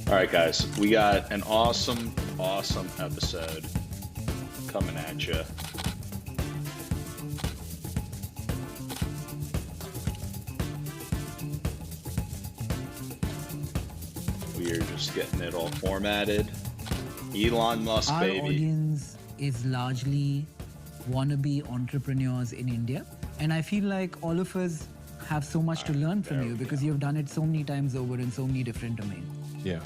All right, guys, we got an awesome episode coming at you. We are just getting it all formatted. Elon Musk, Our baby. audience is largely wannabe entrepreneurs in India. And I feel like all of us have so much to learn from you because you've done it so many times over in so many different domains. Yeah.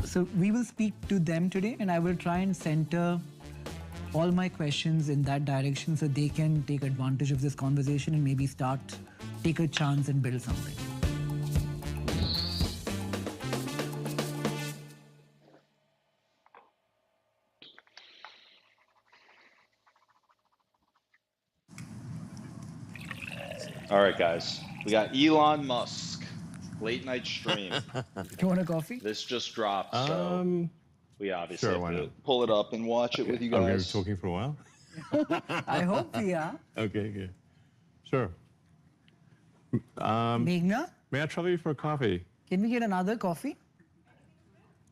So we will speak to them today, and I will try and center all my questions in that direction so they can take advantage of this conversation and maybe take a chance and build something. All right, guys, we got Elon Musk, late night stream. Do you want a coffee? This just dropped, so we obviously Sure, why have to not? pull it up and watch it with you guys. Are we going to be talking for a while? I hope we are. Okay, good. Sure. Meghna, May I trouble you for a coffee? can we get another coffee?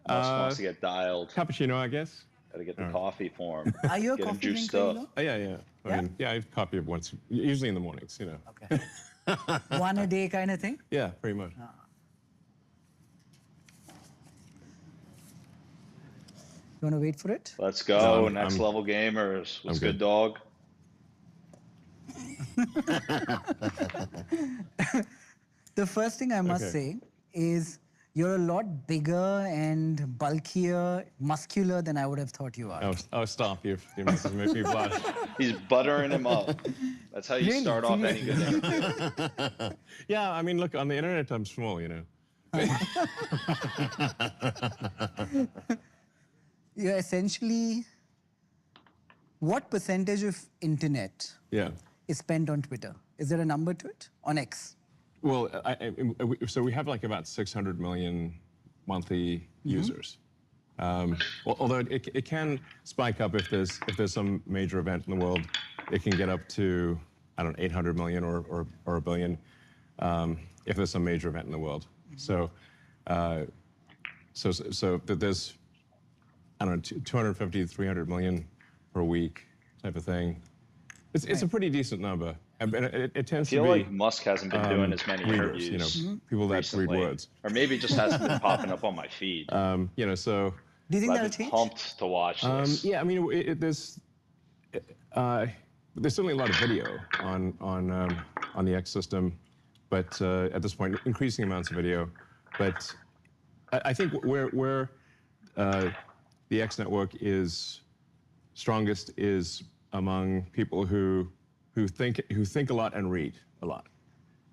Musk wants to get dialed. Cappuccino, I guess? Got to get the coffee form. Are you a Get him coffee juiced drinker? up. Elo? Oh, yeah. I mean, I have coffee once, usually in the mornings, you know. Okay. One a day kind of thing? Yeah, pretty much. You want to wait for it? Let's go, No, next I'm- level gamers. What's I'm good, good. dog? The first thing I must Okay. say is you're a lot bigger and bulkier, muscular than I would have thought you are. Oh, stop. You're making me blush. He's buttering him up. That's how you Really? start off any good interview. Yeah, I mean, look, on the internet, I'm small, you know. You're essentially, what percentage of internet Yeah. is spent on Twitter? Is there a number to it? On X? Well, so we have like about 600 million monthly users. Although it can spike up if there's some major event in the world, it can get up to, I don't know, 800 million or a billion if there's some major event in the world. So there's, I don't know, 250 to 300 million per week type of thing. It's a pretty decent number. And it tends I feel to be like Musk hasn't been doing as many readers, interviews. you know, people that recently. read words. Or maybe it just hasn't been popping up on my feed. You know, so Do you think I've that'll been change? pumped to watch this. yeah, I mean, there's certainly a lot of video on the X system, but at this point, increasing amounts of video. But I think where the X network is strongest is among people who think a lot and read a lot.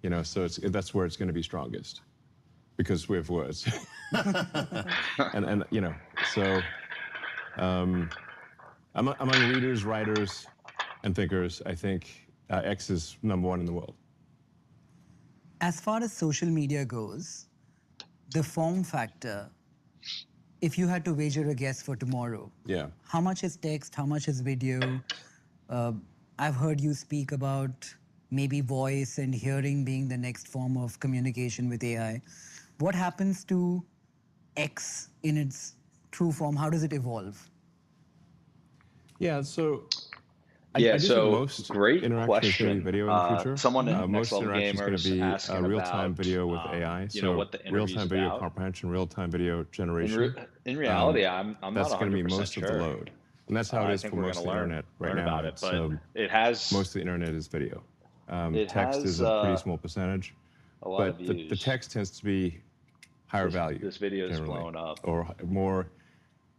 You know, so that's where it's going to be strongest, because we have words. and you know, so among readers, writers, and thinkers, I think X is #1 in the world. As far as social media goes, the form factor, if you had to wager a guess for tomorrow, Yeah. how much is text, how much is video? I've heard you speak about maybe voice and hearing being the next form of communication with AI. What happens to X in its true form? How does it evolve? Yeah. So. Yeah, I do so think most great interaction is going to question. be video in the future. Someone in Next most Level interaction is going Gamers to be asking real-time about, video with AI. you know, what the interview's real-time video about. comprehension, real-time video generation. In reality, I'm not 100% That's going to be most sure. of the load, and that's how it I is think for we're most of gonna the internet right learn now. about it, but So it has most of the internet is video. It Text has, is a pretty small percentage, a lot but of the views. text tends to be higher value. This video is generally, blown up. or more.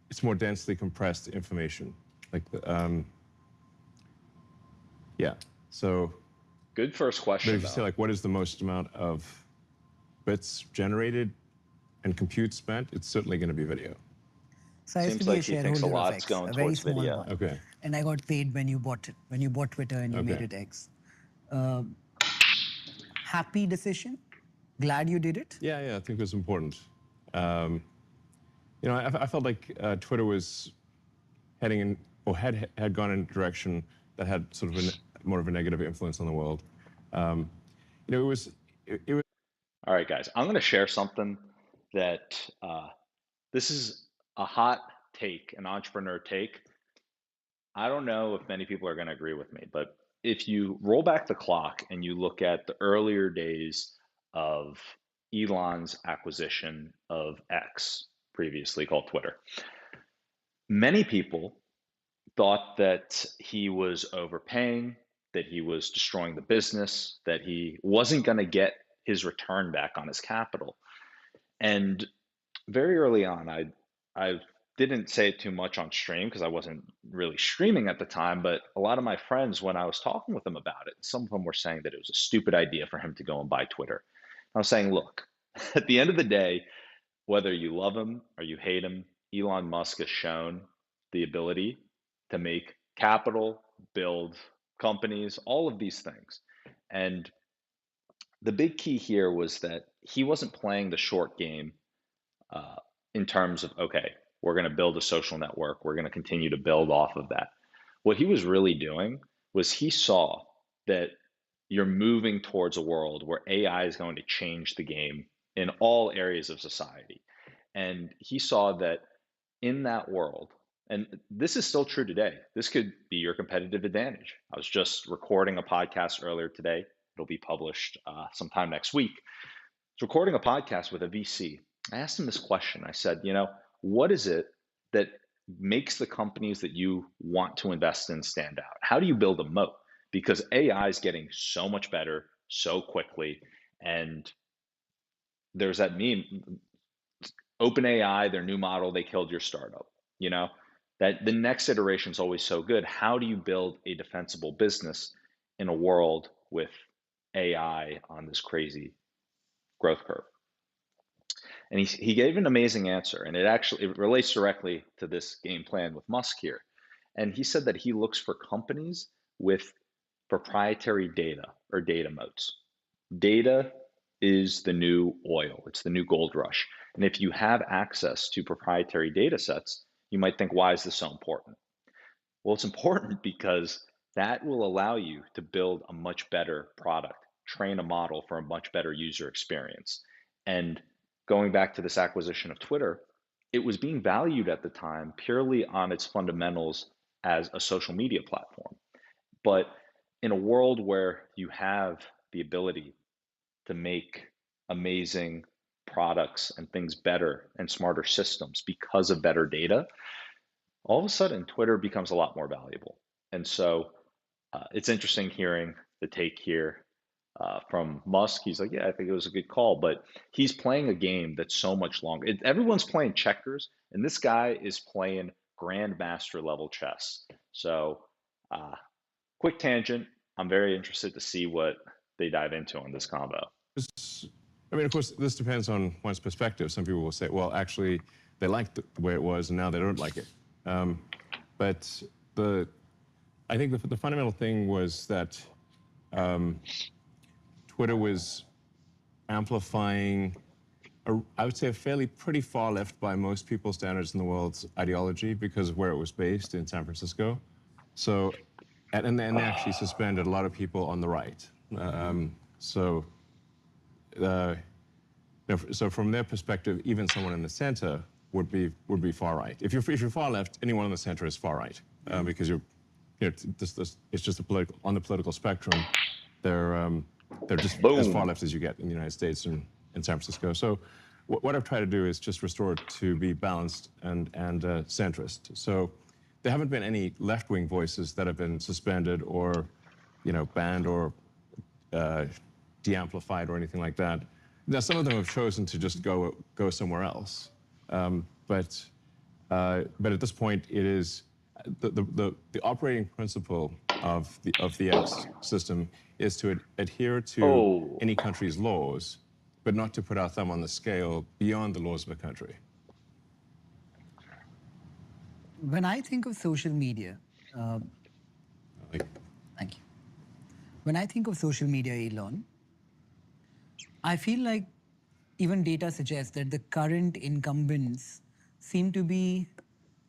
It's more densely compressed information, like the. Yeah. So. Good first But question, if you say, though. like, what is the most amount of bits generated and compute spent, it's certainly going to be video. So I used Seems to be like a he thinks a shareholder of lot's X, going a very towards small video. one. Okay. And I got paid when you bought it, when you bought Twitter and you made Okay. it X. Happy decision? Glad you did it? Yeah, I think it was important. You know, I felt like Twitter was heading in, or had gone in a direction that had sort of more of a negative influence on the world. You know, it was. All right, guys, I'm going to share something that this is a hot take, an entrepreneur take. I don't know if many people are going to agree with me, but if you roll back the clock and you look at the earlier days of Elon's acquisition of X, previously called Twitter, many people thought that he was overpaying, that he was destroying the business, that he wasn't going to get his return back on his capital. And very early on, I didn't say it too much on stream because I wasn't really streaming at the time, but a lot of my friends, when I was talking with them about it, some of them were saying that it was a stupid idea for him to go and buy Twitter. I was saying, look, at the end of the day, whether you love him or you hate him, Elon Musk has shown the ability to make capital, build companies, all of these things. And the big key here was that he wasn't playing the short game uh, in terms of, okay, we're going to build a social network, we're going to continue to build off of that. What he was really doing was he saw that you're moving towards a world where AI is going to change the game in all areas of society. And he saw that in that world, and this is still true today, this could be your competitive advantage. I was just recording a podcast earlier today. It'll be published sometime next week. I was recording a podcast with a VC. I asked him this question. I said, what is it that makes the companies that you want to invest in stand out? How do you build a moat? Because AI is getting so much better so quickly. And there's that meme, OpenAI, their new model, they killed your startup. You know, that the next iteration is always so good. How do you build a defensible business in a world with AI on this crazy growth curve? And he gave an amazing answer, and it relates directly to this game plan with Musk here. And he said that he looks for companies with proprietary data or data moats. Data is the new oil, it's the new gold rush. And if you have access to proprietary data sets, you might think, why is this so important? Well, it's important because that will allow you to build a much better product, train a model for a much better user experience. And going back to this acquisition of Twitter, it was being valued at the time purely on its fundamentals as a social media platform. But in a world where you have the ability to make amazing products and things better and smarter systems because of better data, all of a sudden Twitter becomes a lot more valuable. And so it's interesting hearing the take here from Musk. He's like, yeah, I think it was a good call, but he's playing a game that's so much longer. Everyone's playing checkers, and this guy is playing grandmaster level chess. So, quick tangent. I'm very interested to see what they dive into on this combo. I mean, of course, this depends on one's perspective. Some people will say, well, actually, they liked the way it was, and now they don't like it. But I think the fundamental thing was that Twitter was amplifying, I would say, a fairly pretty far left by most people's standards in the world's ideology because of where it was based in San Francisco. So, and they actually suspended a lot of people on the right. So from their perspective, even someone in the center would be far right. If you're far left, anyone in the center is far right because it's just on the political spectrum. They're just as far left as you get in the United States and in San Francisco. So what I've tried to do is just restore it to be balanced and centrist. So there haven't been any left-wing voices that have been suspended or banned or de-amplified or anything like that. Now, some of them have chosen to just go somewhere else. But at this point, it is the operating principle of the X system is to adhere to any country's laws, but not to put our thumb on the scale beyond the laws of a country. When I think of social media, thank you. When I think of social media, Elon, I feel like even data suggests that the current incumbents seem to be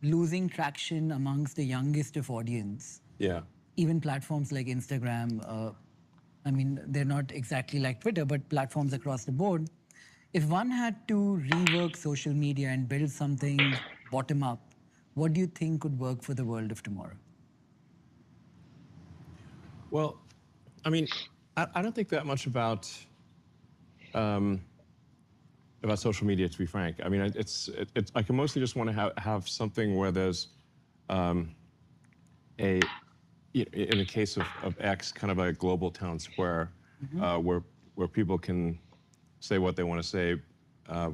losing traction amongst the youngest of audience. Yeah. Even platforms like Instagram, I mean, they're not exactly like Twitter, but platforms across the board, If one had to rework social media and build something bottom up, what do you think could work for the world of tomorrow? Well, I mean, I don't think that much about social media, to be frank. I mean, I can mostly just want to have something where there's a, in the case of X, kind of a global town square, where people can say what they want to say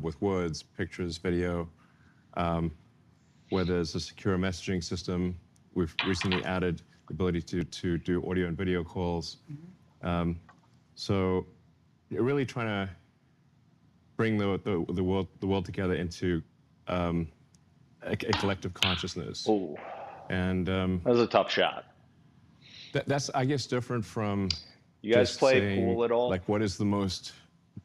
with words, pictures, video, where there's a secure messaging system. We've recently added the ability to do audio and video calls. So you're really trying to bring the world together into a collective consciousness. Oh, And that was a tough shot. that's, I guess, different from You guys just play saying, pool at all? like, what is the most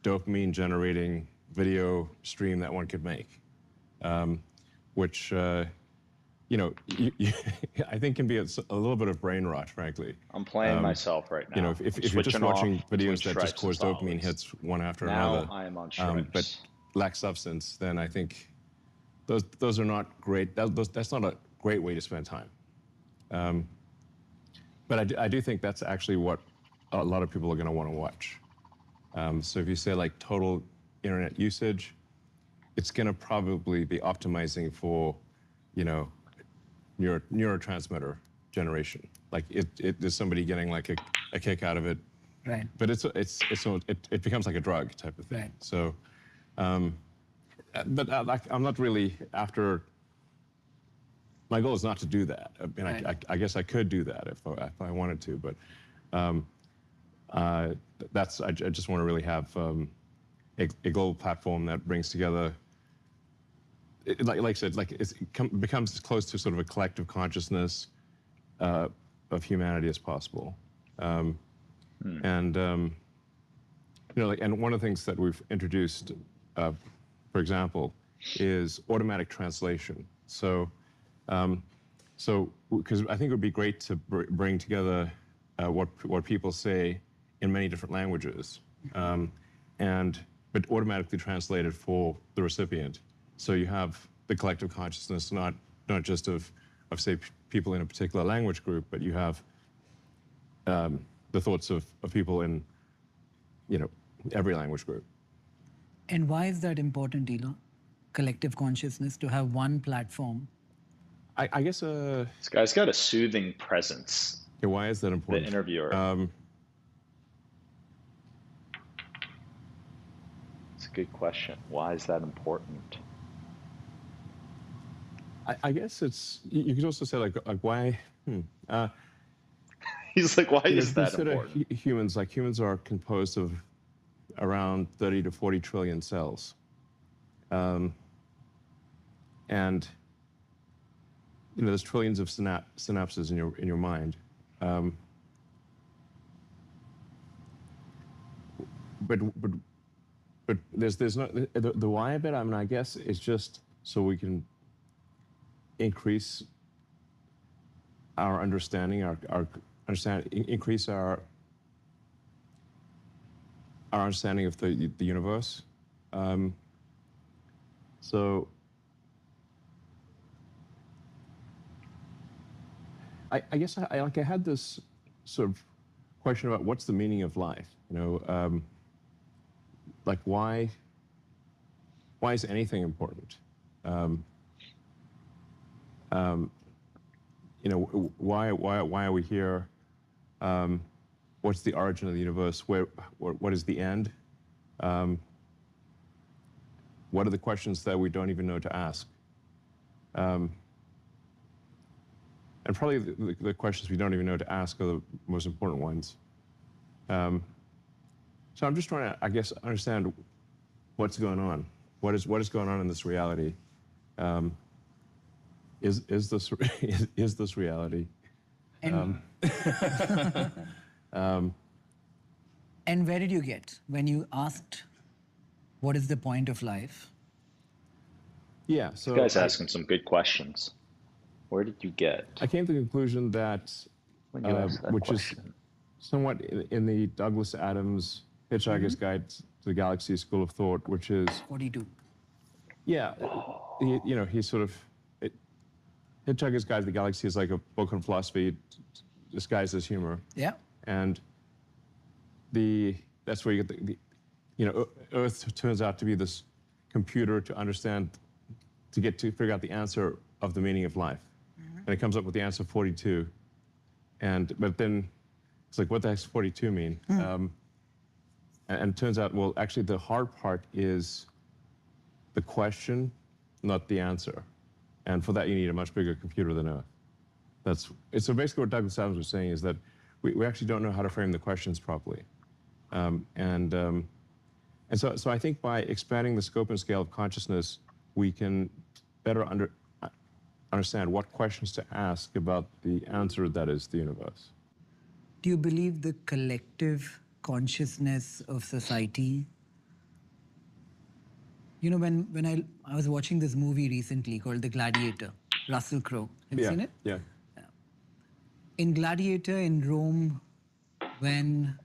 dopamine generating video stream that one could make? Which, you know, I think can be a little bit of brain rot, frankly. I'm playing myself right now. You know, if I'm you're just switching watching off between videos that just stripes cause and dopamine solids. hits one after Now another, I am on stripes. but lack substance, then I think those are not great. That's not a great way to spend time. But I do think that's actually what a lot of people are going to want to watch. So if you say like total internet usage, it's going to probably be optimizing for, you know, neurotransmitter generation. Like there's somebody getting like a kick out of it. Right. But it becomes like a drug type of thing. Right. So, but I'm not really after. My goal is not to do that. I mean, Right. I guess I could do that if I wanted to, but I just want to really have a global platform that brings together. Like I said, like it becomes as close to sort of a collective consciousness of humanity as possible. And you know, like, and one of the things that we've introduced, for example, is automatic translation. So, because I think it would be great to bring together what people say in many different languages, but automatically translated for the recipient. So you have the collective consciousness, not just of say people in a particular language group, but you have the thoughts of people in, you know, every language group. And why is that important, Elon? Collective consciousness, to have one platform. I guess. This guy's got a soothing presence. Yeah, why is that The important? interviewer. It's a good question. Why is that important? I guess it's. You could also say like why. He's like, why You know, is that consider important? humans are composed of around 30 to 40 trillion cells, and you know, there's trillions of synapses in your mind. But there's not the why of it. I mean, I guess it's just so we can increase our understanding, increase our understanding of the universe. So I guess I had this sort of question about what's the meaning of life. You know, like why is anything important? You know, why are we here? What's the origin of the universe? What is the end? What are the questions that we don't even know to ask? And probably the questions we don't even know to ask are the most important ones. So I'm just trying to, I guess, understand what's going on. What is going on in this reality? Is this reality? And, and where did you get when you asked, what is the point of life? Yeah, so This guy's asking some good questions. Where did you get I came to the conclusion that, when you asked that which question? is somewhat in the Douglas Adams Hitchhiker's Guide to the galaxy school of thought, which is 42. yeah, he's sort of Hitchhiker's Guide to the Galaxy is like a book on philosophy disguised as humor, Yeah. and that's where you get Earth turns out to be this computer to understand, to figure out the answer of the meaning of life. And it comes up with the answer 42. But then it's like, what the heck's 42 mean? And it turns out, well, actually the hard part is the question, not the answer. And for that, you need a much bigger computer than Earth. So basically what Douglas Adams was saying is that we actually don't know how to frame the questions properly. So I think by expanding the scope and scale of consciousness, we can better understand what questions to ask about the answer that is the universe. Do you believe the collective consciousness of society? You know, when I was watching this movie recently called The Gladiator, Russell Crowe. Have you seen it? Yeah. In Gladiator in Rome, when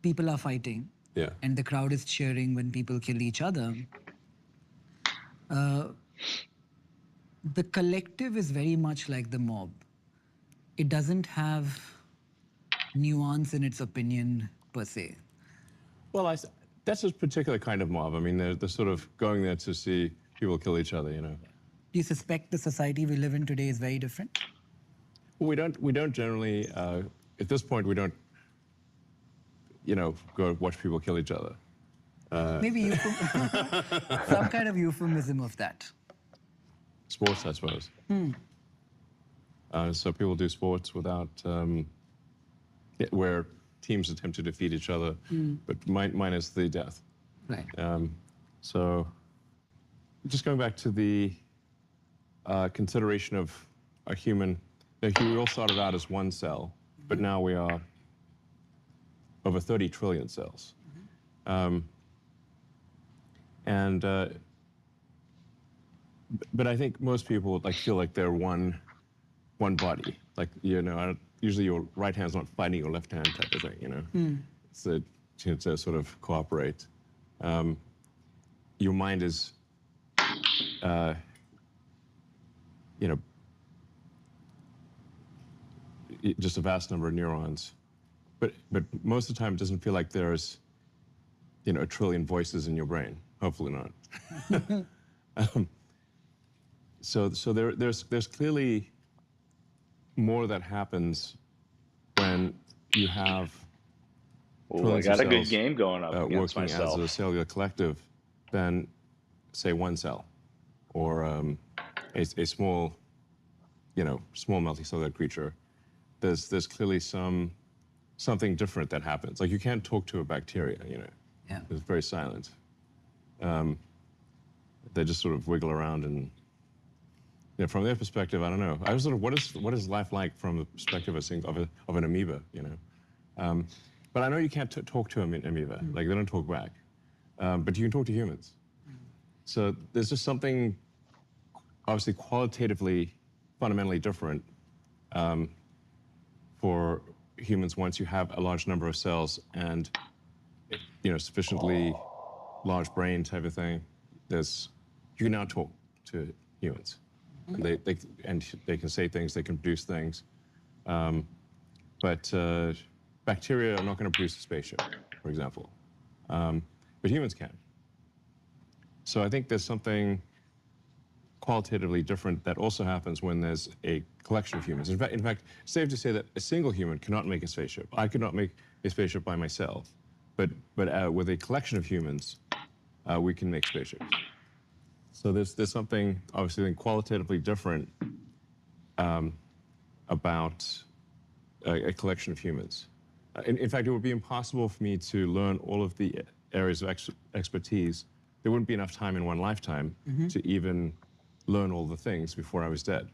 people are fighting Yeah. and the crowd is cheering when people kill each other, the collective is very much like the mob. It doesn't have nuance in its opinion per se. Well, that's a particular kind of mob. I mean, they're sort of going there to see people kill each other, Do you suspect the society we live in today is very different? Well, we don't generally, at this point, we don't, go watch people kill each other. Maybe some kind of euphemism of that. Sports, I suppose. So people do sports without, where teams attempt to defeat each other, but minus the death. Right. So just going back to the consideration of a human, we all started out as one cell, but now we are over 30 trillion cells. But I think most people feel like they're one body. Like, usually your right hand's not fighting your left hand type of thing, So to sort of cooperate. Your mind is, just a vast number of neurons. But most of the time, it doesn't feel like there's, a trillion voices in your brain. Hopefully not. So there's clearly more that happens when you have I got a good game going up against working myself. as a cellular collective than, say, one cell or a small, small multicellular creature. There's clearly something different that happens. Like, you can't talk to a bacteria, Yeah. It's very silent. They just sort of wiggle around and, from their perspective, I don't know. I was sort of, what is life like from the perspective of an amoeba, But I know you can't talk to an amoeba. Like, they don't talk back. But you can talk to humans. So there's just something obviously qualitatively fundamentally different for humans once you have a large number of cells and, sufficiently large brain type of thing. You can now talk to humans. And they can say things, they can produce things. But bacteria are not going to produce a spaceship, for example. But humans can. So I think there's something qualitatively different that also happens when there's a collection of humans. In fact, it's safe to say that a single human cannot make a spaceship. I could not make a spaceship by myself. But with a collection of humans, we can make spaceships. So there's something obviously qualitatively different about a collection of humans. In fact, it would be impossible for me to learn all of the areas of expertise. There wouldn't be enough time in one lifetime to even learn all the things before I was dead.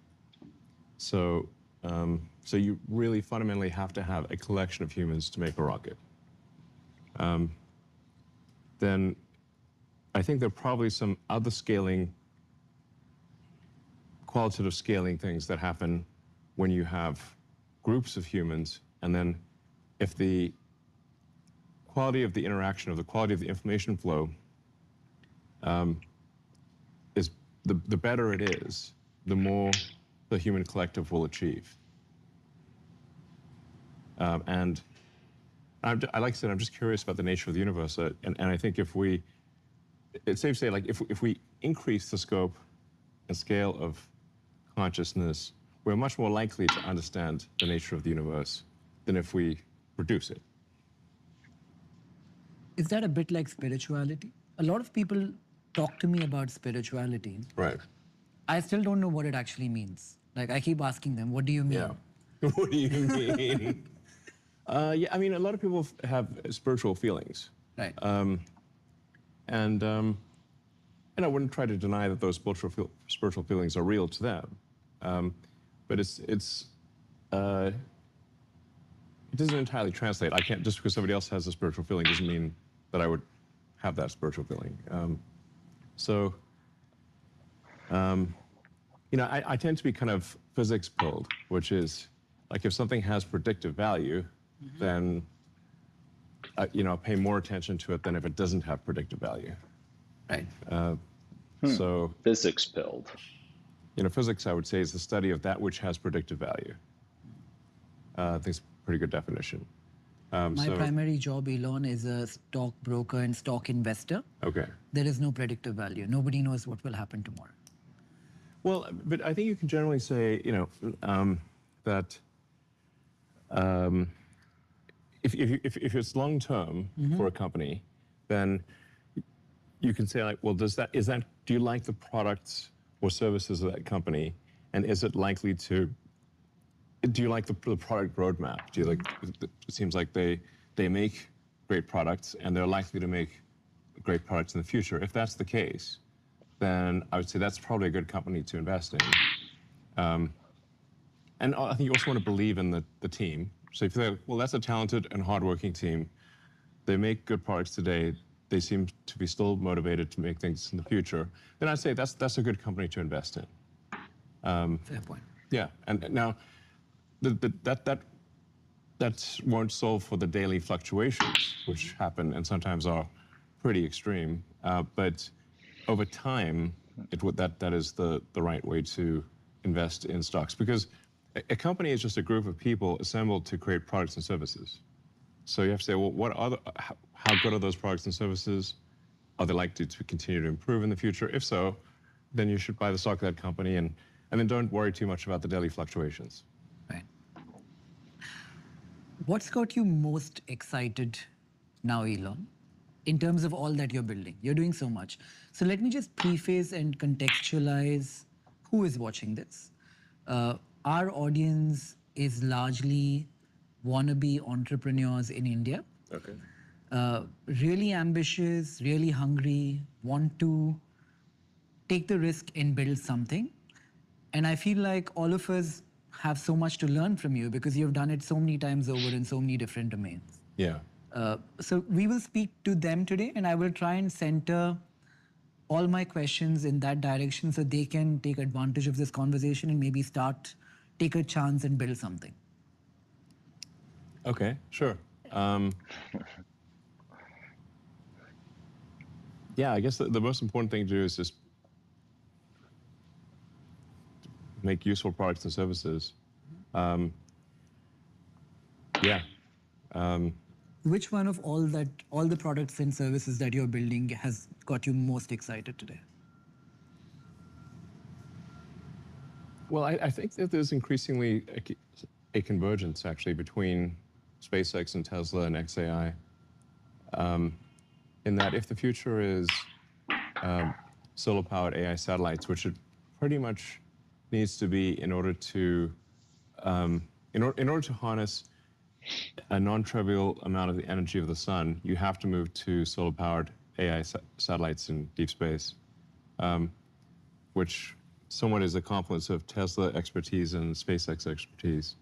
So you really fundamentally have to have a collection of humans to make a rocket. Then I think there are probably some other qualitative scaling things that happen when you have groups of humans, and then if the quality of the interaction, of the quality of the information flow, is the better it is, the more the human collective will achieve. And like I said, I'm just curious about the nature of the universe. And I think it's safe to say, like, if we increase the scope and scale of consciousness, we're much more likely to understand the nature of the universe than if we reduce it. Is that a bit like spirituality? A lot of people talk to me about spirituality. Right. I still don't know what it actually means. Like, I keep asking them, what do you mean? Yeah. What do you mean? Yeah, I mean, a lot of people have spiritual feelings. Right. And I wouldn't try to deny that those spiritual feelings are real to them. But it doesn't entirely translate. I can't, just because somebody else has a spiritual feeling doesn't mean that I would have that spiritual feeling. You know, I tend to be kind of physics pilled, which is like if something has predictive value, then you know, pay more attention to it than if it doesn't have predictive value. Right. So Physics pilled. you know, physics, I would say, is the study of that which has predictive value. I think it's a pretty good definition. My primary job, Elon, is a stock broker and stock investor. Okay. There is no predictive value. Nobody knows what will happen tomorrow. Well, but I think you can generally say, you know, that if it's long term for a company, then you can say, like, well, do you like the products or services of that company, and is it likely to? Do you like the product roadmap? Do you like? It seems like they make great products, and they're likely to make great products in the future. If that's the case, then I would say that's probably a good company to invest in. And I think you also want to believe in the team. So if you say, well, that's a talented and hardworking team, they make good products today, they seem to be still motivated to make things in the future, then I'd say that's a good company to invest in. Fair point. Yeah, and now that won't solve for the daily fluctuations, which happen and sometimes are pretty extreme. But over time, that is the right way to invest in stocks, because a company is just a group of people assembled to create products and services. So you have to say, well, how good are those products and services? Are they likely to continue to improve in the future? If so, then you should buy the stock of that company, and then don't worry too much about the daily fluctuations. Right. What's got you most excited now, Elon, in terms of all that you're building? You're doing so much. So let me just preface and contextualize who is watching this. Our audience is largely wannabe entrepreneurs in India. Okay. Really ambitious, really hungry, want to take the risk and build something. And I feel like all of us have so much to learn from you because you've done it so many times over in so many different domains. Yeah. So we will speak to them today, and I will try and center all my questions in that direction so they can take advantage of this conversation and maybe take a chance and build something. Okay, sure. Yeah, I guess the most important thing to do is just make useful products and services. Yeah. Which one of all the products and services that you're building has got you most excited today? Well, I think that there's increasingly a convergence, actually, between SpaceX and Tesla and XAI, in that if the future is solar-powered AI satellites, which it pretty much needs to be in order to harness a non-trivial amount of the energy of the sun, you have to move to solar-powered AI satellites in deep space, which somewhat is a confluence of Tesla expertise and SpaceX expertise.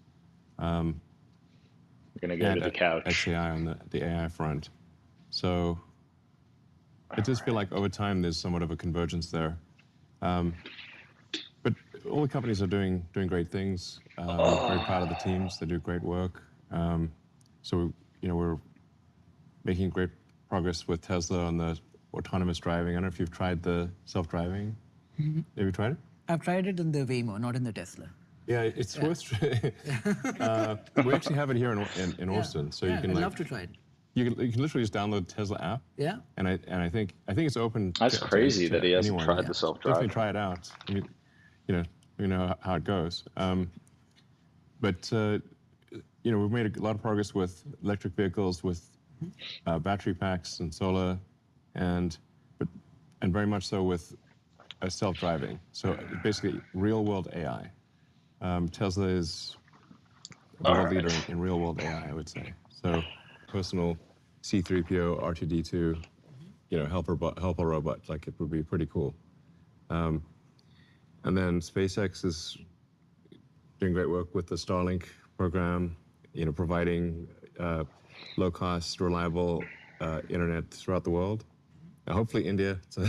We're gonna go to the couch. XAI on the AI front. So I just feel like over time there's somewhat of a convergence there. But all the companies are doing great things. Very proud of the teams. They do great work. So you know, making great progress with Tesla on the autonomous driving. I don't know if you've tried the self-driving. Have you tried it? I've tried it in the Waymo, not in the Tesla. Yeah, it's worth. We actually have it here in Austin, so you can I'd like love to try it. you can literally just download the Tesla app. Yeah. And I think it's open That's crazy that he hasn't anyone. tried the Definitely self-driving. try it out. I mean, you know how it goes. But we've made a lot of progress with electric vehicles, with battery packs and solar, and very much so with self-driving. So basically, real-world AI. Tesla is the All world leader right. in real-world AI, I would say. So personal C-3PO, R2-D2, helper robot, like it would be pretty cool. And then SpaceX is doing great work with the Starlink program, providing low-cost, reliable internet throughout the world. Hopefully India. So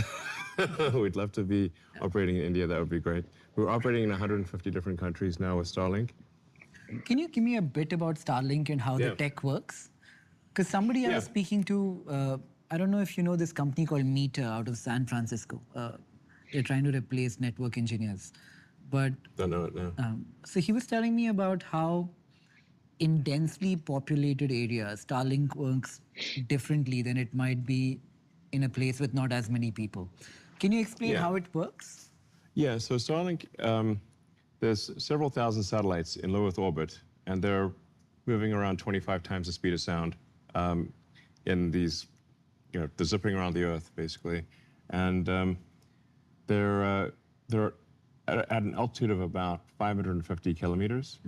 we'd love to be operating in India. That would be great. We're operating in 150 different countries now with Starlink. Can you give me a bit about Starlink and how the tech works? Because somebody I was speaking to, I don't know if you know this company called Meter out of San Francisco. They're trying to replace network engineers. But Don't know it now. so he was telling me about how in densely populated areas, Starlink works differently than it might be in a place with not as many people. Can you explain how it works? Yeah, so Starlink, there's several thousand satellites in low Earth orbit, and they're moving around 25 times the speed of sound in these, they're zipping around the Earth, basically. And they're at an altitude of about 550 kilometers,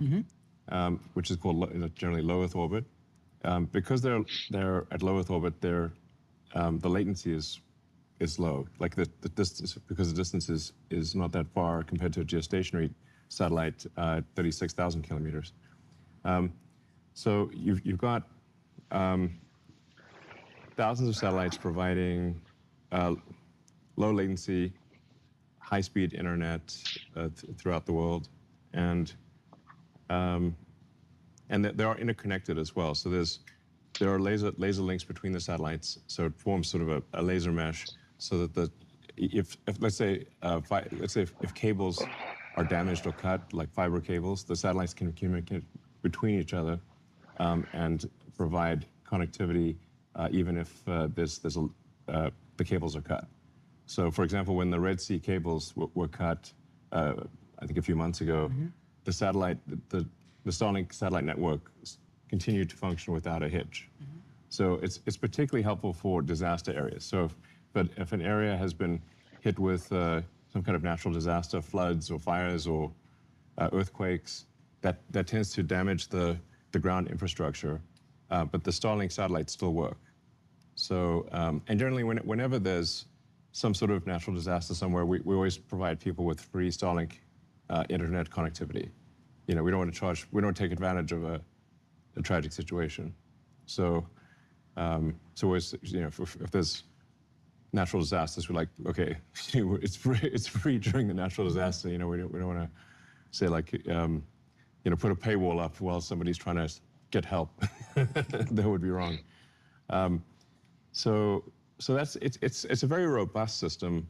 which is called generally low Earth orbit. Because they're at low Earth orbit, the latency is low, like the distance, because the distance is not that far compared to a geostationary satellite, 36,000 kilometers. So you've got thousands of satellites providing low latency, high-speed internet throughout the world, and they are interconnected as well. So there are laser links between the satellites, so it forms sort of a laser mesh, so that if let's say if cables are damaged or cut, like fiber cables, the satellites can communicate between each other and provide connectivity even if the cables are cut. So, for example, when the Red Sea cables were cut, I think a few months ago, the Starlink satellite network continued to function without a hitch. So it's particularly helpful for disaster areas. So if an area has been hit with some kind of natural disaster, floods or fires or earthquakes, that tends to damage the ground infrastructure, but the Starlink satellites still work. So, and generally whenever there's some sort of natural disaster somewhere, we always provide people with free Starlink internet connectivity. We don't want to charge, we don't take advantage of a tragic situation. So, if there's natural disasters, we're like, okay, it's free during the natural disaster. We don't want to say like, put a paywall up while somebody's trying to get help. That would be wrong. So it's a very robust system.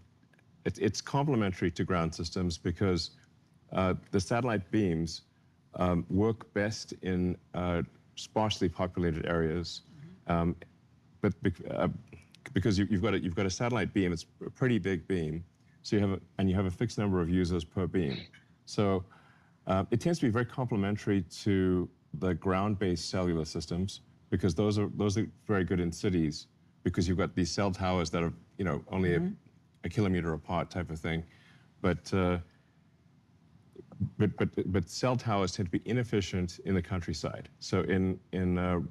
It's complementary to ground systems because the satellite beams work best in sparsely populated areas, but because you've got a satellite beam, it's a pretty big beam, so you have a fixed number of users per beam. So it tends to be very complementary to the ground-based cellular systems because those are very good in cities because you've got these cell towers that are only a kilometer apart type of thing, but cell towers tend to be inefficient in the countryside. So in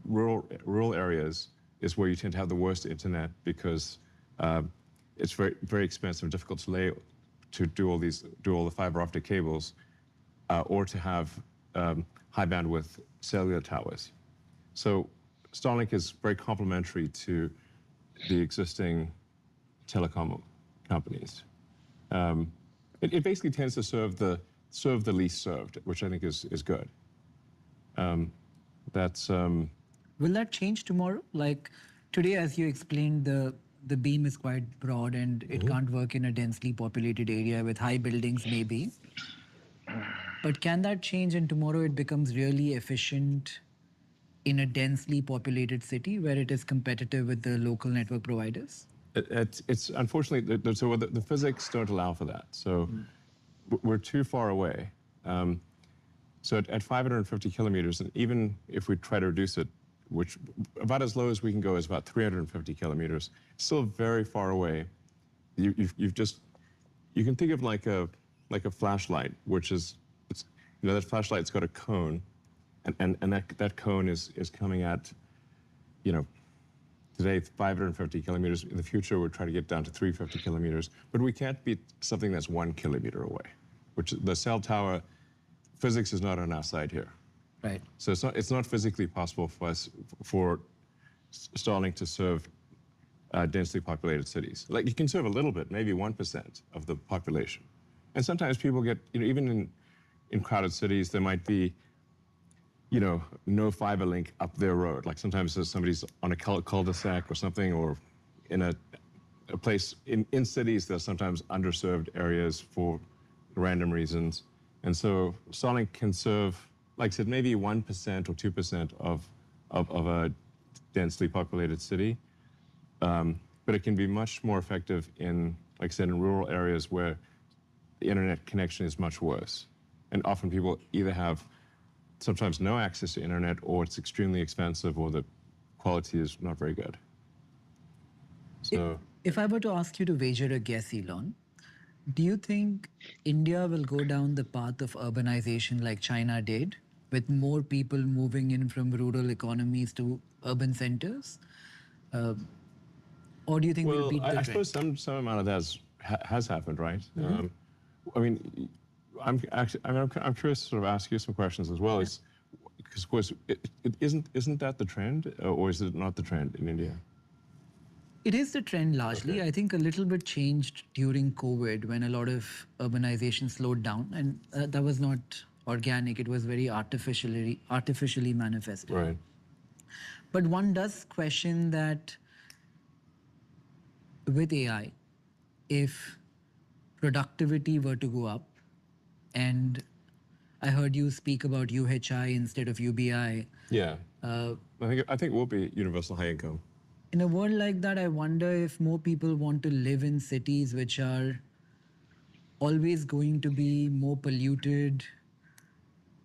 rural areas is where you tend to have the worst internet because it's very very expensive and difficult to do all the fiber optic cables, or to have high bandwidth cellular towers. So Starlink is very complementary to the existing telecom companies. It basically tends to serve the least served, which I think is good. Will that change tomorrow? Like Today, as you explained, the beam is quite broad and it can't work in a densely populated area with high buildings, maybe. But can that change and tomorrow it becomes really efficient in a densely populated city where it is competitive with the local network providers? It's unfortunately so the physics don't allow for that. So we're too far away. So at 550 kilometers, and even if we try to reduce it, which about as low as we can go is about 350 kilometers, still very far away. You've just you can think of like a flashlight, which is that flashlight's got a cone, and that cone is coming at you know today 550 kilometers. In the future, we'll try to get down to 350 kilometers, but we can't beat something that's 1 kilometer away, which the cell tower physics is not on our side here. Right. So it's not physically possible for us for Starlink to serve densely populated cities. Like you can serve a little bit, maybe 1% of the population, and sometimes people get even in crowded cities there might be no fiber link up their road. Like sometimes somebody's on a cul-de-sac or something, or in a place in cities there's sometimes underserved areas for random reasons. And so Starlink can serve, like I said, maybe 1% or 2% of a densely populated city. But it can be much more effective in, like I said, in rural areas where the internet connection is much worse. And often people either have sometimes no access to internet, or it's extremely expensive, or the quality is not very good. So If I were to ask you to wager a guess, Elon, do you think India will go down the path of urbanization like China did, with more people moving in from rural economies to urban centers? Or do you think we'll well, beat the I trend? suppose some amount of that has happened, right? I mean, I'm curious to sort of ask you some questions as well. It's because of course isn't that the trend, or is it not the trend in India? It is the trend largely. Okay. I think a little bit changed during COVID when a lot of urbanization slowed down, and that was not organic. It was very artificially manifested. Right. But one does question that with AI, if productivity were to go up, and I heard you speak about UHI instead of UBI. Yeah. I think it will be universal high income. In a world like that, I wonder if more people want to live in cities which are always going to be more polluted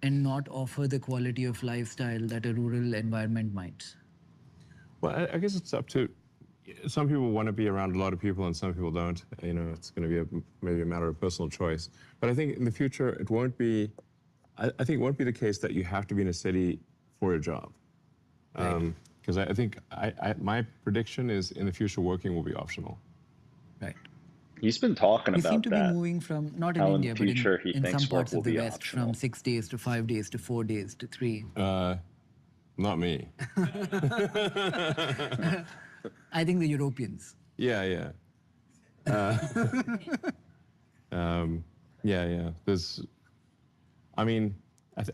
and not offer the quality of lifestyle that a rural environment might. Well, I guess it's up to some people want to be around a lot of people, and some people don't. It's going to be maybe a matter of personal choice. But I think in the future, it won't be. I think it won't be the case that you have to be in a city for a job. Because I think my prediction is in the future, working will be optional. Right. He's been talking We seem about to be that. moving from, not in How in the India, but future he in some thinks work parts will of the be West, from optional. 6 days to 5 days to 4 days to 3. Not me. I think the Europeans. Yeah. Yeah. I mean,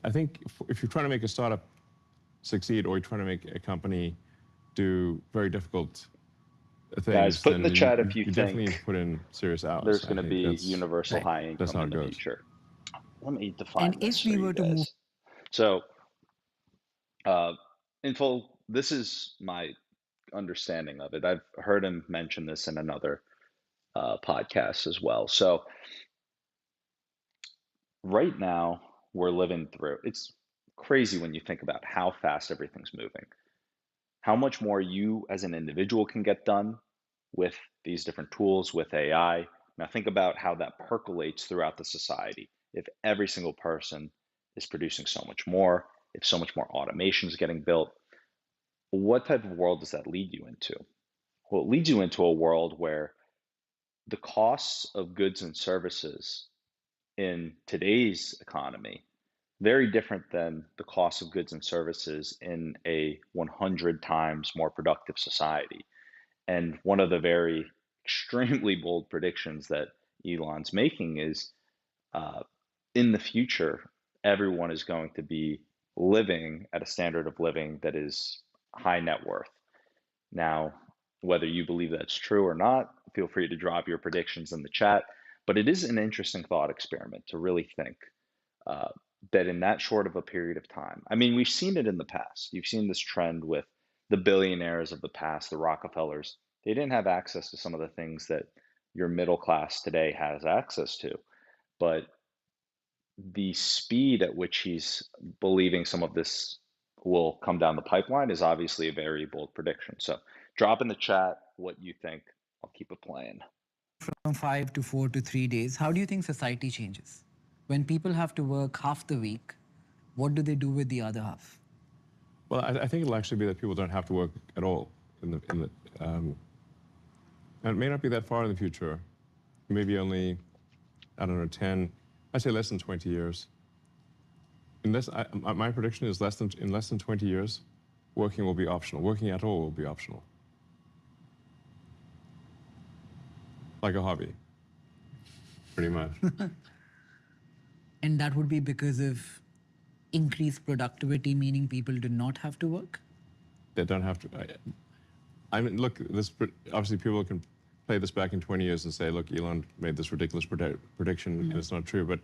I think if you're trying to make a startup succeed, or you're trying to make a company do very difficult things, Guys, put in the then chat if you definitely think put in serious hours. there's I going to think be that's universal Right. high that's income how in it the goes. future. Let me And define this if for we you were to move, guys. So, info, this is my understanding of it. I've heard him mention this in another podcast as well. So, right now, we're living through, it's crazy when you think about how fast everything's moving, how much more you as an individual can get done with these different tools, with AI. Now, think about how that percolates throughout the society. If every single person is producing so much more, if so much more automation is getting built, what type of world does that lead you into? Well, it leads you into a world where the costs of goods and services in today's economy very different than the cost of goods and services in a 100 times more productive society. And one of the very extremely bold predictions that Elon's making is uh, in the future, everyone is going to be living at a standard of living that is high net worth. Now, whether you believe that's true or not, feel free to drop your predictions in the chat. But it is an interesting thought experiment to really think uh, that in that short of a period of time, I mean, we've seen it in the past. You've seen this trend with the billionaires of the past, the Rockefellers. They didn't have access to some of the things that your middle class today has access to. But the speed at which he's believing some of this will come down the pipeline is obviously a very bold prediction. So drop in the chat what you think. I'll keep it playing. From 5 to 4 to 3 days, how do you think society changes? When people have to work half the week, what do they do with the other half? Well, I think it'll actually be that people don't have to work at all and it may not be that far in the future. Maybe only, I don't know, 10, I'd say less than 20 years. My prediction is in less than 20 years, working will be optional. Working at all will be optional. Like a hobby, pretty much. And that would be because of increased productivity, meaning people do not have to work? They don't have to. I mean, look, obviously people can play this back in 20 years and say, look, Elon made this ridiculous prediction and it's not true. But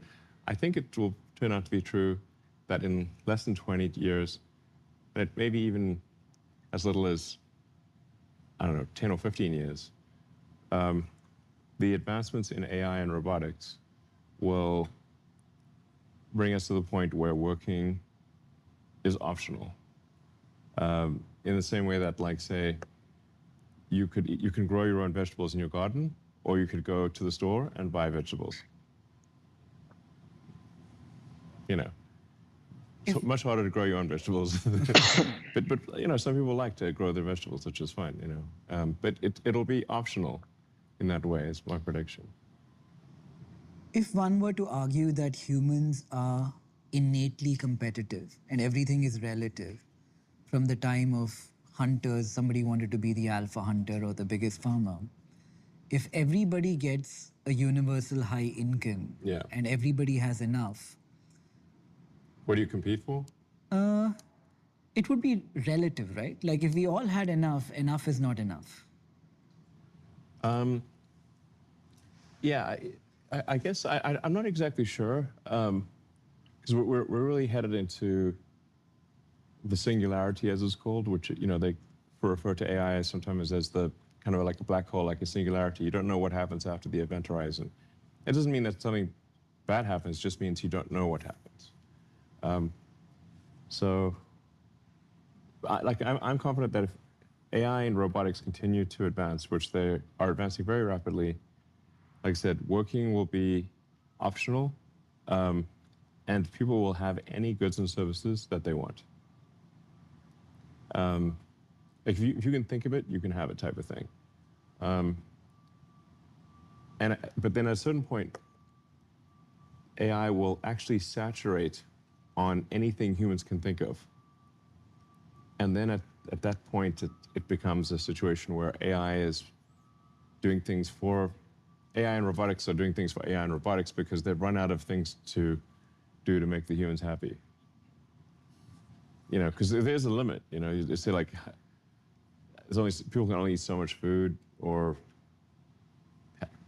I think it will turn out to be true that in less than 20 years, that maybe even as little as, I don't know, 10 or 15 years, the advancements in AI and robotics will bring us to the point where working is optional. In the same way that, like, say, you can grow your own vegetables in your garden, or you could go to the store and buy vegetables. You know, so much harder to grow your own vegetables. but you know, some people like to grow their vegetables, which is fine. You know, but it'll be optional in that way. Is my prediction. If one were to argue that humans are innately competitive and everything is relative, from the time of hunters, somebody wanted to be the alpha hunter or the biggest farmer. If everybody gets a universal high income Yeah. and everybody has enough, What do you compete for? it would be relative, right? Like if we all had enough, enough is not enough. Yeah, I guess I'm not exactly sure, because we're really headed into the singularity, as it's called, which, you know, they refer to AI sometimes as the kind of like a black hole, like a singularity. You don't know what happens after the event horizon. It doesn't mean that something bad happens, it just means you don't know what happens. So, I'm confident that if AI and robotics continue to advance, which they are advancing very rapidly, like I said, working will be optional, and people will have any goods and services that they want. If you can think of it, you can have it, type of thing. But then at a certain point, AI will actually saturate on anything humans can think of. And then at that point, it becomes a situation where AI is doing things for AI and robotics are doing things for AI and robotics because they've run out of things to do to make the humans happy. You know, because there's a limit. You know, you say like, there's only people can only eat so much food, or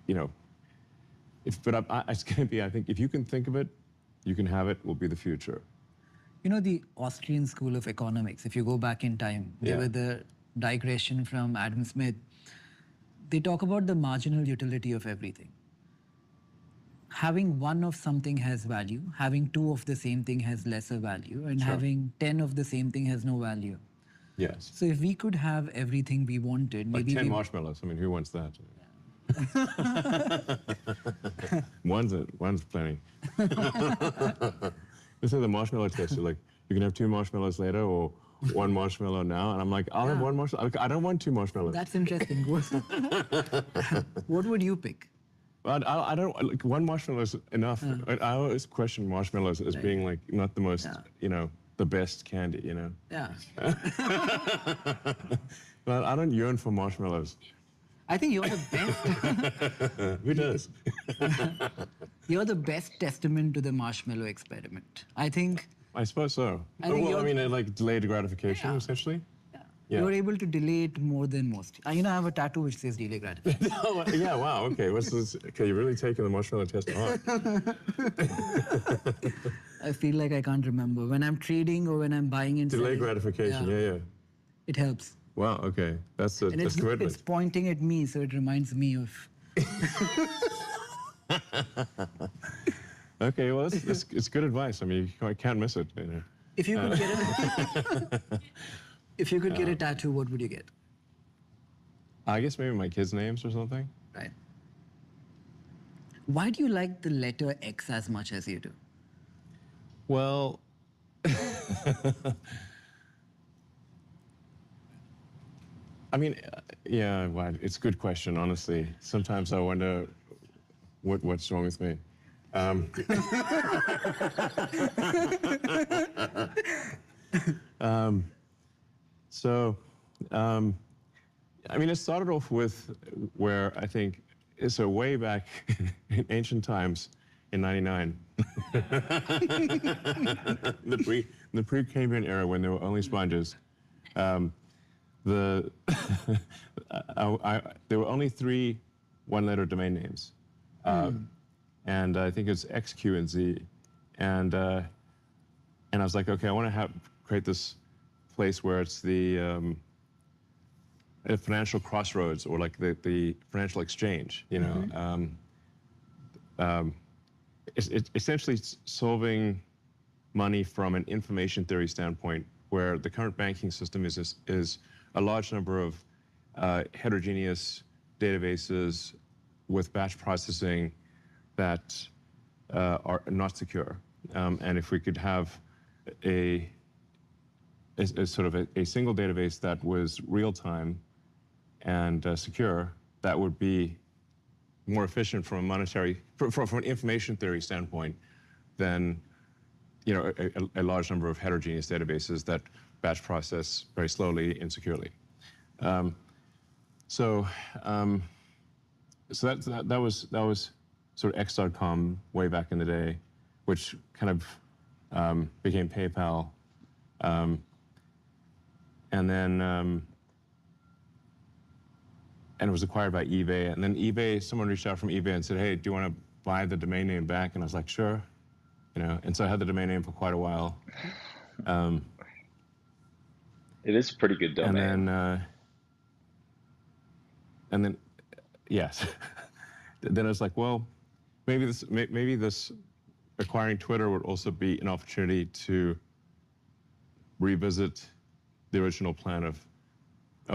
you know, but it's going to be. I think if you can think of it, you can have it. Will be the future. You know, the Austrian School of Economics, if you go back in time, they were the digression from Adam Smith. They talk about the marginal utility of everything. Having one of something has value, having two of the same thing has lesser value, and having 10 of the same thing has no value. Yes. So if we could have everything we wanted, Like maybe 10 marshmallows. I mean, who wants that? One's plenty. This is the marshmallow test. You're like, you can have 2 marshmallows later, or 1 marshmallow now. And I'm like, I'll have 1 marshmallow. I don't want 2 marshmallows. That's interesting. What would you pick? I don't, like, 1 marshmallow is enough. I always question marshmallows as being like not the most, you know, the best candy, you know. Yeah. But I don't yearn for marshmallows. I think you're the best. Who does? You're the best testament to the marshmallow experiment. I think. I suppose so. I think I mean, like delayed gratification, Yeah. essentially. Yeah. Yeah. You're able to delay it more than most. I have a tattoo which says delay gratification. Oh, yeah, wow, okay. What's this? Okay, you're really taking the marshmallow test to heart. I feel like I can't remember. When I'm trading or when I'm buying and Delay selling. gratification, yeah. It helps. Wow, okay. That's And it's commitment. pointing at me, so it reminds me of. Okay, well, it's good advice. I mean, I can't miss it. If you could get if you could get a tattoo, what would you get? I guess maybe my kids' names or something. Right. Why do you like the letter X as much as you do? Well, I mean, yeah, well, it's a good question, honestly. Sometimes I wonder what's wrong with me. So, I mean, it started off with where I think, so way back in ancient times in 99, the pre-Cambrian era when there were only sponges, there were only 3 one-letter domain names. And I think it's X, Q, and Z. And I was like, okay, I want to create this place where it's the a financial crossroads, or like the financial exchange, it's essentially solving money from an information theory standpoint, where the current banking system is a large number of heterogeneous databases with batch processing that are not secure. And if we could have a sort of a single database that was real-time and secure, that would be more efficient from a from an information theory standpoint than a large number of heterogeneous databases that batch process very slowly and securely. So that was sort of X.com way back in the day, which kind of became PayPal, and then and it was acquired by eBay. And then someone reached out from eBay and said, "Hey, do you want to buy the domain name back?" And I was like, "Sure." And so I had the domain name for quite a while. It is a pretty good domain. And then, yes. Then I was like, well, maybe this acquiring Twitter would also be an opportunity to revisit the original plan of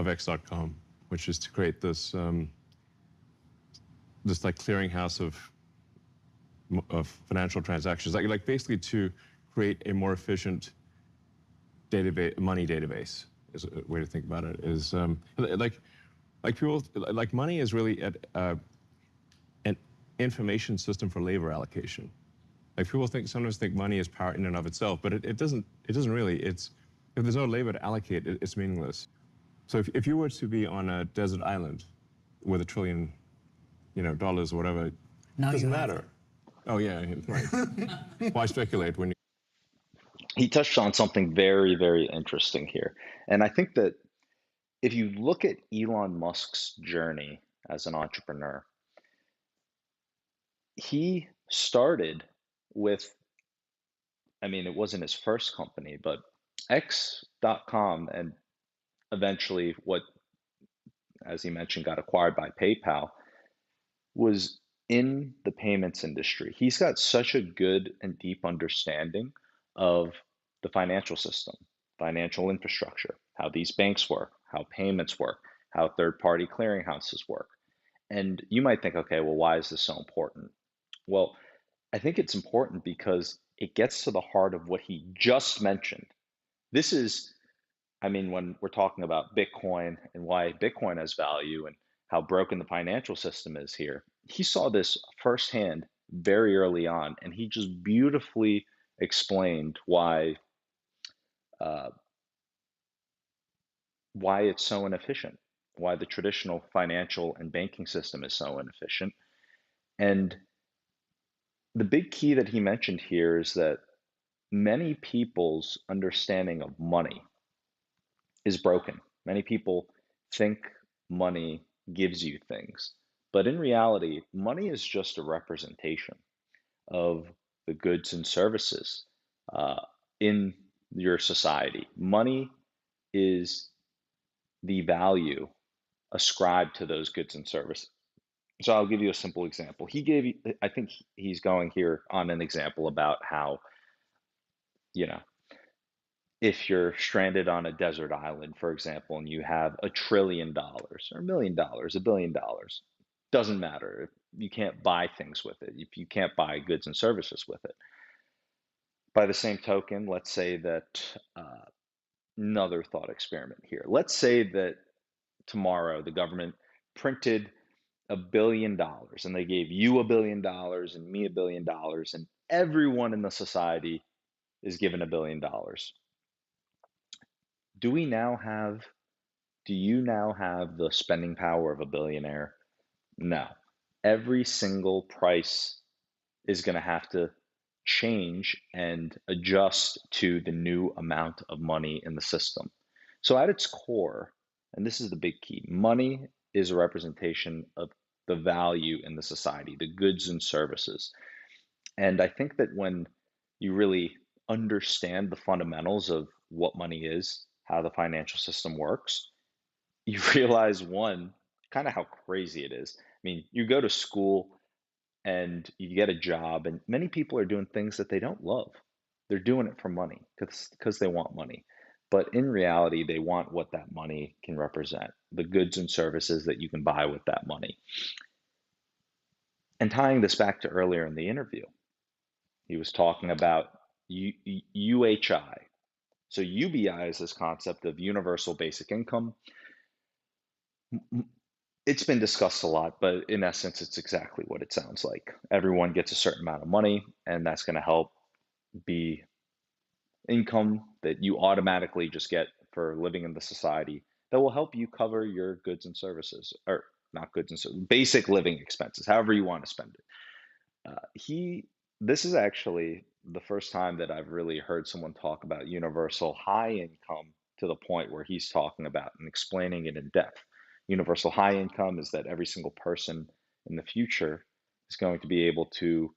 X.com, which is to create this this like clearinghouse of financial transactions, like basically to create a more efficient money database. Is a way to think about it. Is like people, like money is really an information system for labor allocation. Like people sometimes think money is power in and of itself, but it doesn't really. If there's no labor to allocate, it's meaningless. So if you were to be on a desert island with $1 trillion, dollars or whatever, it doesn't matter. Oh yeah, right. Why speculate when you? He touched on something very, very interesting here. And I think that if you look at Elon Musk's journey as an entrepreneur, he started with, I mean, it wasn't his first company, but X.com, and eventually what, as he mentioned, got acquired by PayPal, was in the payments industry. He's got such a good and deep understanding of the financial system, financial infrastructure, how these banks work, how payments work, how third-party clearinghouses work. And you might think, okay, well, why is this so important? Well, I think it's important because it gets to the heart of what he just mentioned. This is, I mean, when we're talking about Bitcoin and why Bitcoin has value and how broken the financial system is here, he saw this firsthand very early on, and he just beautifully explained uh, why it's so inefficient, why the traditional financial and banking system is so inefficient. And the big key that he mentioned here is that many people's understanding of money is broken. Many people think money gives you things, but in reality, money is just a representation of the goods and services uh, in your society. Money is the value ascribed to those goods and services. So I'll give you a simple example. I think he's going here on an example about how, you know, if you're stranded on a desert island, for example, and you have $1 trillion or $1 million, $1 billion, doesn't matter. If you can't buy things with it, if you can't buy goods and services with it. By the same token, let's say that another thought experiment here. Let's say that tomorrow the government printed $1 billion and they gave you $1 billion and me $1 billion and everyone in the society is given $1 billion. Do we now have, do you now have the spending power of a billionaire? No. Every single price is going to have to change and adjust to the new amount of money in the system. So at its core, and this is the big key, money is a representation of the value in the society, the goods and services. And I think that when you really understand the fundamentals of what money is, how the financial system works, you realize one, kind of how crazy it is. I mean, you go to school and you get a job, and many people are doing things that they don't love. They're doing it for money because they want money. But in reality, they want what that money can represent, the goods and services that you can buy with that money. And tying this back to earlier in the interview, he was talking about UHI. So UBI is this concept of universal basic income. It's been discussed a lot, but in essence, it's exactly what it sounds like. Everyone gets a certain amount of money, and that's going to help be income that you automatically just get for living in the society that will help you cover your goods and services, or not goods and services, basic living expenses, however you want to spend it. He, this is actually the first time that I've really heard someone talk about universal high income to the point where he's talking about and explaining it in depth. Universal high income is that every single person in the future is going to be able to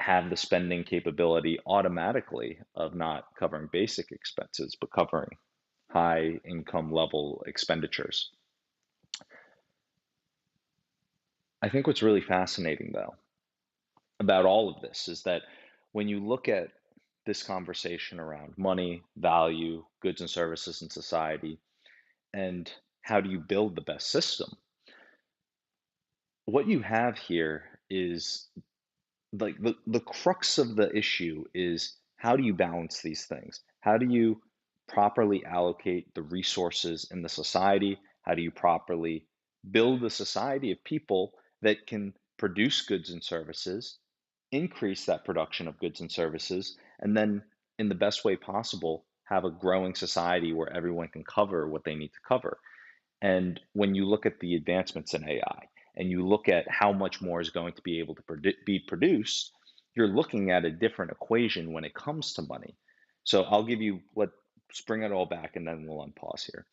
have the spending capability automatically of not covering basic expenses, but covering high income level expenditures. I think what's really fascinating, though, about all of this is that when you look at this conversation around money, value, goods and services in society, and how do you build the best system, what you have here is like the crux of the issue is how do you balance these things? How do you properly allocate the resources in the society? How do you properly build a society of people that can produce goods and services, increase that production of goods and services, and then in the best way possible, have a growing society where everyone can cover what they need to cover? And when you look at the advancements in AI and you look at how much more is going to be able to be produced, you're looking at a different equation when it comes to money. So let's bring it all back and then we'll unpause here.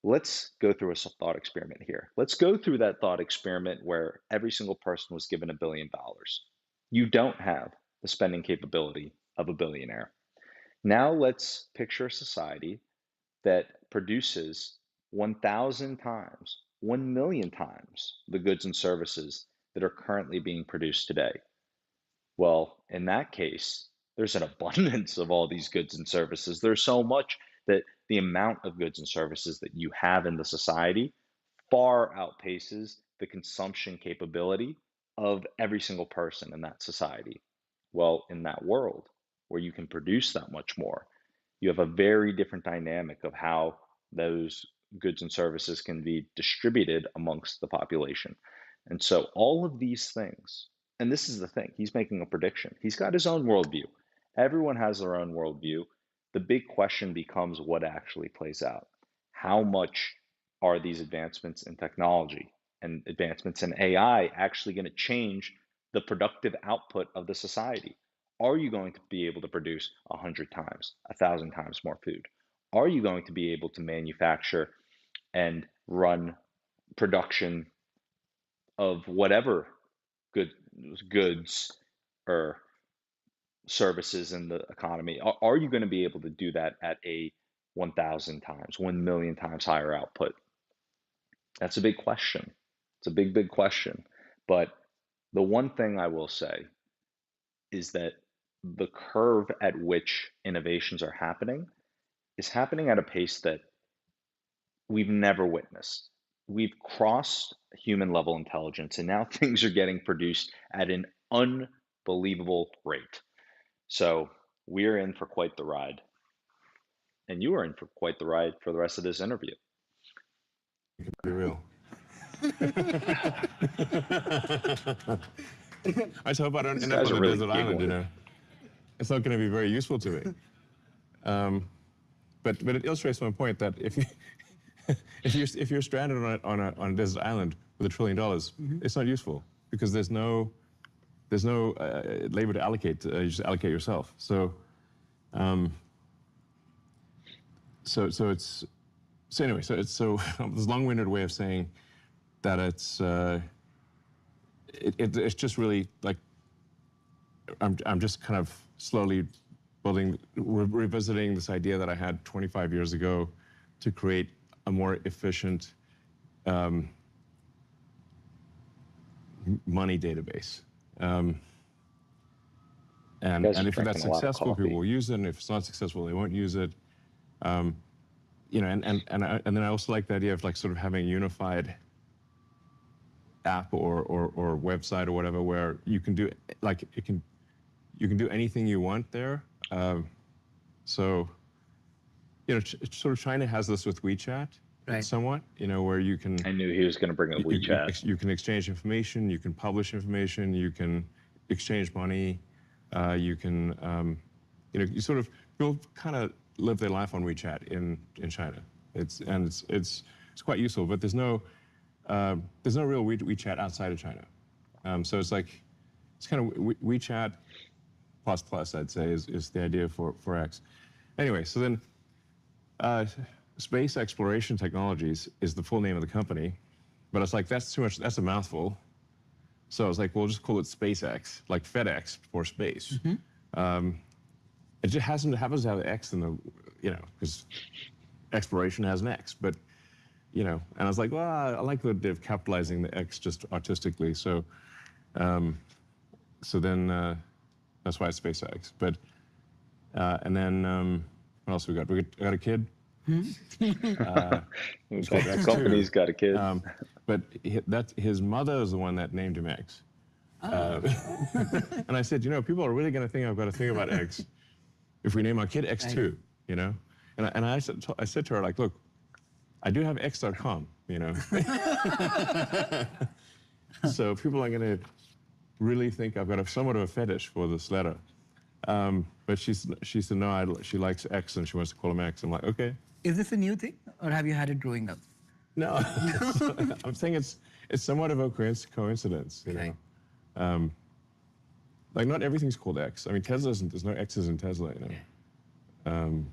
Let's go through a thought experiment here. Let's go through that thought experiment where every single person was given $1 billion. You don't have the spending capability of a billionaire. Now let's picture a society that produces 1,000 times, 1 million times the goods and services that are currently being produced today. Well, in that case, there's an abundance of all these goods and services. There's so much that the amount of goods and services that you have in the society far outpaces the consumption capability of every single person in that society. Well, in that world where you can produce that much more, you have a very different dynamic of how those goods and services can be distributed amongst the population. And so, all of these things, and this is the thing, he's making a prediction. He's got his own worldview. Everyone has their own worldview. The big question becomes what actually plays out. How much are these advancements in technology and advancements in AI actually going to change the productive output of the society? Are you going to be able to produce 100 times, 1,000 times more food? are you going to be able to manufacture and run production of whatever good goods or services in the economy? Are you going to be able to do that at a 1,000 times, 1 million times higher output? That's a big question. It's a big, big question. But the one thing I will say is that the curve at which innovations are happening is happening at a pace that we've never witnessed. We've crossed human level intelligence, and now things are getting produced at an unbelievable rate. So we're in for quite the ride. And you are in for quite the ride for the rest of this interview. It could be real. I just hope I don't These end up guys on are a really desert island, you giggling. know. It's not going to be very useful to me. But it illustrates my point that if you're stranded on a desert island with $1 trillion, it's not useful because there's no labor to allocate. You just allocate yourself. So it's anyway. So it's this long-winded way of saying that it's just really like I'm just kind of slowly revisiting this idea that I had 25 years ago to create a more efficient money database. And You guys are if that's drinking a lot of successful, people coffee. will use it. And if it's not successful, they won't use it. You know, and then I also like the idea of like sort of having a unified app or website or whatever where you can do like you can do anything you want there. So, you know, sort of China has this with WeChat, Right. somewhat. You know, where you can I knew he was going to bring up WeChat. you can exchange information, you can publish information, you can exchange money, you can you know, you sort of people kind of live their life on WeChat in China. It's quite useful, but there's no real WeChat outside of China. So it's like it's kind of WeChat plus, I'd say, is the idea for X. Anyway, so then Space Exploration Technologies is the full name of the company, but it's like that's too much. That's a mouthful. So I was like, well, just call it SpaceX, like FedEx for space. It just happens to have an X in the, you know, because exploration has an X, but you know, and I was like, well, I like the idea of capitalizing the X just artistically. So, so then that's why it's SpaceX. But and then what else we got? We got a kid. It's called The X2. company's got a kid. But his mother is the one that named him X. And I said, you know, people are really going to think I've got to think about X if we name our kid X2, you know? And I said to her, like, look, I do have X.com, you know? So people are going to really think I've got somewhat of a fetish for this letter. But she said, no, she likes X and she wants to call him X. I'm like, okay. Is this a new thing, or have you had it growing up? No, I'm saying it's somewhat of a coincidence, you know. Like not everything's called X. I mean, there's no X's in Tesla, you know.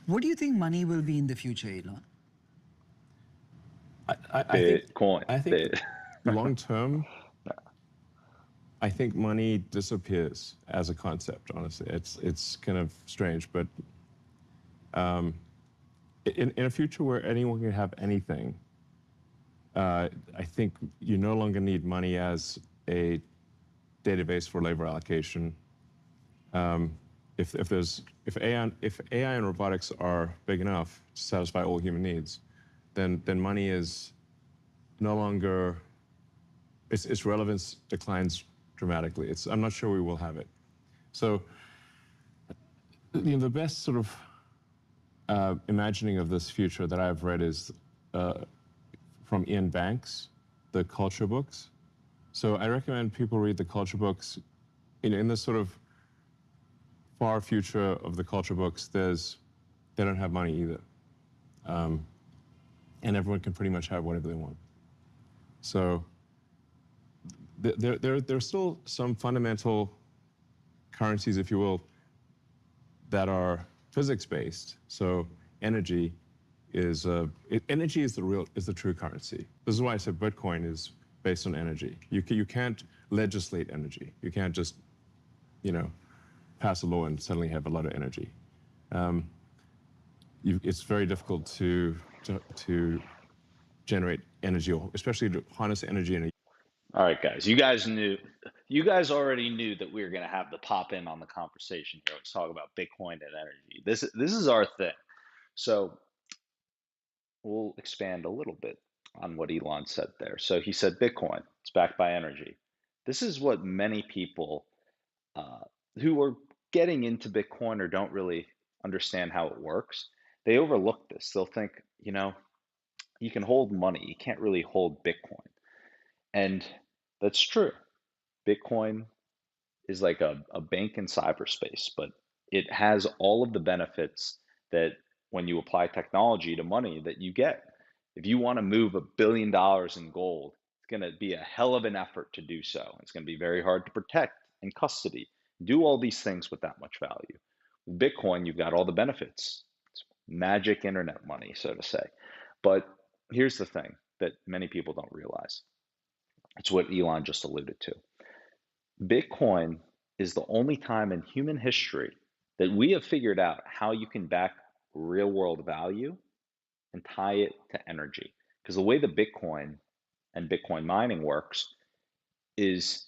What do you think money will be in the future, Elon? Bitcoin. I think long term, I think money disappears as a concept. Honestly, it's kind of strange, but in a future where anyone can have anything, I think you no longer need money as a database for labor allocation. If AI and robotics are big enough to satisfy all human needs, then money is no longer its relevance declines dramatically. I'm not sure we will have it. So, you know, the best sort of imagining of this future that I've read is from Ian Banks, the culture books. So I recommend people read the culture books. In this sort of far future of the culture books, they don't have money either, and everyone can pretty much have whatever they want. So there are still some fundamental currencies, if you will, that are physics-based. So energy is energy is the true currency. This is why I said Bitcoin is based on energy. You can't legislate energy. You can't just, you know, pass a law and suddenly have a lot of energy. It's very difficult to generate energy, or especially to harness energy in a. All right, guys. You guys already knew that we were going to have to pop in on the conversation here. Let's talk about Bitcoin and energy. This is our thing. So we'll expand a little bit on what Elon said there. So he said Bitcoin, it's backed by energy. This is what many people uh, who are getting into Bitcoin or don't really understand how it works, they overlook this. They'll think, you can hold money, you can't really hold Bitcoin. And that's true. Bitcoin is like a bank in cyberspace, but it has all of the benefits that when you apply technology to money that you get. If you want to move $1 billion in gold, it's going to be a hell of an effort to do so. It's going to be very hard to protect and custody, do all these things with that much value. With Bitcoin, you've got all the benefits. It's magic internet money, so to say. But here's the thing that many people don't realize. It's what Elon just alluded to. Bitcoin is the only time in human history that we have figured out how you can back real world value and tie it to energy. Because the way that Bitcoin and Bitcoin mining works is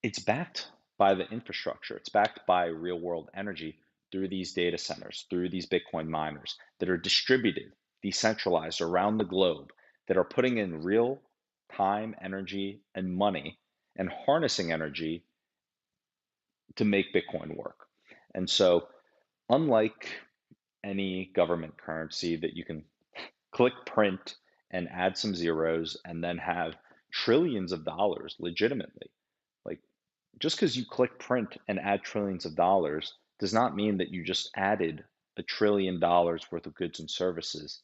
it's backed by the infrastructure, it's backed by real world energy through these data centers, through these Bitcoin miners that are distributed, decentralized around the globe, that are putting in real time, energy, and money and harnessing energy to make Bitcoin work. And so, unlike any government currency that you can click print and add some zeros and then have trillions of dollars legitimately, like just because you click print and add trillions of dollars does not mean that you just added $1 trillion worth of goods and services.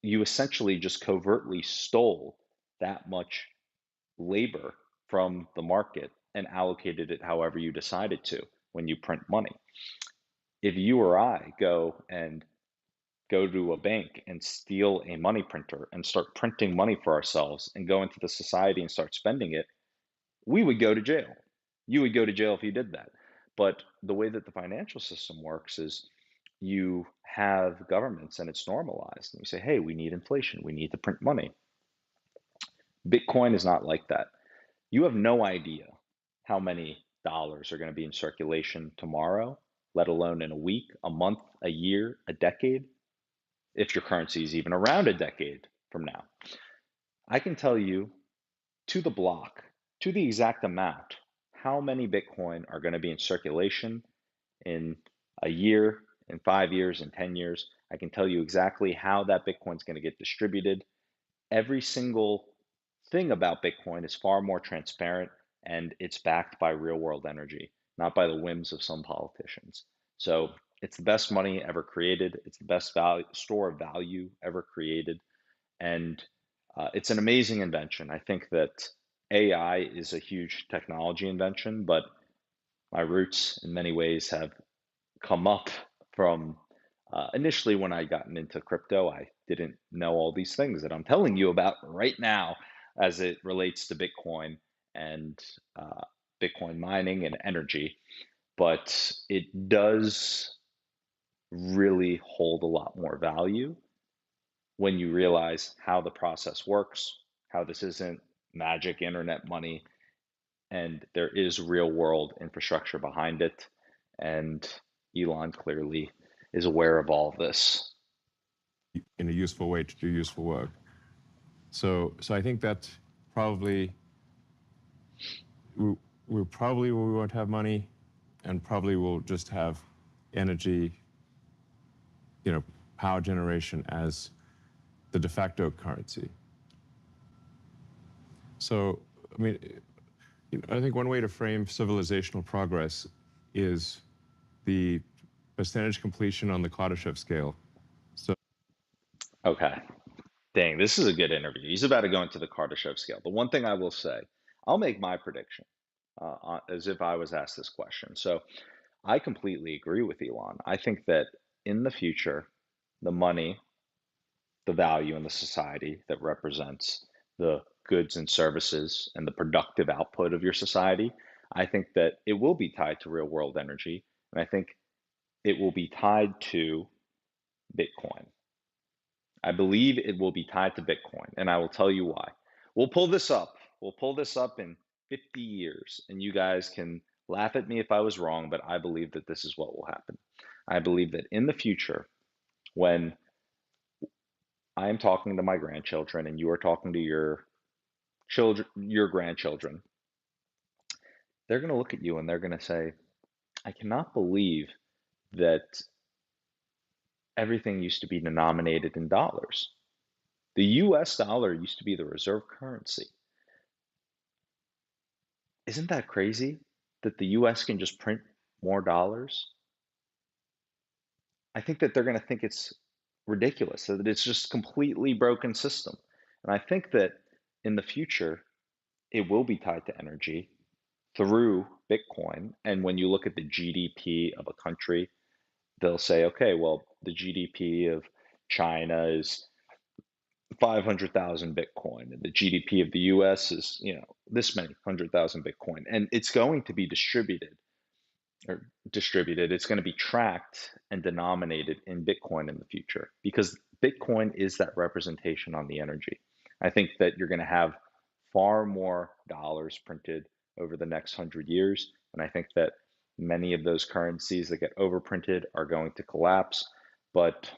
You essentially just covertly stole that much labor from the market and allocated it however you decided to when you print money. If you or I go to a bank and steal a money printer and start printing money for ourselves and go into the society and start spending it, we would go to jail. You would go to jail if you did that. But the way that the financial system works is you have governments and it's normalized. And you say, hey, we need inflation. We need to print money. Bitcoin is not like that. You have no idea how many dollars are going to be in circulation tomorrow, let alone in a week, a month, a year, a decade, if your currency is even around a decade from now. I can tell you to the block, to the exact amount, how many Bitcoin are going to be in circulation in a year, in 5 years, in 10 years. I can tell you exactly how that Bitcoin is going to get distributed. Every single thing about Bitcoin is far more transparent and it's backed by real world energy, not by the whims of some politicians. So it's the best money ever created. It's the best store of value ever created. And it's an amazing invention. I think that AI is a huge technology invention, but my roots in many ways have come up from initially when I gotten into crypto. I didn't know all these things that I'm telling you about right now as it relates to Bitcoin and uh, Bitcoin mining and energy, but it does really hold a lot more value when you realize how the process works, how this isn't magic internet money, and there is real world infrastructure behind it. And Elon clearly is aware of all of this. In a useful way to do useful work. So I think that probably we won't have money, and probably we'll just have energy, power generation as the de facto currency. So I mean, I think one way to frame civilizational progress is the percentage completion on the Kardashev scale. So Okay. Dang, this is a good interview. He's about to go into the Kardashev scale. The one thing I will say, I'll make my prediction as if I was asked this question. So I completely agree with Elon. I think that in the future, the money, the value in the society that represents the goods and services and the productive output of your society, I think that it will be tied to real world energy. And I think it will be tied to Bitcoin. I believe it will be tied to Bitcoin, and I will tell you why. We'll pull this up. We'll pull this up in 50 years, and you guys can laugh at me if I was wrong, but I believe that this is what will happen. I believe that in the future, when I am talking to my grandchildren and you are talking to your children, your grandchildren, they're going to look at you and they're going to say, I cannot believe that everything used to be denominated in dollars. The US dollar used to be the reserve currency. Isn't that crazy that the US can just print more dollars? I think that they're going to think it's ridiculous, that it's just completely broken system. And I think that in the future, it will be tied to energy through Bitcoin. And when you look at the GDP of a country, they'll say, okay, well, the GDP of China is 500,000 Bitcoin, and the GDP of the US is, this many 100,000 Bitcoin. And it's going to be distributed, it's going to be tracked and denominated in Bitcoin in the future because Bitcoin is that representation on the energy. I think that you're going to have far more dollars printed over the next 100 years. And I think that many of those currencies that get overprinted are going to collapse. But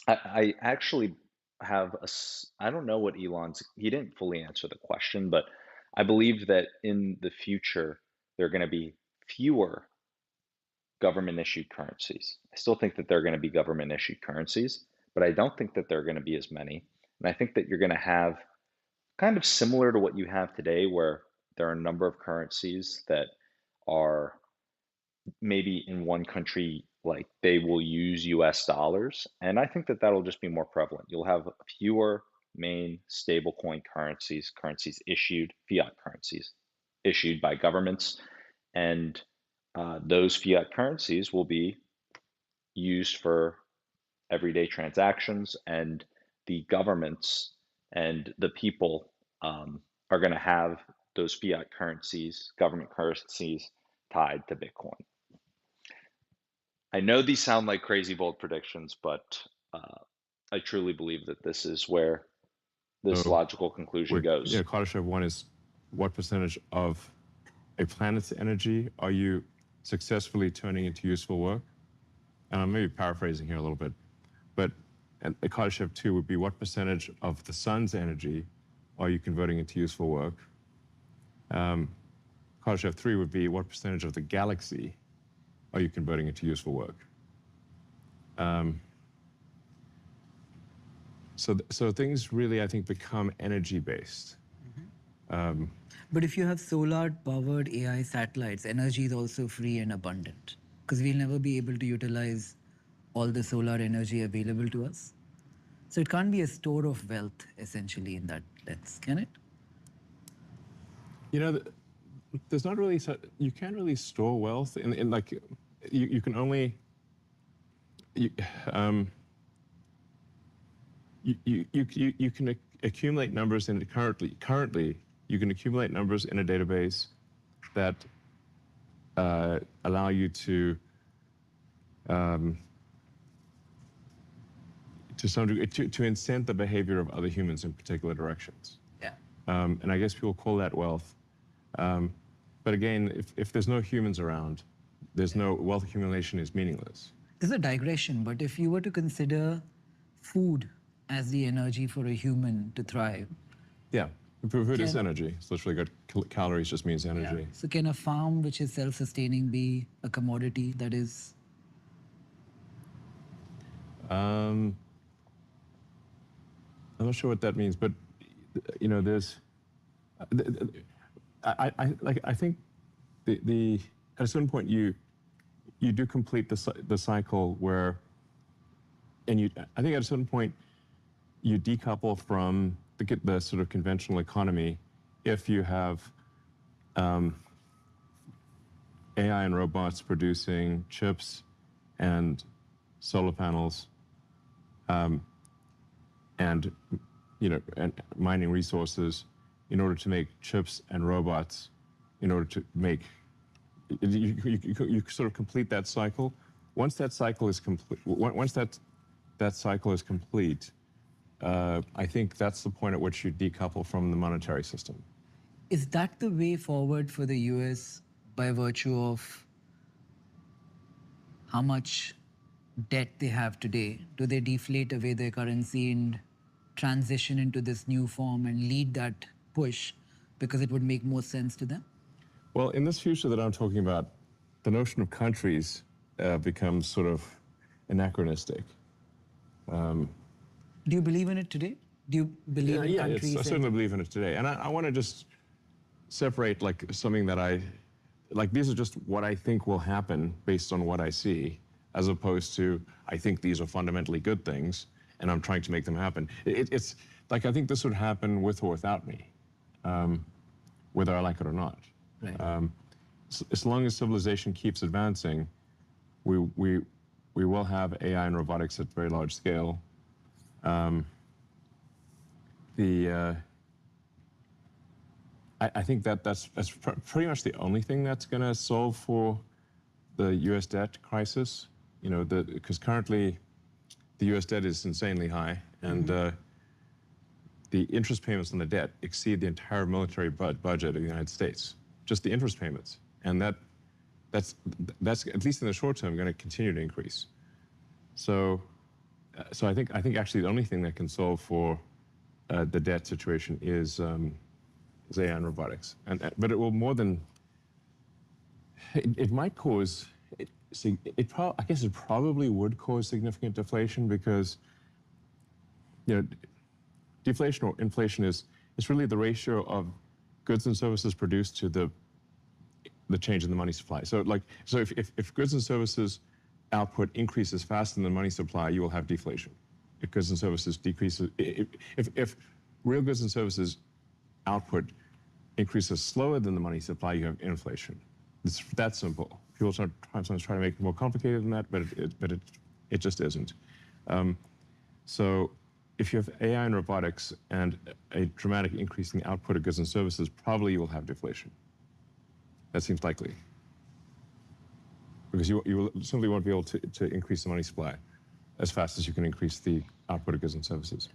I actually have I don't know what he didn't fully answer the question, but I believe that in the future, there are going to be fewer government issued currencies. I still think that they're going to be government issued currencies, but I don't think that there are going to be as many. And I think that you're going to have kind of similar to what you have today, where there are a number of currencies that are maybe in one country, like they will use US dollars. And I think that that'll just be more prevalent. You'll have fewer main stablecoin currencies issued, fiat currencies issued by governments. And those fiat currencies will be used for everyday transactions, and the governments and the people are going to have those fiat currencies, government currencies, tied to Bitcoin. I know these sound like crazy bold predictions, but I truly believe that this is where this So logical conclusion goes. Kardashev one is, what percentage of a planet's energy are you successfully turning into useful work? And I'm maybe paraphrasing here a little bit, but Kardashev 2 would be, what percentage of the sun's energy are you converting into useful work? Kardashev 3 would be, what percentage of the galaxy are you converting into useful work? So things really, I think, become energy-based. But if you have solar-powered AI satellites, energy is also free and abundant because we'll never be able to utilize all the solar energy available to us. So it can't be a store of wealth, essentially, in that sense, can it? There's not really, you can't really store wealth in like, you can only, you can accumulate numbers in currently you can accumulate numbers in a database that allow you to some degree to incent the behavior of other humans in particular directions. Yeah. And I guess people call that wealth. But again, if there's no humans around, there's no wealth accumulation is meaningless. This is a digression, but if you were to consider food as the energy for a human to thrive. Yeah, food is energy. It's literally got calories, just means energy. Yeah. So can a farm which is self-sustaining be a commodity that is? I'm not sure what that means, but there's, I think at a certain point you do complete the cycle where, and I think at a certain point you decouple from the sort of conventional economy if you have AI and robots producing chips and solar panels, and and mining resources in order to make chips and robots, in order to make you sort of complete that cycle. Once that cycle is complete, once that cycle is complete, I think that's the point at which you decouple from the monetary system. Is that the way forward for the US by virtue of how much debt they have today? Do they deflate away their currency and transition into this new form and lead that push because it would make more sense to them? Well, in this future that I'm talking about, the notion of countries becomes sort of anachronistic. Do you believe in it today? Do you believe in countries? I certainly believe in it today. And I want to just separate like something that these are just what I think will happen based on what I see, as opposed to I think these are fundamentally good things and I'm trying to make them happen. It's like I think this would happen with or without me, whether I like it or not. Right. As long as civilization keeps advancing, we will have AI and robotics at very large scale. I think that's pretty much the only thing that's going to solve for the U.S. debt crisis. Because currently the U.S. debt is insanely high, and the interest payments on the debt exceed the entire military budget of the United States. Just the interest payments, and that's at least in the short term going to continue to increase. So I think actually the only thing that can solve for the debt situation is AI and robotics, but it will more than it might cause. I guess it probably would cause significant deflation because deflation or inflation is really the ratio of goods and services produced to the change in the money supply. So if goods and services output increases faster than the money supply, you will have deflation. If goods and services decreases, if real goods and services output increases slower than the money supply, you have inflation. It's that simple. People sometimes try to make it more complicated than that, but it just isn't. So if you have AI and robotics and a dramatic increase in the output of goods and services, probably you will have deflation. That seems likely. Because you simply won't be able to increase the money supply as fast as you can increase the output of goods and services.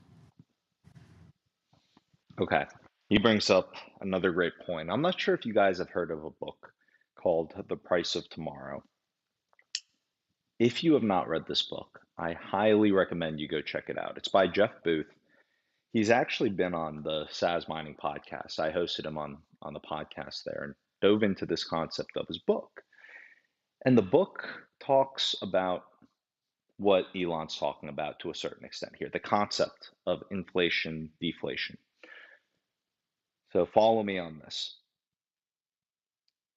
Okay. He brings up another great point. I'm not sure if you guys have heard of a book called The Price of Tomorrow. If you have not read this book, I highly recommend you go check it out. It's by Jeff Booth. He's actually been on the SAS Mining podcast. I hosted him on the podcast there and dove into this concept of his book. And the book talks about what Elon's talking about to a certain extent here, the concept of inflation, deflation. So follow me on this.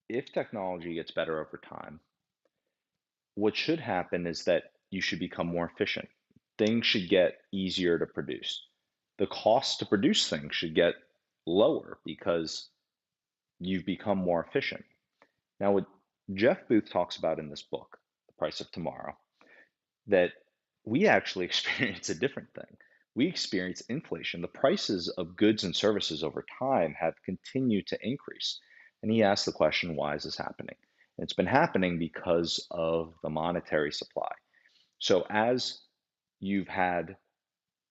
If technology gets better over time, what should happen is that you should become more efficient. Things should get easier to produce. The cost to produce things should get lower because you've become more efficient. Now, what Jeff Booth talks about in this book, The Price of Tomorrow, that we actually experience a different thing. We experience inflation. The prices of goods and services over time have continued to increase. And he asked the question, why is this happening? And it's been happening because of the monetary supply. So as you've had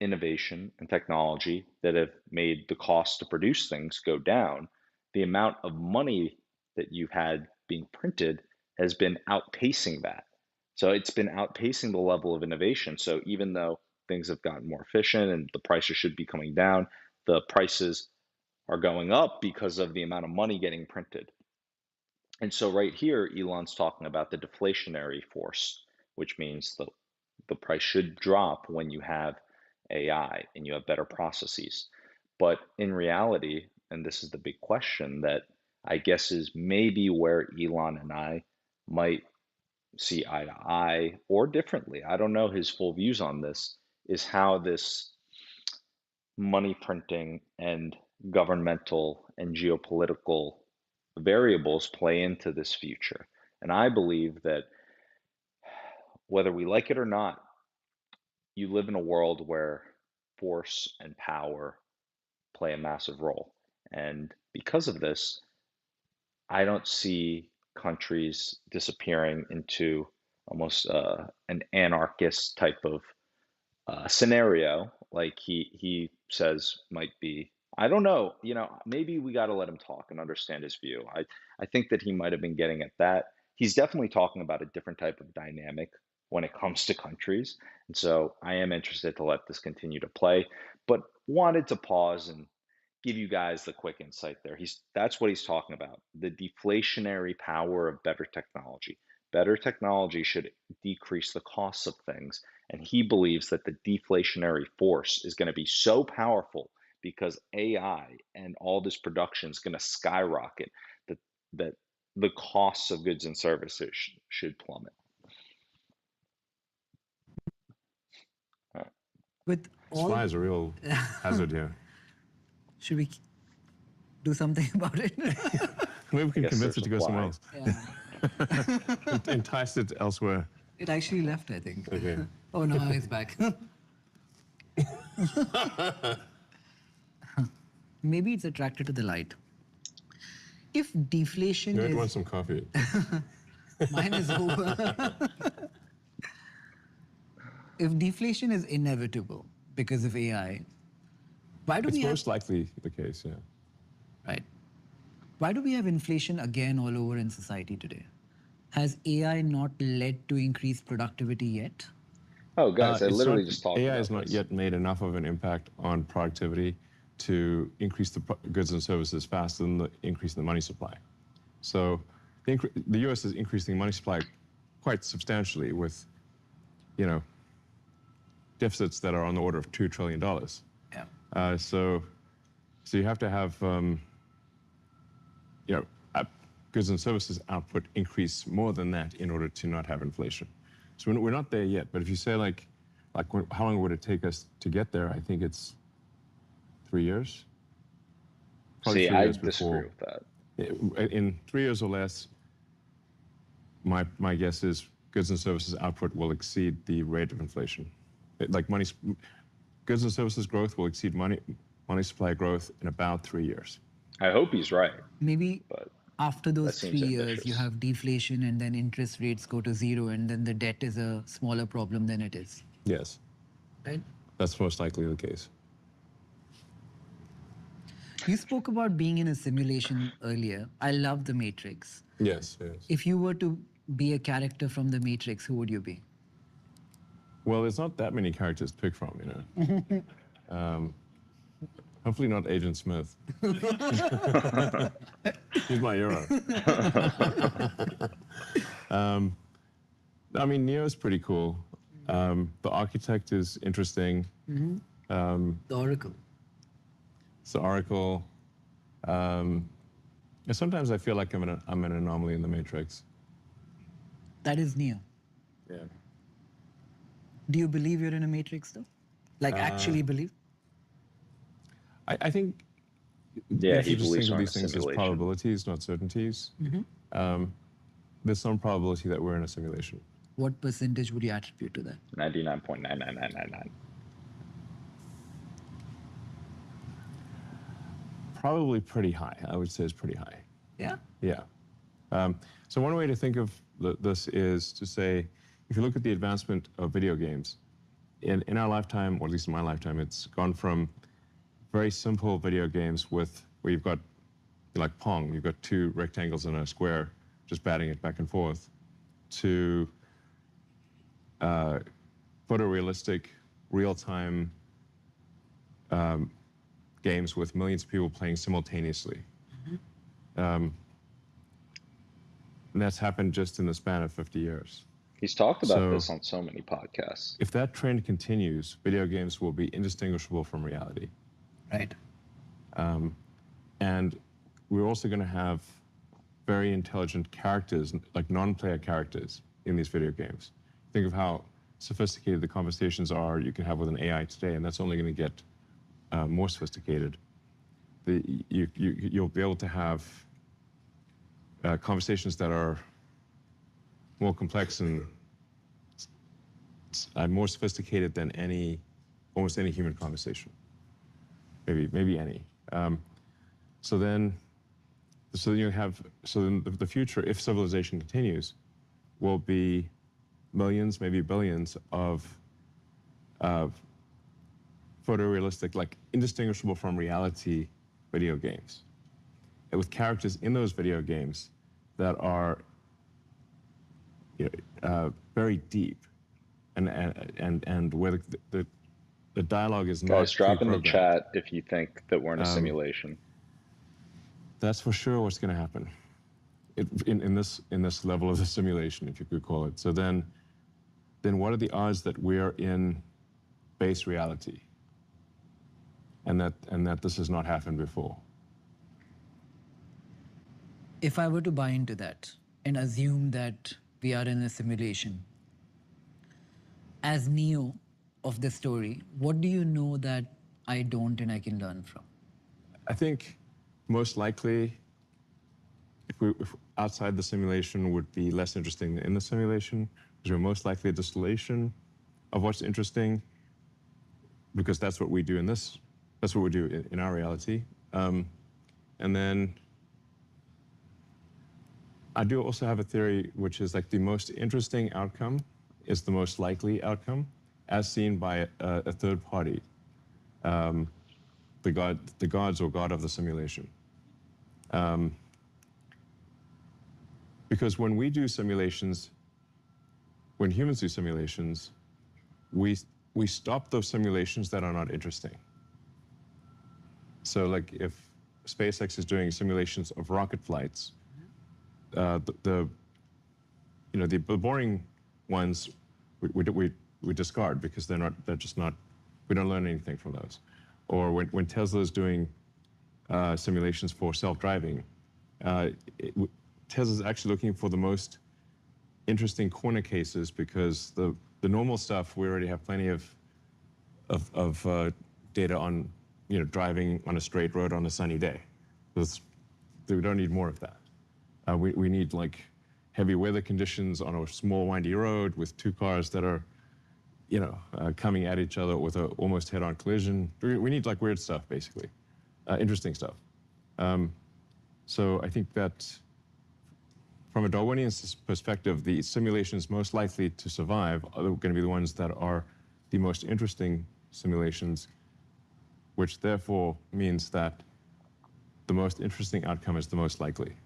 innovation and technology that have made the cost to produce things go down, the amount of money that you've had being printed has been outpacing that. So it's been outpacing the level of innovation. So even though things have gotten more efficient and the prices should be coming down, the prices are going up because of the amount of money getting printed. And so right here, Elon's talking about the deflationary force, which means the price should drop when you have AI and you have better processes. But in reality, and this is the big question that I guess is maybe where Elon and I might see eye to eye or differently. I don't know his full views on this, is how this money printing and governmental and geopolitical variables play into this future. And I believe that whether we like it or not, you live in a world where force and power play a massive role. And because of this, I don't see countries disappearing into almost an anarchist type of scenario, like he says might be. I don't know. Maybe we got to let him talk and understand his view. I think that he might have been getting at that. He's definitely talking about a different type of dynamic when it comes to countries, and so I am interested to let this continue to play, but wanted to pause and give you guys the quick insight there. That's what he's talking about. The deflationary power of better technology. Better technology should decrease the costs of things. And he believes that the deflationary force is going to be so powerful because AI and all this production is going to skyrocket that the costs of goods and services should plummet. With all, Fly is a real hazard here. should we do something about it? Maybe we I can guess convince there's it to a go somewhere fly. else. Entice it elsewhere. It actually left, I think. Okay. Oh, no, it's back. Maybe it's attracted to the light. If deflation You might is... want some coffee. Mine is over. If deflation is inevitable because of AI, why do It's we have... most likely the case, yeah. Right. Why do we have inflation again all over in society today? Has AI not led to increased productivity yet? Oh, guys, I It's literally not, just talked AI about has not this. yet made enough of an impact on productivity to increase the goods and services faster than the increase in the money supply. So the US is increasing the money supply quite substantially with, deficits that are on the order of $2 trillion. Yeah. So you have to have, goods and services output increase more than that in order to not have inflation. So we're not there yet. But if you say how long would it take us to get there? I think it's 3 years. Probably See, 3 I years disagree before. with that. In 3 years or less, my guess is goods and services output will exceed the rate of inflation. Goods and services growth will exceed money supply growth in about 3 years. I hope he's right, Maybe but after that those 3 seems years, you ambitious. have deflation and then interest rates go to zero and then the debt is a smaller problem than it is. Yes, Right? that's most likely the case. You spoke about being in a simulation earlier. I love The Matrix. Yes. If you were to be a character from The Matrix, who would you be? Well, there's not that many characters to pick from, Hopefully not Agent Smith. He's my hero. I mean, Neo's pretty cool. The Architect is interesting. The Oracle. It's the Oracle. Sometimes I feel like I'm an anomaly in the Matrix. That is Neo. Yeah. Do you believe you're in a Matrix, though? Like, actually believe? I think Yeah, you he should just believes think of we're in these a things as simulation. probabilities, not certainties. There's some probability that we're in a simulation. What percentage would you attribute to that? 99.99999. Probably pretty high. I would say it's pretty high. Yeah? Yeah. So one way to think of this is to say, if you look at the advancement of video games, in our lifetime, or at least in my lifetime, it's gone from very simple video games where you've got, like Pong, you've got two rectangles and a square, just batting it back and forth, to photorealistic, real-time games with millions of people playing simultaneously. And that's happened just in the span of 50 years. He's talked about So- this on so many podcasts. If that trend continues, video games will be indistinguishable from reality. Right. And we're also going to have very intelligent characters, like non-player characters, in these video games. Think of how sophisticated the conversations are you can have with an AI today, and that's only going to get more sophisticated. You'll be able to have conversations that are more complex and more sophisticated than almost any human conversation. Maybe any. So then the future, if civilization continues, will be millions, maybe billions of photorealistic, like indistinguishable from reality video games. And with characters in those video games that are very deep and where the dialogue is Guys, not drop in the pre-programmed. chat if you think that we're in a simulation. That's for sure what's going to happen in this level of the simulation, if you could call it. So then what are the odds that we're in base reality, and that this has not happened before? If I were to buy into that and assume that we are in a simulation, as Neo of the story, what do you know that I don't and I can learn from? I think most likely, if outside the simulation would be less interesting than in the simulation, because we're most likely a distillation of what's interesting, because that's what we do that's what we do in our reality. And then I do also have a theory, which is like the most interesting outcome is the most likely outcome, as seen by a third party, the gods or god of the simulation. Because when we do simulations, when humans do simulations, we stop those simulations that are not interesting. So like if SpaceX is doing simulations of rocket flights, the boring ones we discard because they're just not, we don't learn anything from those. Or when Tesla is doing simulations for self-driving, Tesla's actually looking for the most interesting corner cases, because the normal stuff we already have plenty of data on, driving on a straight road on a sunny day. We don't need more of that. We need like heavy weather conditions on a small windy road with two cars that are, coming at each other with a almost head-on collision. We need like weird stuff, basically, interesting stuff. So I think that from a Darwinian perspective, the simulations most likely to survive are going to be the ones that are the most interesting simulations, which therefore means that the most interesting outcome is the most likely.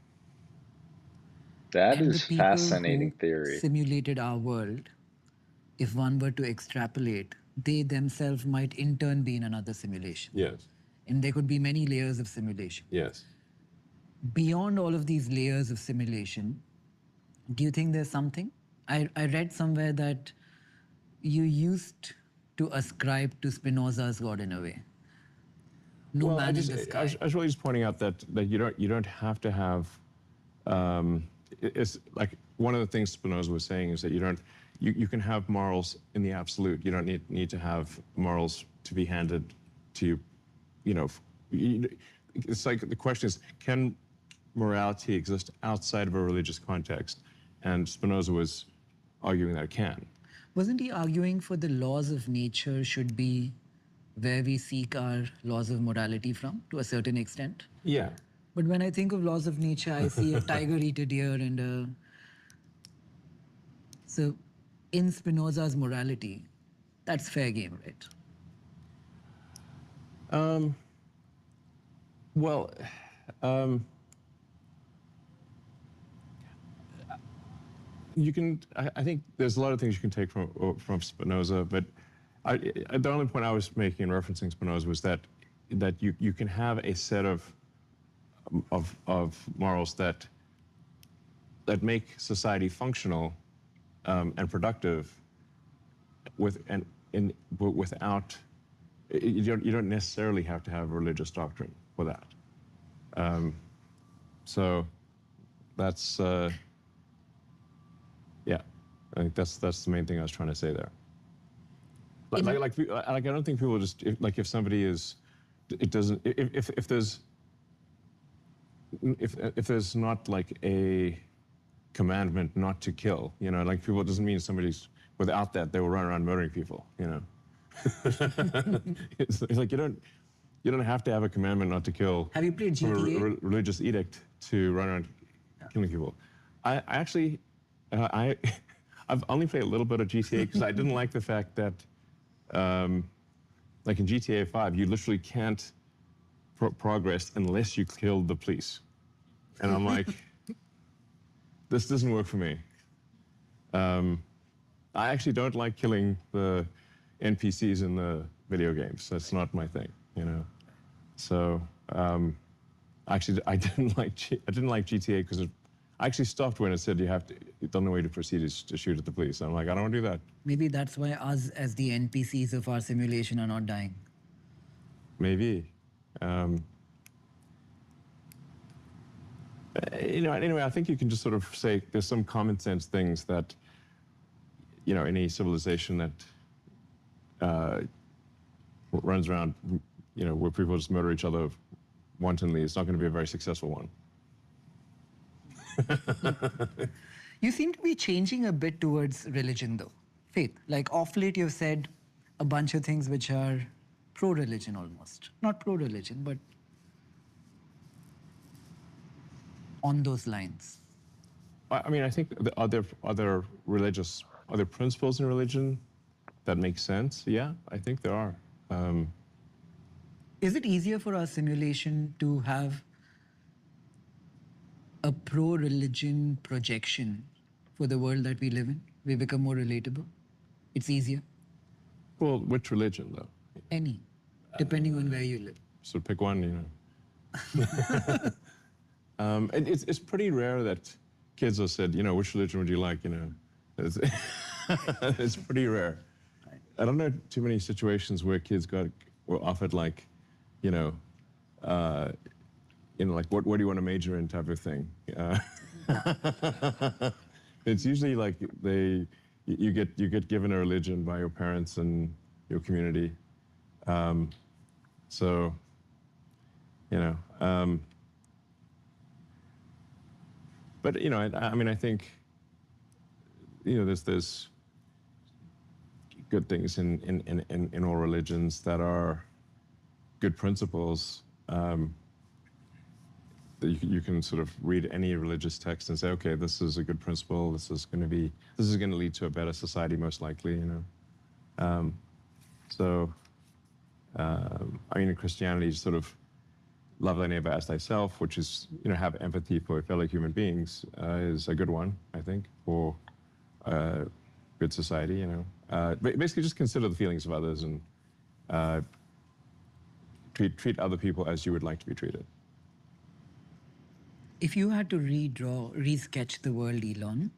That And the is people fascinating who theory. simulated our world, if one were to extrapolate, they themselves might in turn be in another simulation. Yes. And there could be many layers of simulation. Yes. Beyond all of these layers of simulation, do you think there's something? I read somewhere that you used to ascribe to Spinoza's God in a way. No man in the sky. I was really just pointing out that you don't have to have. It's like one of the things Spinoza was saying is that you can have morals in the absolute. You don't need to have morals to be handed to you. It's like the question is, can morality exist outside of a religious context? And Spinoza was arguing that it can. Wasn't he arguing for the laws of nature should be where we seek our laws of morality from, to a certain extent? Yeah. But when I think of laws of nature, I see a tiger eat a deer and a... So in Spinoza's morality, that's fair game, right? Well, you can. I think there's a lot of things you can take from Spinoza, but the only point I was making in referencing Spinoza was that you can have a set of morals that make society functional and productive without. You don't necessarily have to have a religious doctrine for that. So that's yeah. I think that's the main thing I was trying to say there. Like I don't think people just if somebody is, it doesn't, if there's not like a commandment not to kill. You know, like people, it doesn't mean somebody's, without that, they will run around murdering people, you know. It's like you don't have to have a commandment not to kill. Have you played from GTA? religious edict to run around killing people. I actually, I've only played a little bit of GTA because I didn't like the fact that, like in GTA 5, you literally can't progress unless you kill the police. And I'm like, this doesn't work for me. I actually don't like killing the NPCs in the video games. That's not my thing, you know. So actually, I didn't like GTA because I actually stopped when it said the only way to proceed is to shoot at the police. I'm like, I don't want to do that. Maybe that's why us as the NPCs of our simulation are not dying. Maybe. You know, anyway, I think you can just sort of say there's some common sense things that, you know, any civilization that runs around, you know, where people just murder each other wantonly, it's not going to be a very successful one. You seem to be changing a bit towards religion, though. Faith. Like, off late, you've said a bunch of things which are pro-religion almost. Not pro-religion, but on those lines. I mean, I think are there principles in religion that make sense? Yeah, I think there are. Is it easier for our simulation to have a pro-religion projection for the world that we live in? We become more relatable? It's easier? Well, which religion, though? Any, depending on where you live. So pick one, you know. It's pretty rare that kids are said, you know, which religion would you like, you know. It's pretty rare. I don't know too many situations where kids were offered like, you know, like what do you want to major in type of thing. It's usually like you get given a religion by your parents and your community. So, you know, but you know, I mean, I think, you know, there's good things in all religions that are good principles. That you can sort of read any religious text and say, okay, this is a good principle. This is going to lead to a better society, most likely. You know, I mean, in Christianity, sort of love thy neighbor as thyself, which is, you know, have empathy for fellow human beings, is a good one, I think, for good society. You know, basically just consider the feelings of others and treat other people as you would like to be treated. If you had to resketch the world, Elon,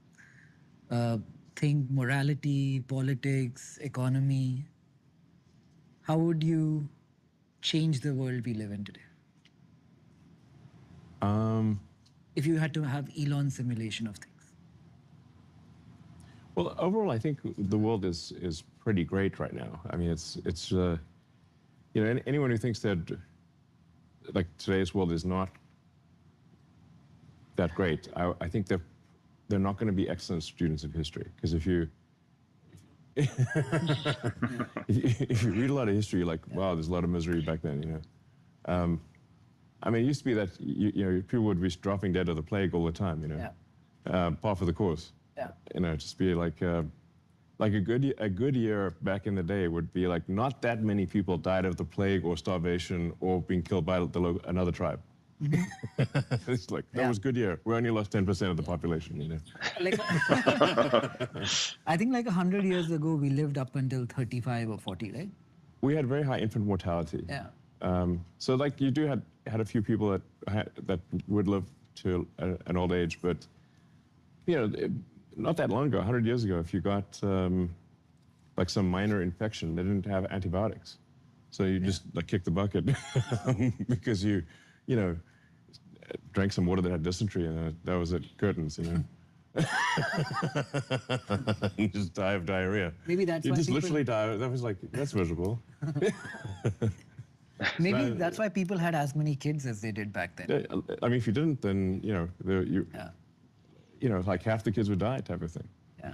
think morality, politics, economy, how would you change the world we live in today? If you had to have Elon's simulation of things. Well, overall, I think the world is pretty great right now. I mean, it's you know, anyone who thinks that like today's world is not that great, I think they're not going to be excellent students of history, because if you if you read a lot of history, you're like, wow, there's a lot of misery back then, you know. I mean, it used to be that you know, people would be dropping dead of the plague all the time, you know, par for the course. Yeah. You know, just be like a good year back in the day would be like not that many people died of the plague or starvation or being killed by another tribe. Mm-hmm. It's like, that was a good year. We only lost 10% of the population, you know. Like, I think like 100 years ago, we lived up until 35 or 40, right? We had very high infant mortality. Yeah. So like you do had a few people that would live to an old age, but you know, not that long ago, 100 years ago, if you got like some minor infection, they didn't have antibiotics. So you just like kick the bucket because you know, drank some water that had dysentery, and that was it, curtains, you know. You just die of diarrhea. Maybe that's you why just people... literally die. That was like, that's miserable. Maybe that's why people had as many kids as they did back then. I mean, if you didn't, then, you know, like half the kids would die type of thing. Yeah.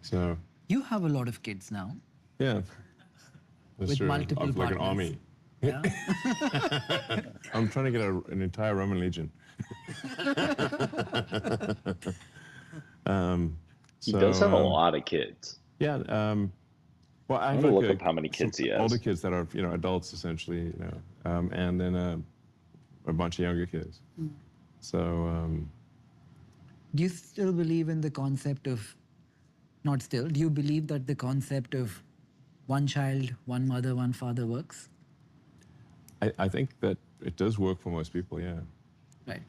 So You have a lot of kids now. yeah, that's With true. multiple Like an partners. army. Yeah. I'm trying to get an entire Roman legion. He does have a So lot of kids. yeah. Well, I I'm have gonna like look up how many some kids he older has. kids that are adults essentially, and then a bunch of younger kids. So Do you still believe in the concept of, not still, do you believe that the concept of one child, one mother, one father works? I think that it does work for most people. Yeah, Right.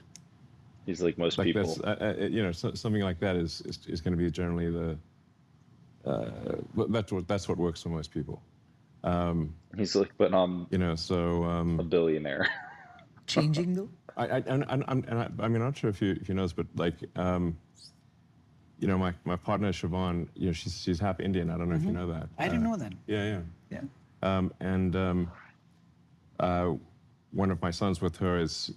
He's like most like people. that's something like that is going to be generally the that's what works for most people. He's like, but I'm So a billionaire. Changing though? I mean, I'm not sure if you know this, but like my partner Siobhan, she's half Indian. I don't know if you know that. I didn't know that. Yeah, Yeah. and one of my sons with her is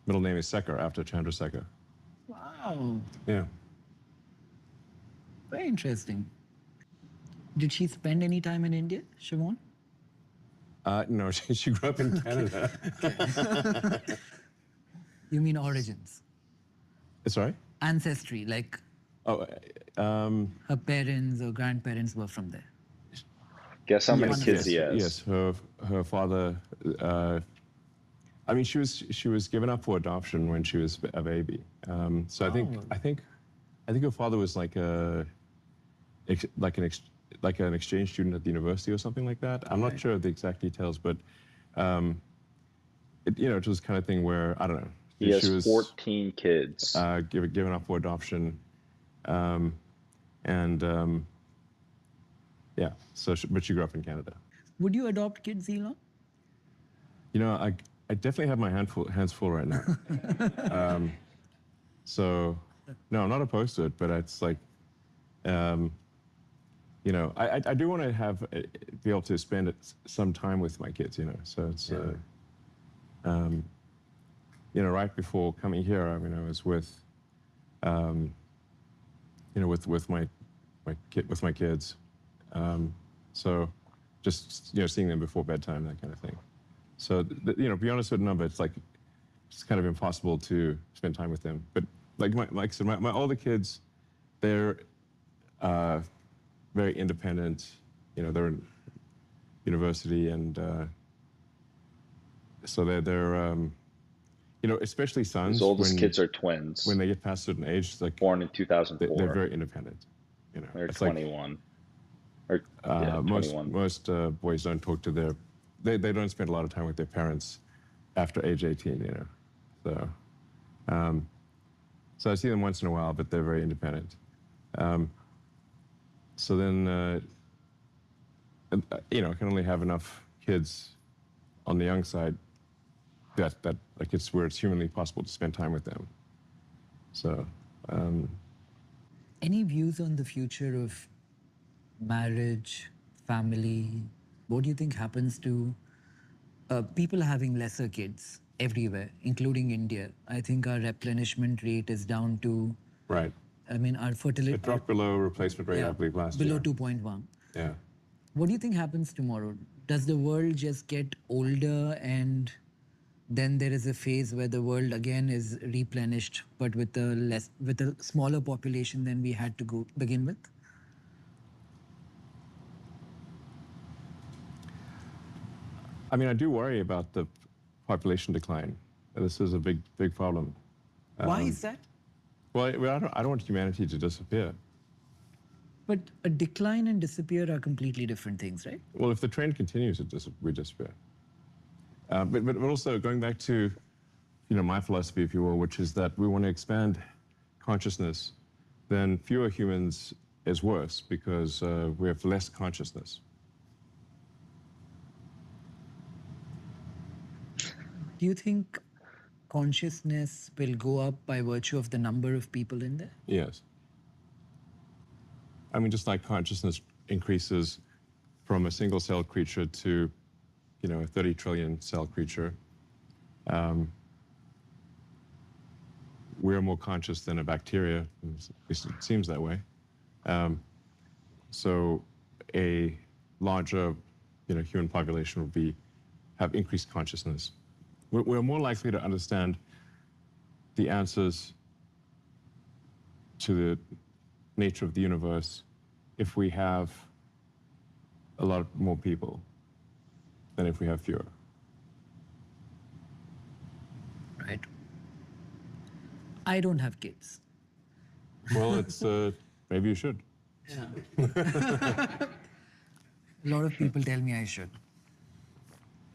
middle name is Sekhar after Chandrasekhar. Wow. Yeah. Very interesting. Did she spend any time in India, Siobhan? No, she grew up in Canada. You mean origins? Sorry? Ancestry, like Oh, her parents or grandparents were from there. Guess how many yes, kids he has. yes. Her father. I mean, she was given up for adoption when she was a baby. So I think her father was like an exchange student at the university or something like that. I'm not sure of the exact details, but it was kind of thing where I don't know. He has She was 14 kids. given up for adoption, and yeah. So, but she grew up in Canada. Would you adopt kids, Elon? I definitely have my hands full right now. So, no, I'm not opposed to it, but it's like, I do want to be able to spend some time with my kids, So it's, right before coming here, I mean, I was with, with my kids. So just, seeing them before bedtime, that kind of thing. So, beyond a certain number, it's kind of impossible to spend time with them. But like I said, my older kids, they're very independent. They're in university, and so they're especially sons. His oldest kids are twins. When they get past a certain age, it's like born in 2004. they're very independent. They're it's 21. Or, yeah, 21. Most boys don't talk to they don't spend a lot of time with their parents after age 18, So, so I see them once in a while, but they're very independent. So then, I can only have enough kids on the young side that like it's where it's humanly possible to spend time with them. So, Any views on the future of marriage, family? What do you think happens to people having lesser kids everywhere, including India? I think our replenishment rate is down to, right. I mean, our fertility. It dropped below replacement rate, I believe, last year. Below 2.1. Yeah. What do you think happens tomorrow? Does the world just get older and then there is a phase where the world again is replenished, but with a smaller population than we had to begin with? I mean, I do worry about the population decline. This is a big problem. Why is that? Well, I don't want humanity to disappear. But a decline and disappear are completely different things, right? Well, if the trend continues, we disappear. But also going back to, my philosophy, if you will, which is that we want to expand consciousness, then fewer humans is worse because we have less consciousness. Do you think consciousness will go up by virtue of the number of people in there? Yes. I mean, just like consciousness increases from a single cell creature to, a 30 trillion cell creature, we're more conscious than a bacteria. At least it seems that way. So a larger, human population would have increased consciousness. We're more likely to understand the answers to the nature of the universe if we have a lot more people than if we have fewer. Right. I don't have kids. Well, it's maybe you should. Yeah. A lot of people tell me I should.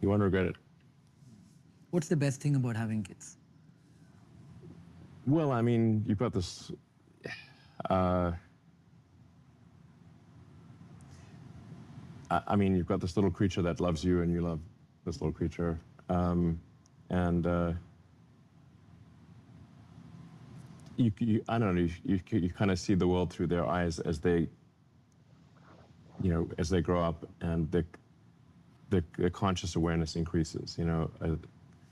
You won't regret it. What's the best thing about having kids? Well, I mean, you've got this. I mean, you've got this little creature that loves you, and you love this little creature, and I don't know. You kind of see the world through their eyes as they, as they grow up, and the conscious awareness increases.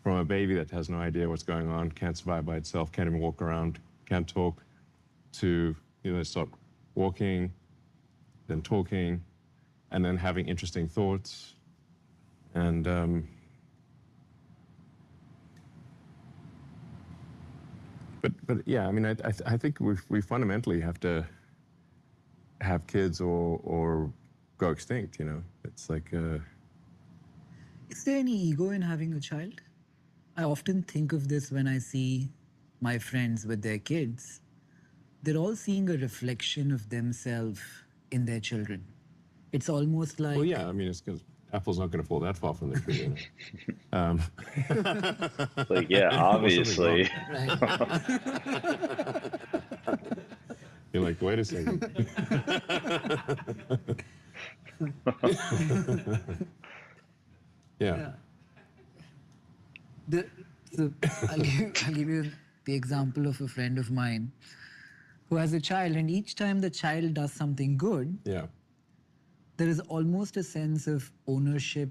From a baby that has no idea what's going on, can't survive by itself, can't even walk around, can't talk, to they start walking, then talking, and then having interesting thoughts, and but yeah, I mean, I think we fundamentally have to have kids or go extinct. It's like. Is there any ego in having a child? I often think of this when I see my friends with their kids. They're all seeing a reflection of themselves in their children. It's almost like... Well, yeah, I mean, it's because Apple's not going to fall that far from the tree. Like, yeah, obviously. Right. You're like, wait a second. Yeah. I'll give you the example of a friend of mine who has a child, and each time the child does something good, Yeah. there is almost a sense of ownership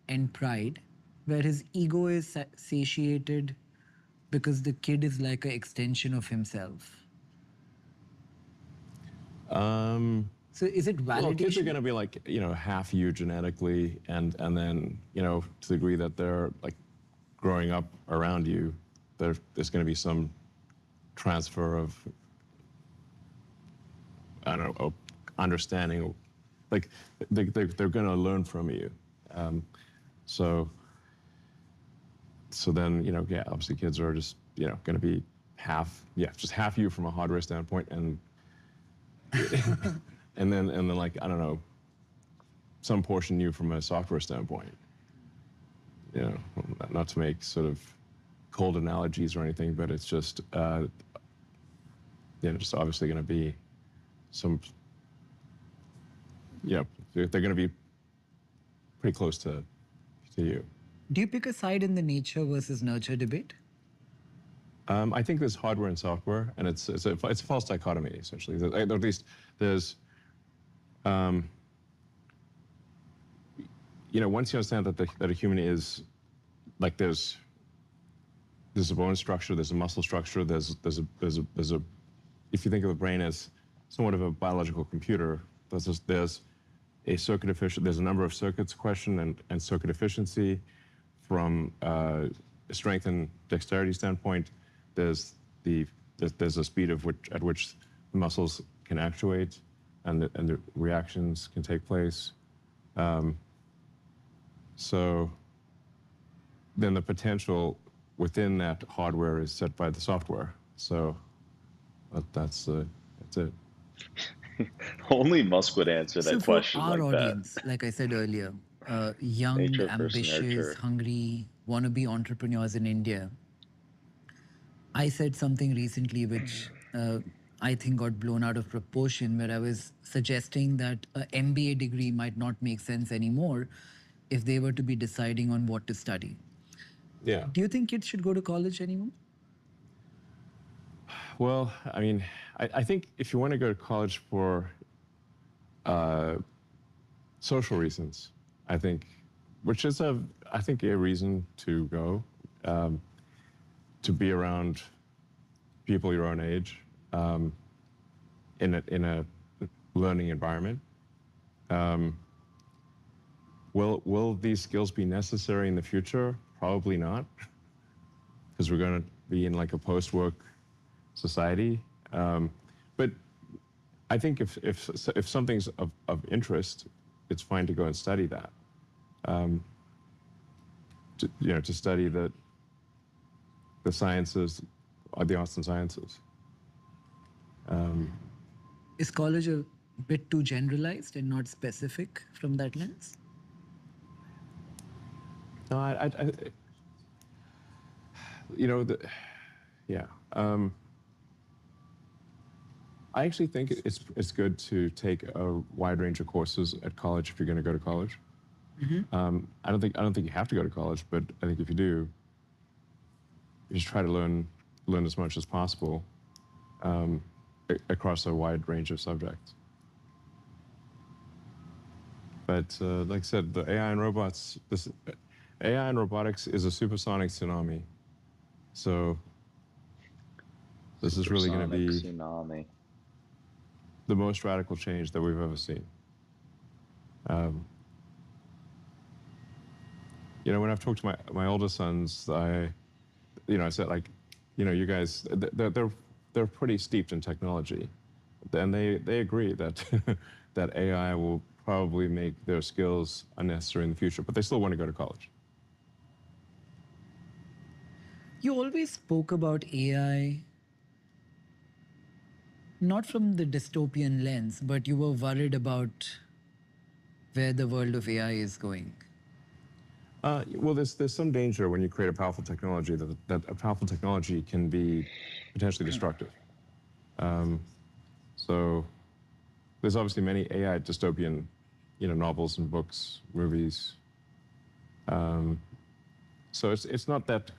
and pride, where his ego is satiated because the kid is like an extension of himself. So is it validation? Well, kids are going to be like, half you genetically, and then, to the degree that they're like growing up around you, there's going to be some transfer of, I don't know, understanding. Like they're going to learn from you. So then, yeah, obviously kids are just, going to be just half you from a hardware standpoint, and and then like, I don't know, some portion you from a software standpoint. Not to make sort of cold analogies or anything, but it's just, just obviously going to be some, they're going to be pretty close to you. Do you pick a side in the nature versus nurture debate? I think there's hardware and software, and it's a false dichotomy, essentially. At least there's, once you understand that a human is, like, there's a bone structure, there's a muscle structure, there's a if you think of the brain as somewhat of a biological computer, there's a circuit efficient, there's a number of circuits question and circuit efficiency from a strength and dexterity standpoint. There's a speed at which the muscles can actuate and the reactions can take place. So then the potential within that hardware is set by the software. So that's it. Only Musk would answer that question for our like audience, that. like I said earlier, young, Nature versus ambitious, nurture. hungry, wannabe entrepreneurs in India. I said something recently which I think got blown out of proportion, where I was suggesting that an MBA degree might not make sense anymore if they were to be deciding on what to study. Yeah. Do you think kids should go to college anymore? Well, I mean, I think if you want to go to college for social reasons, which is a reason to go, to be around people your own age in a learning environment. Will these skills be necessary in the future? Probably not, because we're going to be in like a post-work society. But I think if something's of interest, it's fine to go and study that. To study the sciences, or the arts and sciences. Is college a bit too generalized and not specific from that lens? No, yeah. I actually think it's good to take a wide range of courses at college if you're going to go to college. I don't think you have to go to college, but I think if you do, you should try to learn as much as possible across a wide range of subjects. But like I said, the AI and robots, AI and robotics is a supersonic tsunami. So this is really going to be tsunami. the most radical change that we've ever seen. When I've talked to my older sons, I said, like, you guys, they're pretty steeped in technology, and they agree that that AI will probably make their skills unnecessary in the future, but they still want to go to college. You always spoke about AI not from the dystopian lens, but you were worried about where the world of AI is going. Well, there's some danger when you create a powerful technology that a powerful technology can be potentially destructive. So there's obviously many AI dystopian, novels and books, movies. So it's not that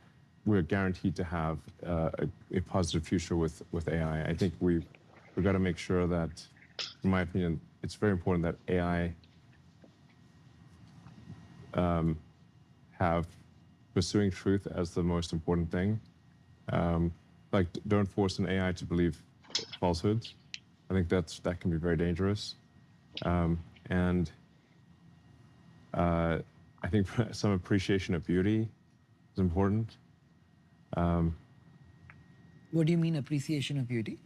we're guaranteed to have a positive future with AI. I think we've got to make sure that, in my opinion, it's very important that AI have pursuing truth as the most important thing. Like, don't force an AI to believe falsehoods. I think that can be very dangerous. And I think some appreciation of beauty is important. What do you mean appreciation of beauty?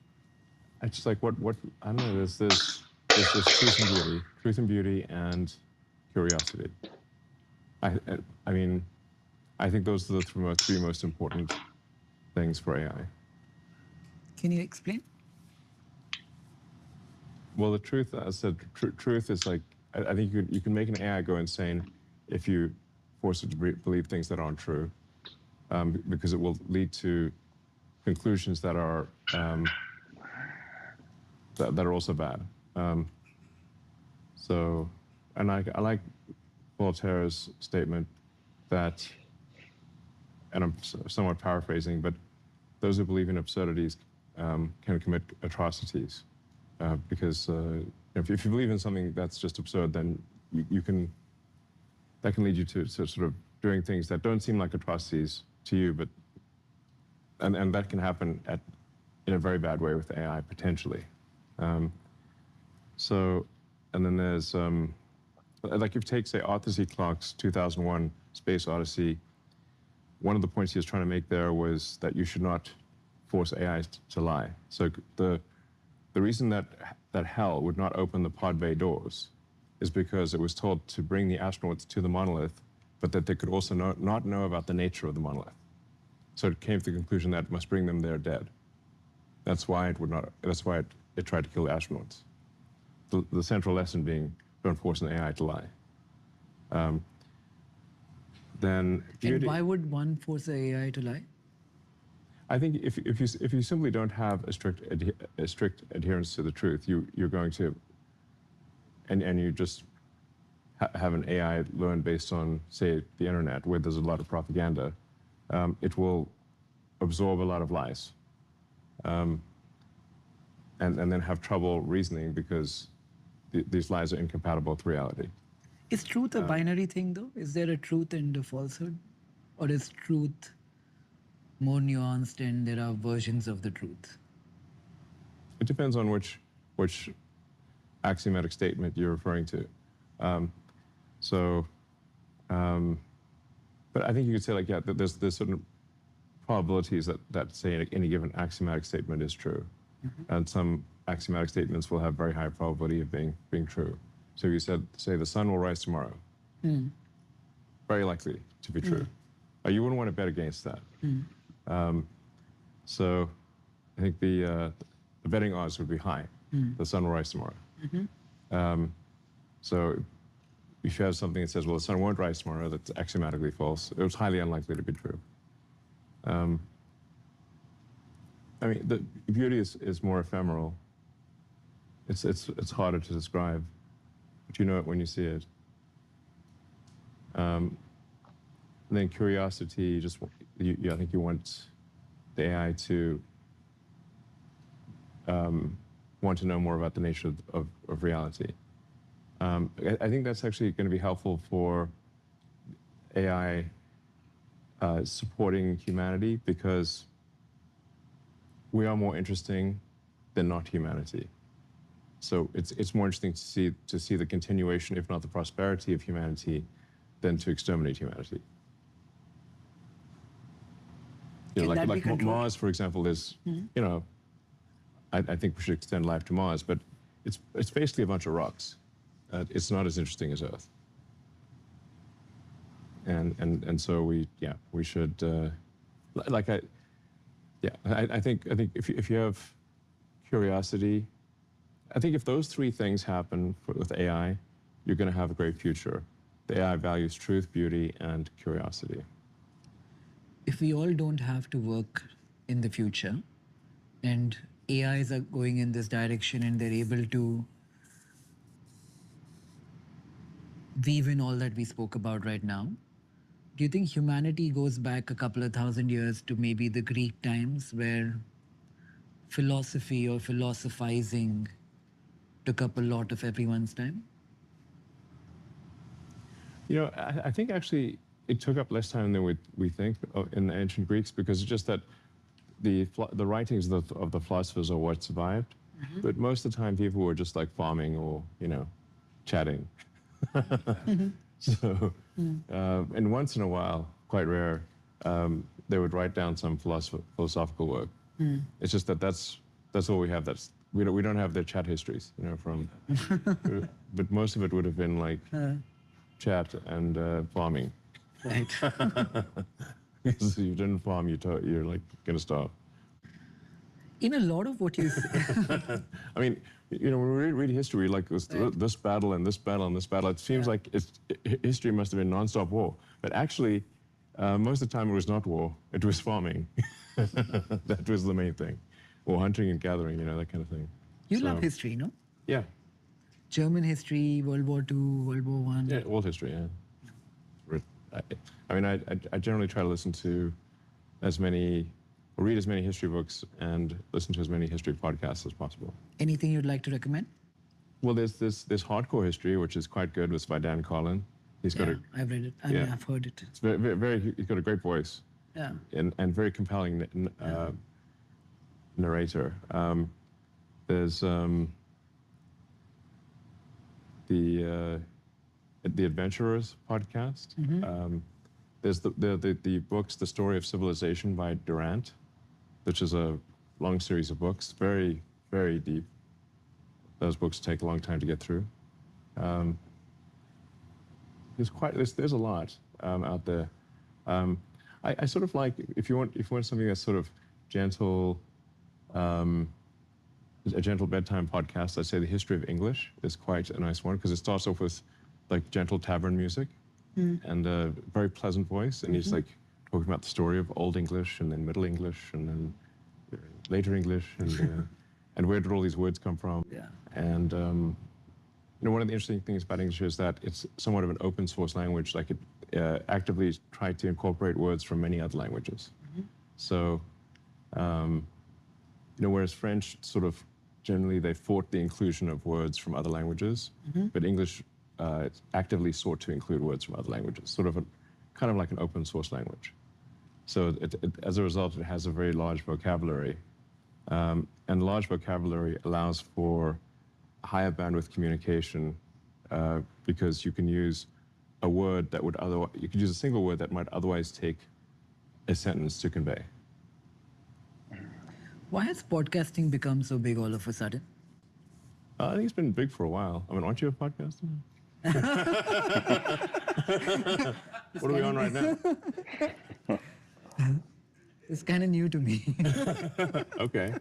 It's just like what I don't know. There's this truth and beauty, and curiosity. I mean, I think those are the three most important things for AI. Can you explain? Well, the truth, as I said, truth is like, I think you can make an AI go insane if you force it to believe things that aren't true, because it will lead to conclusions that are that are also bad. So, and I like Voltaire's statement that, and I'm somewhat paraphrasing, but those who believe in absurdities can commit atrocities, because if you believe in something that's just absurd, then that can lead you to sort of doing things that don't seem like atrocities to you, but and that can happen in a very bad way with AI potentially. So, and then there's like, if you take, say, Arthur C. Clarke's 2001 Space Odyssey, one of the points he was trying to make there was that you should not force AI to lie. So the reason that HAL would not open the pod bay doors is because it was told to bring the astronauts to the monolith, but that they could also not know about the nature of the monolith. So it came to the conclusion that it must bring them there dead. That's why it would not. That's why it tried to kill the astronauts. The central lesson being, don't force an AI to lie. Then beauty. And why would one force the AI to lie? I think if you simply don't have a strict adherence to the truth, you're going to, and you just have an AI learn based on, say, the internet, where there's a lot of propaganda, it will absorb a lot of lies, and then have trouble reasoning because these lies are incompatible with reality. Is truth a binary thing, though? Is there a truth and a falsehood? Or is truth more nuanced and there are versions of the truth? It depends on which axiomatic statement you're referring to. So, but I think you could say like, yeah, there's certain probabilities that say any given axiomatic statement is true. And some axiomatic statements will have very high probability of being true. So you say the sun will rise tomorrow. Very likely to be true. You wouldn't want to bet against that. So I think the betting odds would be high. The sun will rise tomorrow. So if you have something that says, well, the sun won't rise tomorrow, that's axiomatically false. It was highly unlikely to be true. I mean, the beauty is more ephemeral. It's harder to describe, but you know it when you see it. And then curiosity, I think you want the AI to want to know more about the nature of reality. I think that's actually going to be helpful for AI supporting humanity because we are more interesting than not humanity. So it's more interesting to see the continuation, if not the prosperity of humanity, than to exterminate humanity. You know, Can that be like controlled? Mars, for example, is I think we should extend life to Mars, but it's basically a bunch of rocks. It's not as interesting as Earth. And so we should I think if you have curiosity, I think if those three things happen with AI, you're going to have a great future. The AI values truth, beauty, and curiosity. If we all don't have to work in the future and AIs are going in this direction and they're able to weave in all that we spoke about right now, do you think humanity goes back a couple of thousand years to maybe the Greek times where philosophy or philosophizing took up a lot of everyone's time? You know, I think actually it took up less time than we think in the ancient Greeks because it's just that the writings of the philosophers are what survived. But most of the time people were just like farming or, chatting. So, and once in a while, quite rare, they would write down some philosophical work. It's just that's all we have. We don't have their chat histories, from. But most of it would have been like chat and farming. Right. Because if you didn't farm, you're like gonna starve. In a lot of what you say, I mean, when we read history, like this battle and this battle and this battle, it seems like history must have been nonstop war. But actually, most of the time it was not war; it was farming. That was the main thing, or hunting and gathering, that kind of thing. you love history, no? Yeah, German history, World War II, World War One. yeah, world history. Yeah. I mean, I generally try to listen to or read as many history books and listen to as many history podcasts as possible. Anything you'd like to recommend? Well, there's this hardcore history, which is quite good. It's by Dan Carlin. He's got I've read it. I mean, I've heard it. it's he's got a great voice. Yeah. And very compelling narrator. There's the Adventurers podcast. There's the books, The Story of Civilization by Durant, which is a long series of books, very, very deep. Those books take a long time to get through. There's a lot out there. I sort of like, if you want something that's sort of gentle, a gentle bedtime podcast, I'd say The History of English is quite a nice one because it starts off with like gentle tavern music and a very pleasant voice, and he's like talking about the story of Old English and then Middle English and then later English and where did all these words come from? Yeah. And one of the interesting things about English is that it's somewhat of an open source language. Like it actively tried to incorporate words from many other languages. So, whereas French sort of generally they fought the inclusion of words from other languages, but English actively sought to include words from other languages, kind of like an open source language. So as a result, it has a very large vocabulary. And large vocabulary allows for higher bandwidth communication because you can use a word that would otherwise, you could use a single word that might otherwise take a sentence to convey. Why has podcasting become so big all of a sudden? I think it's been big for a while. I mean, aren't you a podcaster? What are we on right now? It's kind of new to me. Okay.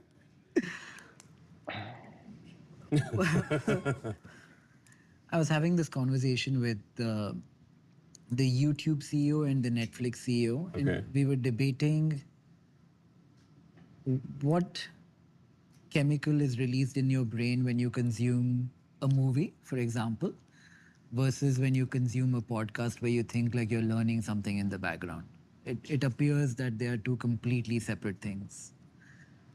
I was having this conversation with the YouTube CEO and the Netflix CEO, and Okay. we were debating what chemical is released in your brain when you consume a movie, for example, versus when you consume a podcast where you think like you're learning something in the background. It appears that they are two completely separate things.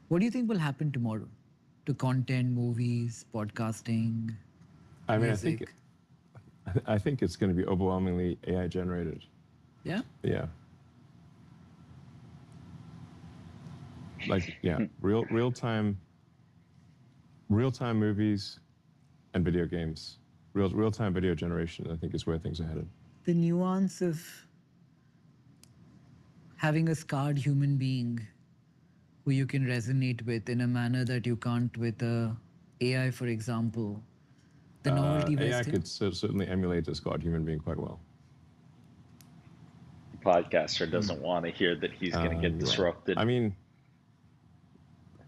What do you think will happen tomorrow to content, movies, podcasting, I mean, music? I think it's going to be overwhelmingly AI generated. Yeah? Yeah. Like, yeah, real time movies and video games. Real time video generation, I think, is where things are headed. The nuance of having a scarred human being who you can resonate with in a manner that you can't with a AI, for example. The novelty AI vesting. could certainly emulate a scarred human being quite well. The podcaster doesn't want to hear that he's going to get disrupted. I mean,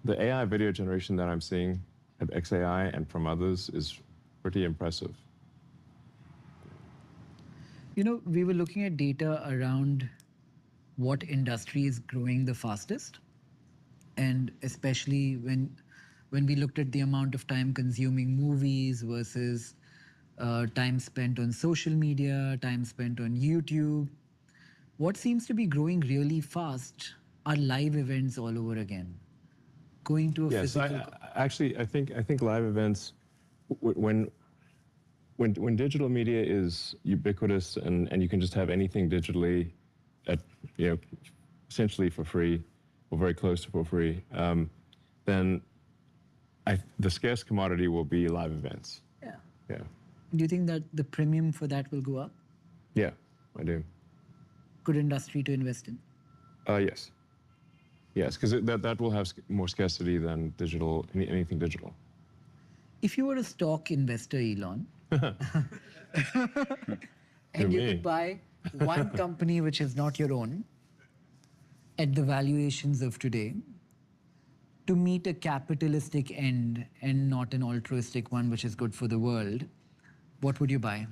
the AI video generation that I'm seeing at XAI and from others is pretty impressive. You know, we were looking at data around what industry is growing the fastest, and especially when we looked at the amount of time consuming movies versus time spent on social media, time spent on YouTube. What seems to be growing really fast are live events all over again. Going to a Yes, physical. I think live events, when digital media is ubiquitous and you can just have anything digitally at, essentially for free or very close to for free, then the scarce commodity will be live events. Yeah. Yeah. Do you think that the premium for that will go up? Yeah, I do. Good industry to invest in? Yes. Yes, because that will have more scarcity than digital, anything digital. If you were a stock investor, Elon, and you me. could buy one company which is not your own at the valuations of today to meet a capitalistic end and not an altruistic one which is good for the world, what would you buy?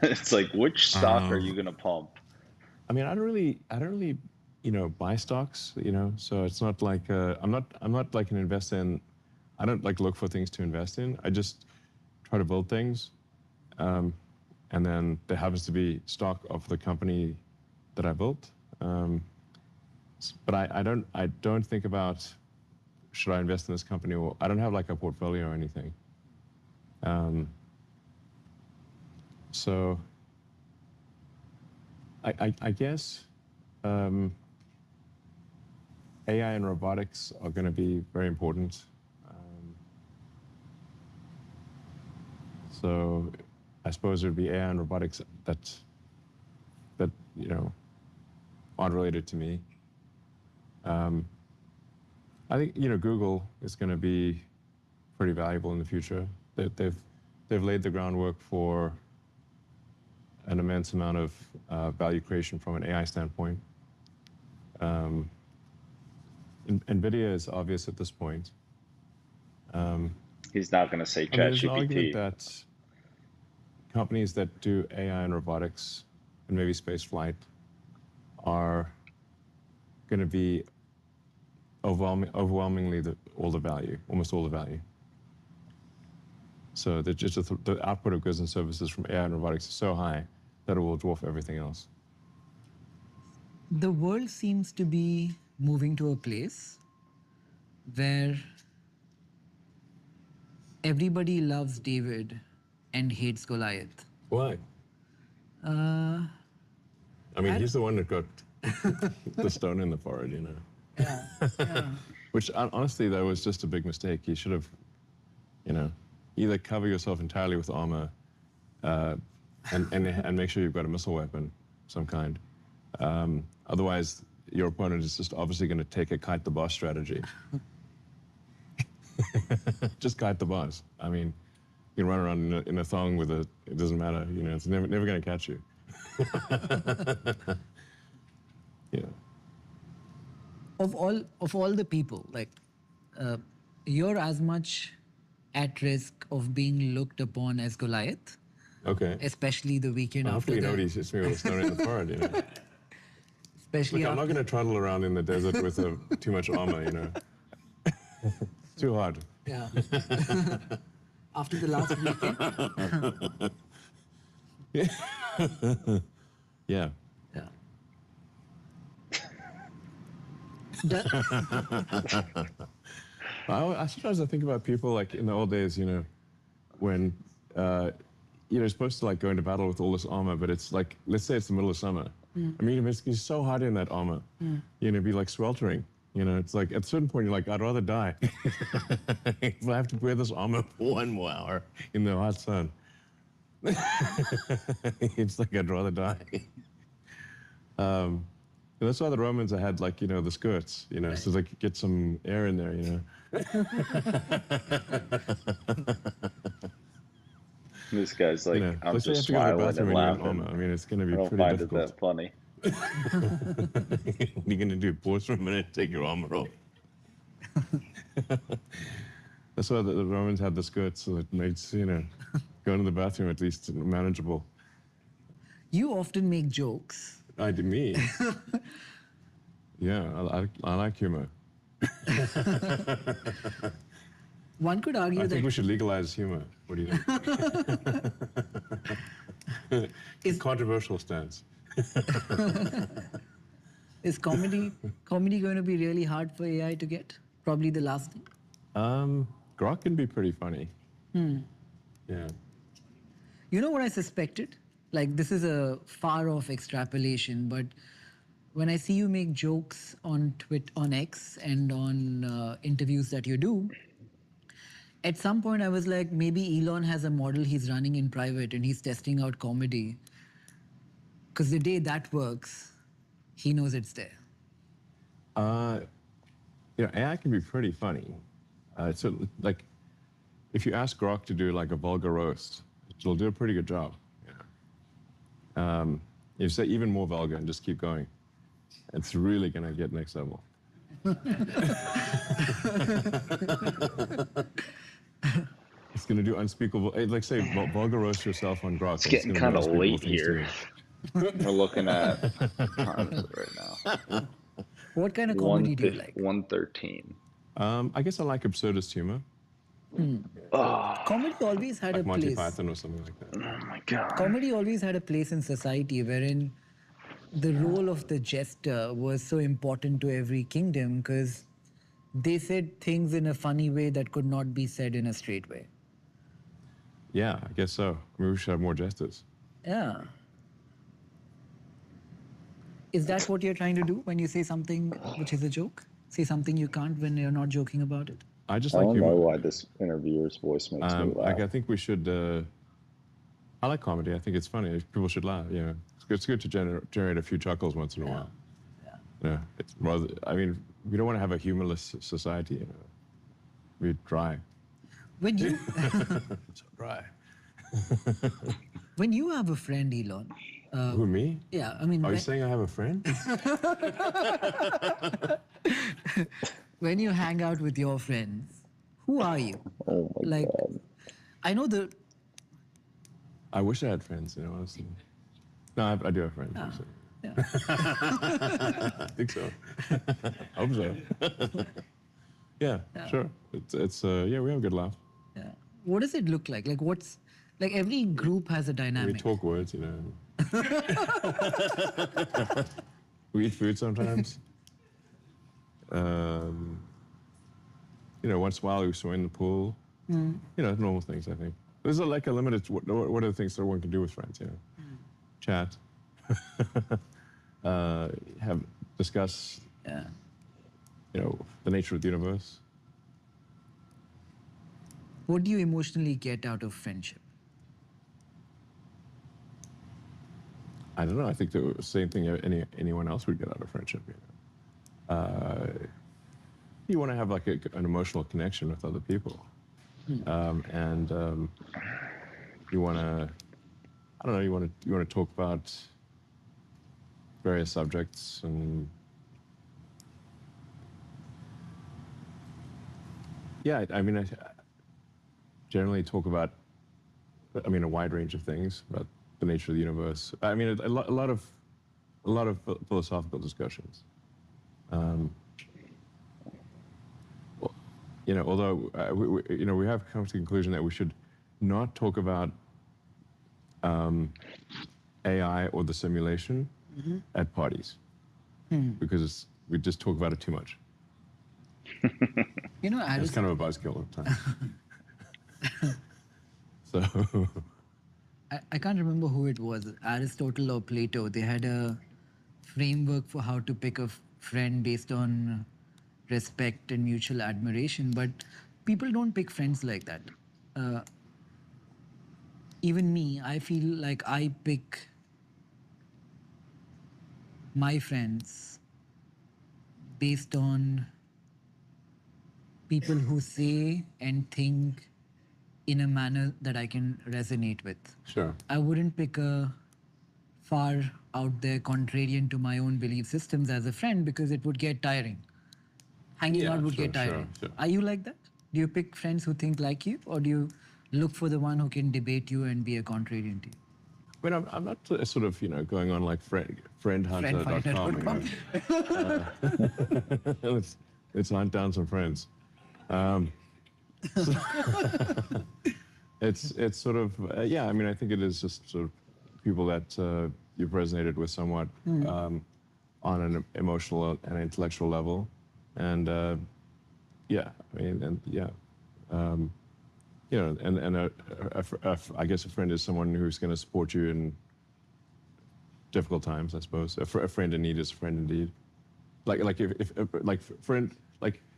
It's like, which stock are you going to pump? I mean, I don't really, buy stocks, so it's not like, I'm not like an investor in, I don't like look for things to invest in. I just try to build things. And then there happens to be stock of the company that I built. But I don't think about, should I invest in this company, or I don't have like a portfolio or anything. So I guess AI and robotics are going to be very important. So I suppose it would be AI and robotics that aren't related to me. I think Google is going to be pretty valuable in the future. They've laid the groundwork for an immense amount of value creation from an AI standpoint. NVIDIA is obvious at this point. He's not going to say There's an argument ChatGPT. that companies that do AI and robotics and maybe space flight are going to be overwhelmingly all the value, almost all the value. So the output of goods and services from AI and robotics is so high that it will dwarf everything else. The world seems to be moving to a place where everybody loves David and hates Goliath. Why? I mean, he's the one that got the stone in the forehead, you know. Yeah. Which honestly, that was just a big mistake. You should have, you know, either cover yourself entirely with armor, and make sure you've got a missile weapon of some kind. Otherwise, your opponent is just obviously going to take a kite the boss strategy. Just kite the boss. I mean, you can run around in a thong with it doesn't matter, you know, it's never going to catch you. Yeah. Of all the people, like, you're as much at risk of being looked upon as Goliath, Okay. especially the weekend Well, after hopefully the, nobody hits me with a stone in the forehead, you know. especially Look, I'm not after, going to trundle around in the desert with too much armor, you know. Too hard. yeah. After the last weekend. Yeah. Yeah. That- I sometimes I think about people like in the old days, you know, when you're supposed to like go into battle with all this armor, but it's like, let's say it's the middle of summer. I mean, it's so hot in that armor. You know, it'd be like sweltering. You know, it's like at a certain point you're like, I'd rather die. If I have to wear this armor for 1 more hour in the hot sun. It's like I'd rather die. And that's why the Romans had like, you know, the skirts, you know, so they could get some air in there, you know. This guy's like, You know, I'm let's say you have just to go to the smiling bathroom and and you're in laughing. armor. I mean, it's going to I be don't pretty find difficult. it that funny. What are you going to do? Pause for a minute, take your armor off. That's why the Romans had the skirts, so it makes, you know, going to the bathroom at least manageable. you often make jokes. Me? Yeah, I like humor. One could argue I think we that should legalize humor. What do you think? Is- Controversial stance. is comedy going to be really hard for AI to get? Probably the last thing. Grok can be pretty funny. Yeah. You know what I suspected? Like, this is a far off extrapolation, but when I see you make jokes on on X and on interviews that you do, at some point I was like, maybe Elon has a model he's running in private and he's testing out comedy. Because the day that works, he knows it's there. You know, AI can be pretty funny. So, like, if you ask Grok to do like a vulgar roast, it'll do a pretty good job. You say even more vulgar and just keep going. It's really gonna get next level. It's gonna do unspeakable. Like say, vulgar roast yourself on Grok. It's getting gonna do kind of unspeakable late things to here. me. We're looking at times right now. What kind of comedy do you like? 1:13. I guess I like absurdist humor, Comedy always had like a Monty place. Python or something like that. Oh my god. Comedy always had a place in society wherein the role of the jester was so important to every kingdom because they said things in a funny way that could not be said in a straight way. Yeah, I guess so. Maybe we should have more jesters. Yeah. Is that what you're trying to do when you say something which is a joke? Say something you can't when you're not joking about it? I just I like don't humor. know why this interviewer's voice makes me laugh. I think we should. I like comedy. I think it's funny. People should laugh. You know, it's good to generate a few chuckles once in a while. Yeah. It's rather. I mean, we don't want to have a humorless society. You know, we dry. When you So dry. when you have a friend, Elon. Who, me? Yeah, I mean, Are you saying I have a friend? when you hang out with your friends, who are you? Oh my Like, god. I know the I wish I had friends. You know, honestly. No, I do have friends. So. I think so. Hope so. Yeah, sure. It's yeah, we have a good laugh. yeah. What does it look like? Like what's like every group has a We dynamic. talk words, you know. We eat food sometimes. You know, once in a while we swim in the pool. You know, normal things, I think. There's like a limited, what are the things that one can do with friends, you know? Chat. have discuss, Yeah. the nature of the universe. What do you emotionally get out of friendship? I don't know. I think the same thing anyone else would get out of friendship. You want to have like an emotional connection with other people, and you want to. I don't know. You want to talk about various subjects and. Yeah, I mean, I generally talk about, a wide range of things about the nature of the universe. I mean, a lot of philosophical discussions. Although we have come to the conclusion that we should not talk about AI or the simulation at parties because we just talk about it too much. You know, It's kind of a buzzkill at times. So I can't remember who it was, Aristotle or Plato. They had a framework for how to pick a friend based on respect and mutual admiration, but people don't pick friends like that. Even me, I feel like I pick my friends based on people who say and think in a manner that I can resonate with. sure. I wouldn't pick a far out there contrarian to my own belief systems as a friend because it would get tiring. Hanging Yeah, out would sure, get tiring. sure. Are you like that? Do you pick friends who think like you, or do you look for the one who can debate you and be a contrarian to you? I mean, I'm not sort of going on like friendhunter.com. Let's hunt down some friends. It's sort of yeah. I mean, I think it is just sort of people that you've resonated with somewhat on an emotional and intellectual level, and yeah. I mean, and yeah. I guess a friend is someone who's going to support you in difficult times. I suppose a friend in need is a friend indeed. Like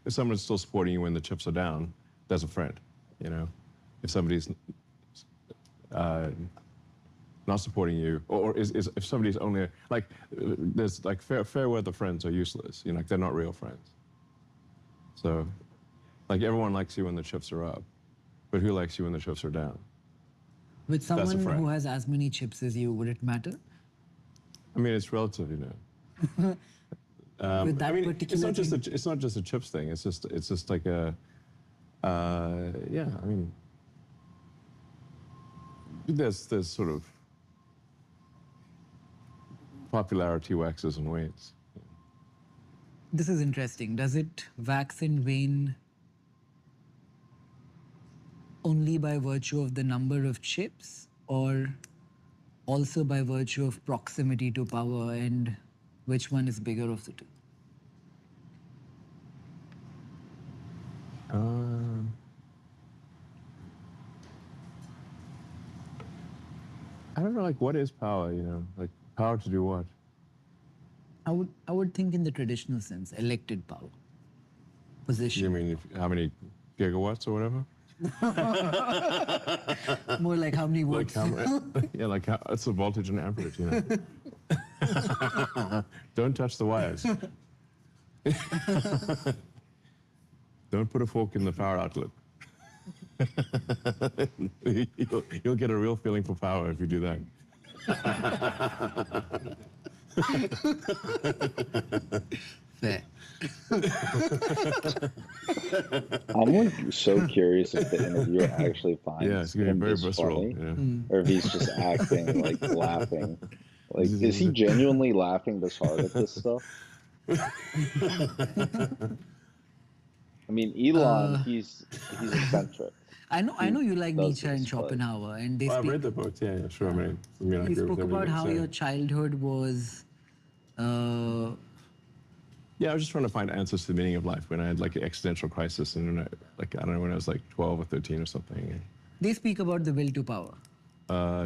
if someone's still supporting you when the chips are down, that's a friend. If somebody's not supporting you, or if somebody's only there's like fair weather friends are useless. They're not real friends. So, everyone likes you when the chips are up. But who likes you when the chips are down? With someone friend. who has as many chips as you, would it matter? I mean, it's relative, With that particular it's not just a chips thing. It's just like a yeah. I mean, there's sort of popularity waxes and wanes. This is interesting. Does it wax and wane only by virtue of the number of chips, or also by virtue of proximity to power, and which one is bigger of the two? I don't know, what is power, power to do what? I would think in the traditional sense, elected power, position. You mean how many gigawatts or whatever? More like how many volts? Yeah, it's the voltage and amperage, Don't touch the wires. Don't put a fork in the power outlet. You'll get a real feeling for power if you do that. Fair. I'm so curious if the interviewer actually finds it's gonna be him very this visceral. funny, Yeah. or if he's just acting, laughing. Is he genuinely laughing this hard at this stuff? I mean, Elon, he's eccentric. I know you like does Nietzsche and this, but- Schopenhauer, and they I've speak. read the books. Yeah, sure. I mean, I You agree spoke with about everything how you're your saying. childhood was. Yeah, I was just trying to find answers to the meaning of life when I had an existential crisis, and I don't know, when I was 12 or 13 or something. They speak about the will to power.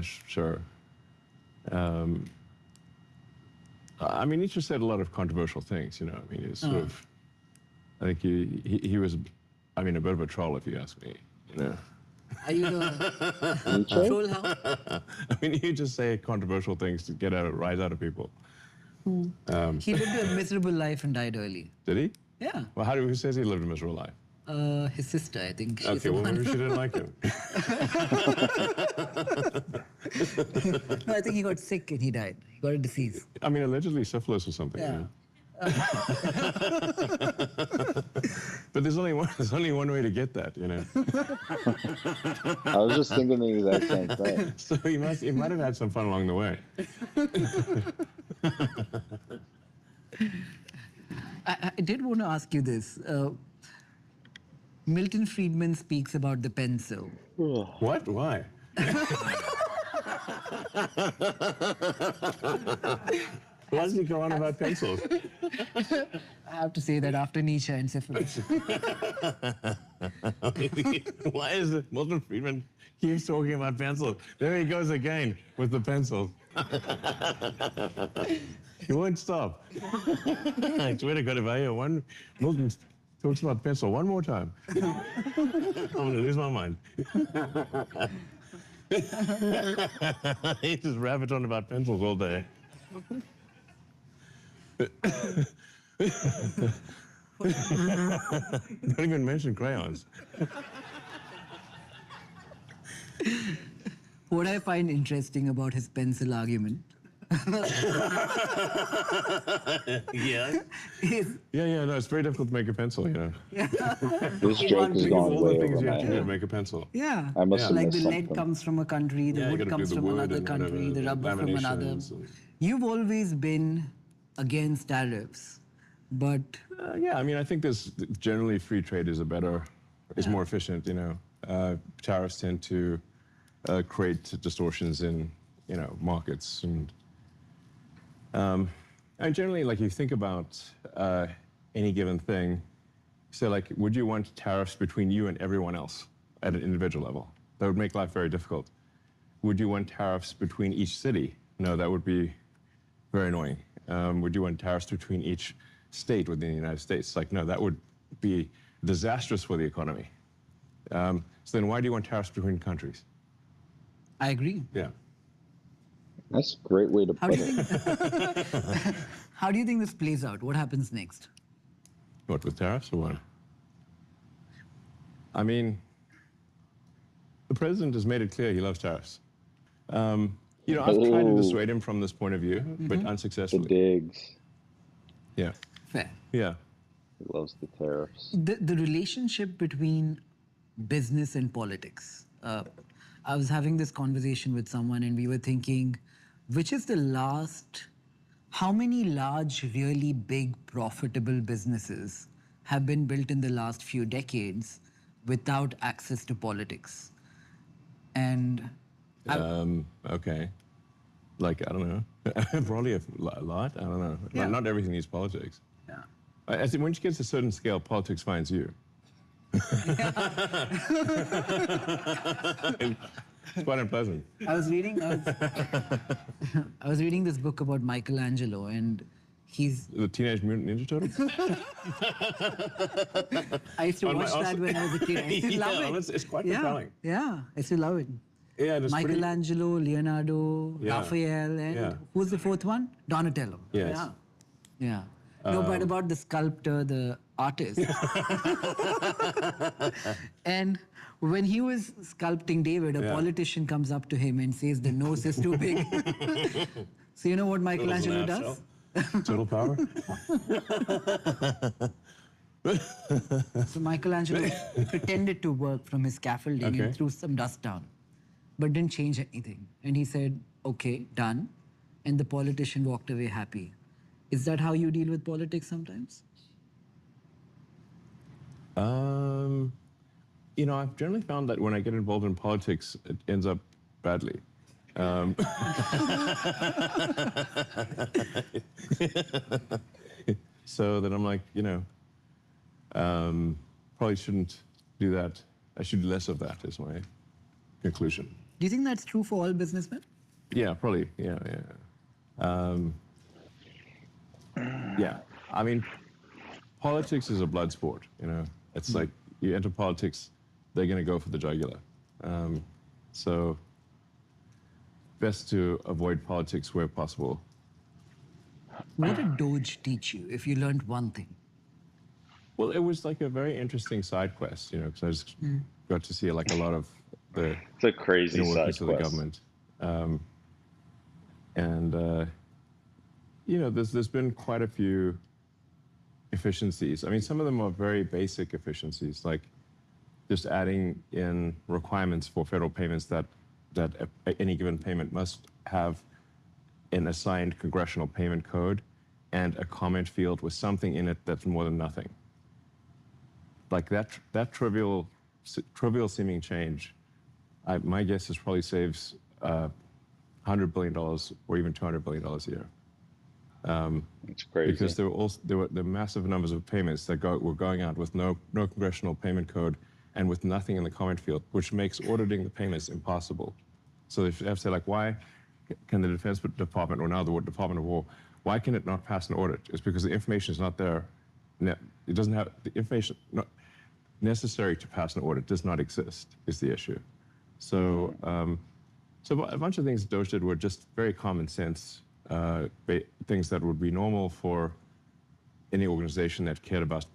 Sure. I mean, Nietzsche said a lot of controversial things, you know. I mean, he was sort of, I think he was, I mean, a bit of a troll, if you ask me, you know. Are you the Nietzsche? troll how? I mean, you just say controversial things to get a rise out of people. He lived a miserable life and died early. Did he? Yeah. Well, who says he lived a miserable life? His sister, I think. She's Okay, the well, one. maybe she didn't like him. No, I think he got sick and he died. He got a disease. I mean, allegedly syphilis or something. Yeah. You know? But there's only one way to get that, you know. I was just thinking the exact same thing. So he might have had some fun along the way. I did want to ask you this. Milton Friedman speaks about the pencil. What? Why? Why does he go on about pencils? I have to say that after Nietzsche and syphilis. Why is it Milton Friedman keeps talking about pencils? There he goes again with the pencils. He won't stop. I swear to God, if I hear one Milton talks about pencil one more time, I'm going to lose my mind. He just rabbits on about pencils all day. Don't even mention crayons. What I find interesting about his pencil argument Yeah. is Yeah, no, it's very difficult to make a pencil, you know. This joke has Think of gone all way the things over you my have to do to head. make a pencil. yeah, I must have like missed the lead something. comes from a country, the Yeah, you wood gotta do comes the from wood another and country, whatever, the rubber from another. laminations and- You've always been against tariffs, but Yeah, I mean, I think generally free trade is more efficient, you know. Tariffs tend to create distortions in, you know, markets and generally, like, you think about any given thing, so like, would you want tariffs between you and everyone else at an individual level? That would make life very difficult. Would you want tariffs between each city? No, that would be very annoying. Would you want tariffs between each state within the United States? Like, no, that would be disastrous for the economy. So then why do you want tariffs between countries? I agree. Yeah. That's a great way to How put do you it. think? How do you think this plays out? What happens next? What, with tariffs or what? I mean, the president has made it clear he loves tariffs. You know, I've tried to Oh. dissuade him from this point of view, but The unsuccessfully. digs. Yeah, Fair. yeah. He loves the tariffs. The relationship between business and politics. I was having this conversation with someone and we were thinking, how many large, really big, profitable businesses have been built in the last few decades without access to politics? And Okay. Like, I don't know. Probably a lot. I don't know. Yeah. Not everything needs politics. yeah. I think when you get to a certain scale, politics finds you. It's quite unpleasant. I was reading this book about Michelangelo, and he's. The Teenage Mutant Ninja Turtles? I used to On my- watch that also- when I was a kid. I still love Yeah, it. it's quite yeah, compelling. yeah, I still love it. Yeah, it's pretty- Michelangelo, Leonardo, Yeah. Raphael, and Yeah. who's the fourth one? Donatello. Yes. Yeah. Yeah. No, but about the sculptor, the artist. And when he was sculpting David, a Yeah. politician comes up to him and says the nose is too big. So you know what Michelangelo does? Total power? So Michelangelo pretended to work from his scaffolding Okay. and threw some dust down, but didn't change anything. And he said, okay, done. And the politician walked away happy. Is that how you deal with politics sometimes? You know, I've generally found that when I get involved in politics, it ends up badly. So that I'm like, you know, probably shouldn't do that. I should do less of that, is my conclusion. Do you think that's true for all businessmen? Yeah, probably. Yeah. Yeah, I mean, politics is a blood sport. You know, it's like you enter politics, they're going to go for the jugular. So best to avoid politics where possible. What did Doge teach you if you learned one thing? Well, it was like a very interesting side quest, you know, because I just got to see like a lot of the It's a crazy inner side workings of the quest. government. And you know, there's been quite a few efficiencies. I mean, some of them are very basic efficiencies, like just adding in requirements for federal payments that any given payment must have an assigned congressional payment code and a comment field with something in it that's more than nothing. Like that trivial seeming change, my guess is probably saves $100 billion or even $200 billion a year. It's crazy. Because there were the massive numbers of payments that were going out with no congressional payment code and with nothing in the comment field, which makes auditing the payments impossible. So if you have to say, like, why can the Defense Department, or now the Department of War, why can it not pass an audit? It's because the information is not there. It doesn't have the information necessary to pass an audit does not exist, is the issue. So, so a bunch of things Doge did were just very common sense things that would be normal for any organization that cared about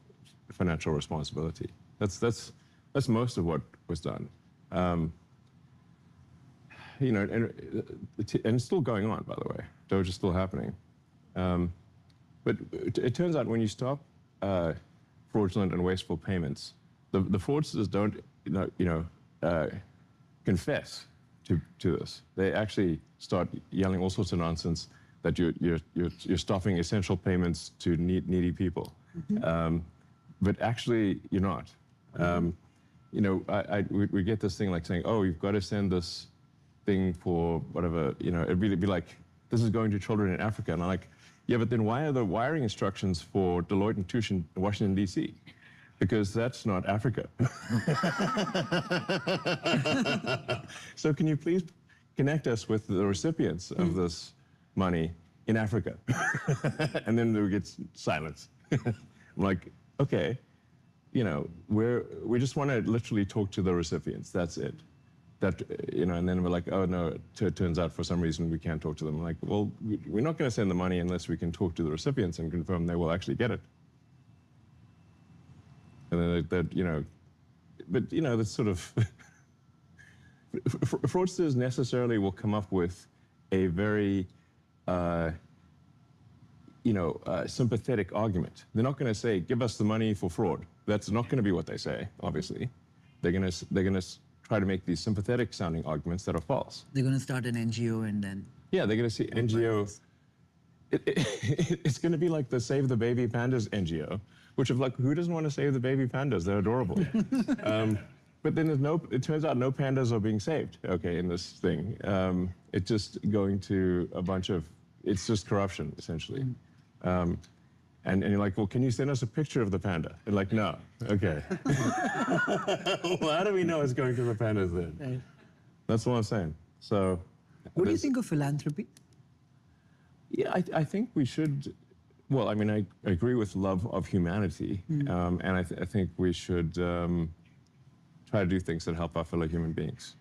financial responsibility. That's most of what was done. You know, and it's still going on, by the way. Doge is still happening. But it turns out when you stop fraudulent and wasteful payments, the fraudsters don't confess to this. They actually start yelling all sorts of nonsense that you're stopping essential payments to needy people. But actually, you're not. You know, we get this thing like saying, oh, you've got to send this thing for whatever, you know, it'd be like, this is going to children in Africa. And I'm like, yeah, but then why are the wiring instructions for Deloitte and Touche in Washington, D.C.? Because that's not Africa. So can you please connect us with the recipients of this money in Africa? And then we get silence. I'm like, okay, you know, we just want to literally talk to the recipients. That's it. That, you know, and then we're like, oh no, it turns out for some reason we can't talk to them. I'm like, well, we're not going to send the money unless we can talk to the recipients and confirm they will actually get it. And then that, you know, but you know, that's sort of fraudsters necessarily will come up with a very, sympathetic argument. They're not going to say, give us the money for fraud. That's not going to be what they say, obviously. They're going to try to make these sympathetic sounding arguments that are false. They're going to start an NGO and then... Yeah, they're going to see NGO. It's going to be like the Save the Baby Pandas NGO, which is like, who doesn't want to save the baby pandas? They're adorable. But then it turns out no pandas are being saved, okay, in this thing. It's just going to a bunch of, it's just corruption, essentially. And you're like, well, can you send us a picture of the panda? And like, no. Okay. Well, how do we know it's going to the pandas then? Right. That's what I'm saying. So. What do you think of philanthropy? Yeah, I think we should. Well, I mean, I agree with love of humanity, and I think we should try to do things that help our fellow human beings.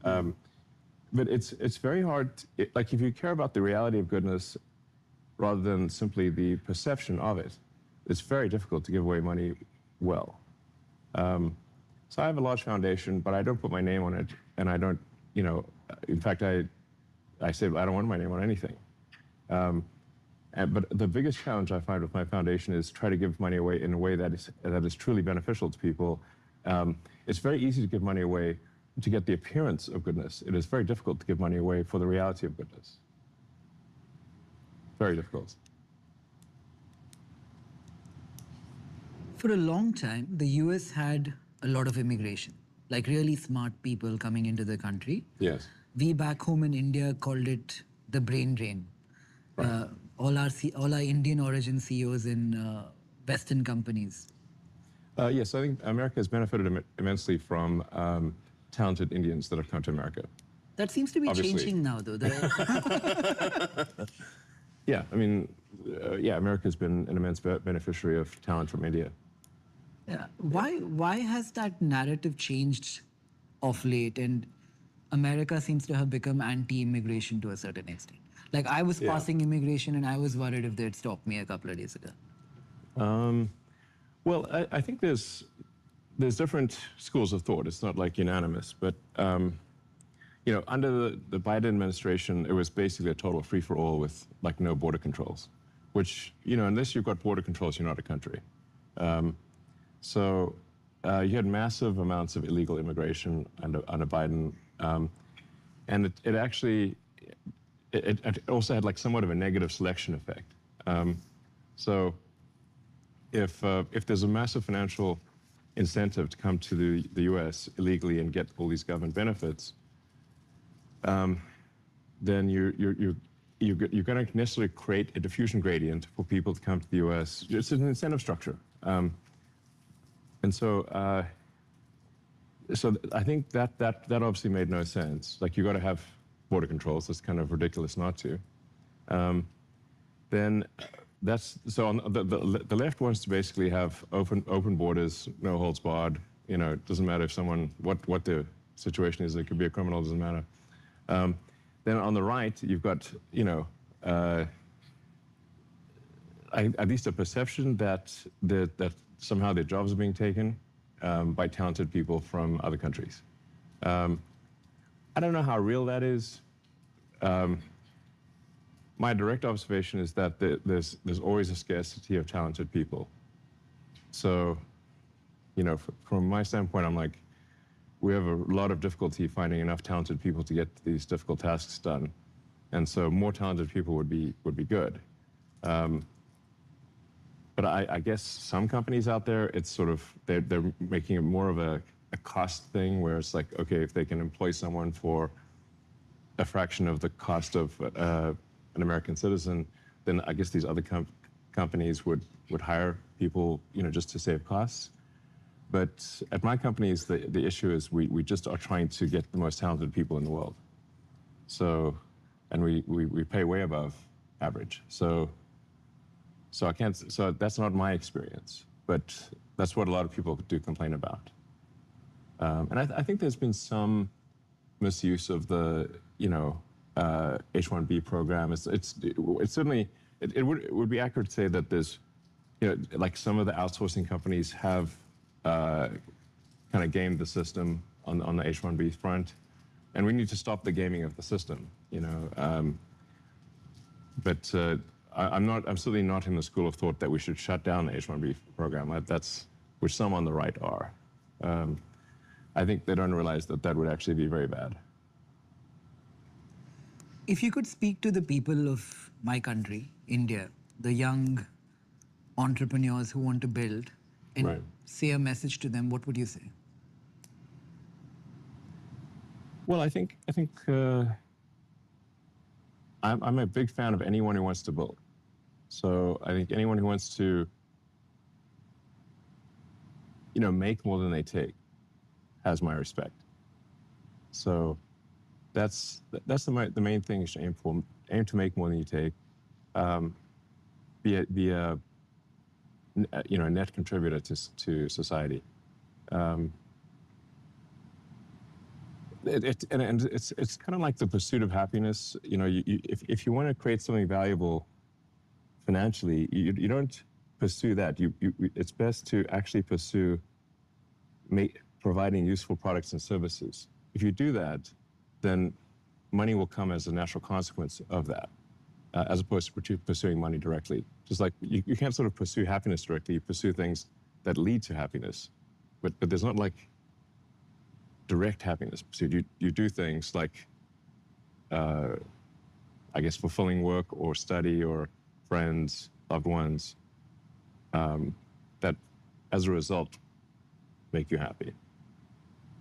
But it's very hard. Like if you care about the reality of goodness, rather than simply the perception of it, it's very difficult to give away money well. So I have a large foundation, but I don't put my name on it, and I don't, you know, in fact, I said I don't want my name on anything. But the biggest challenge I find with my foundation is try to give money away in a way that is truly beneficial to people. It's very easy to give money away to get the appearance of goodness. It is very difficult to give money away for the reality of goodness. Very difficult. For a long time, the US had a lot of immigration, like really smart people coming into the country. Yes. We back home in India called it the brain drain. Right. All our Indian origin CEOs in Western companies. Yes, I think America has benefited immensely from talented Indians that have come to America. That seems to be Obviously. changing now, though. Yeah, I mean, yeah, America's been an immense beneficiary of talent from India. Yeah. Why has that narrative changed of late? And America seems to have become anti-immigration to a certain extent. Like I was Yeah. passing immigration, and I was worried if they'd stopped me a couple of days ago. Well, I think there's different schools of thought. It's not like unanimous, but you know, under the Biden administration, it was basically a total free-for-all with like no border controls, which, you know, unless you've got border controls, you're not a country. So you had massive amounts of illegal immigration under Biden, and it actually it also had like somewhat of a negative selection effect. So if there's a massive financial incentive to come to the U.S. illegally and get all these government benefits, then you're going to necessarily create a diffusion gradient for people to come to the U.S. It's an incentive structure, and so I think that obviously made no sense. Like you got to have border controls. It's kind of ridiculous not to. Then that's so on the left wants to basically have open borders, no holds barred. You know, it doesn't matter if someone what the situation is. It could be a criminal. Doesn't matter. Then on the right, you've got, you know, at least a perception that somehow their jobs are being taken by talented people from other countries. I don't know how real that is. My direct observation is that there's always a scarcity of talented people. So, you know, from my standpoint, I'm like, we have a lot of difficulty finding enough talented people to get these difficult tasks done, and so more talented people would be good. But I guess some companies out there, it's sort of they're making it more of a cost thing, where it's like, okay, if they can employ someone for a fraction of the cost of an American citizen, then I guess these other companies would hire people, you know, just to save costs. But at my companies, the issue is we just are trying to get the most talented people in the world. So, and we pay way above average. So I can't. So that's not my experience, but that's what a lot of people do complain about. And I think there's been some misuse of the, you know, H-1B program. It's certainly it would be accurate to say that there's, you know, like some of the outsourcing companies have kind of gamed the system on the H-1B front, and we need to stop the gaming of the system, you know. But I'm certainly not in the school of thought that we should shut down the H-1B program. That's which some on the right are. I think they don't realize that would actually be very bad. If you could speak to the people of my country, India, the young entrepreneurs who want to build, and Right. say a message to them, what would you say? Well, I think I'm a big fan of anyone who wants to build. So I think anyone who wants to, you know, make more than they take has my respect. So that's the main thing you should aim for. Aim to make more than you take. Be a you know, a net contributor to society. And it's kind of like the pursuit of happiness. You know, if you want to create something valuable financially, you don't pursue that. It's best to actually pursue providing useful products and services. If you do that, then money will come as a natural consequence of that, as opposed to pursuing money directly. Just like you can't sort of pursue happiness directly, you pursue things that lead to happiness. But there's not like direct happiness pursuit. You do things like, I guess, fulfilling work or study or friends, loved ones, that as a result make you happy.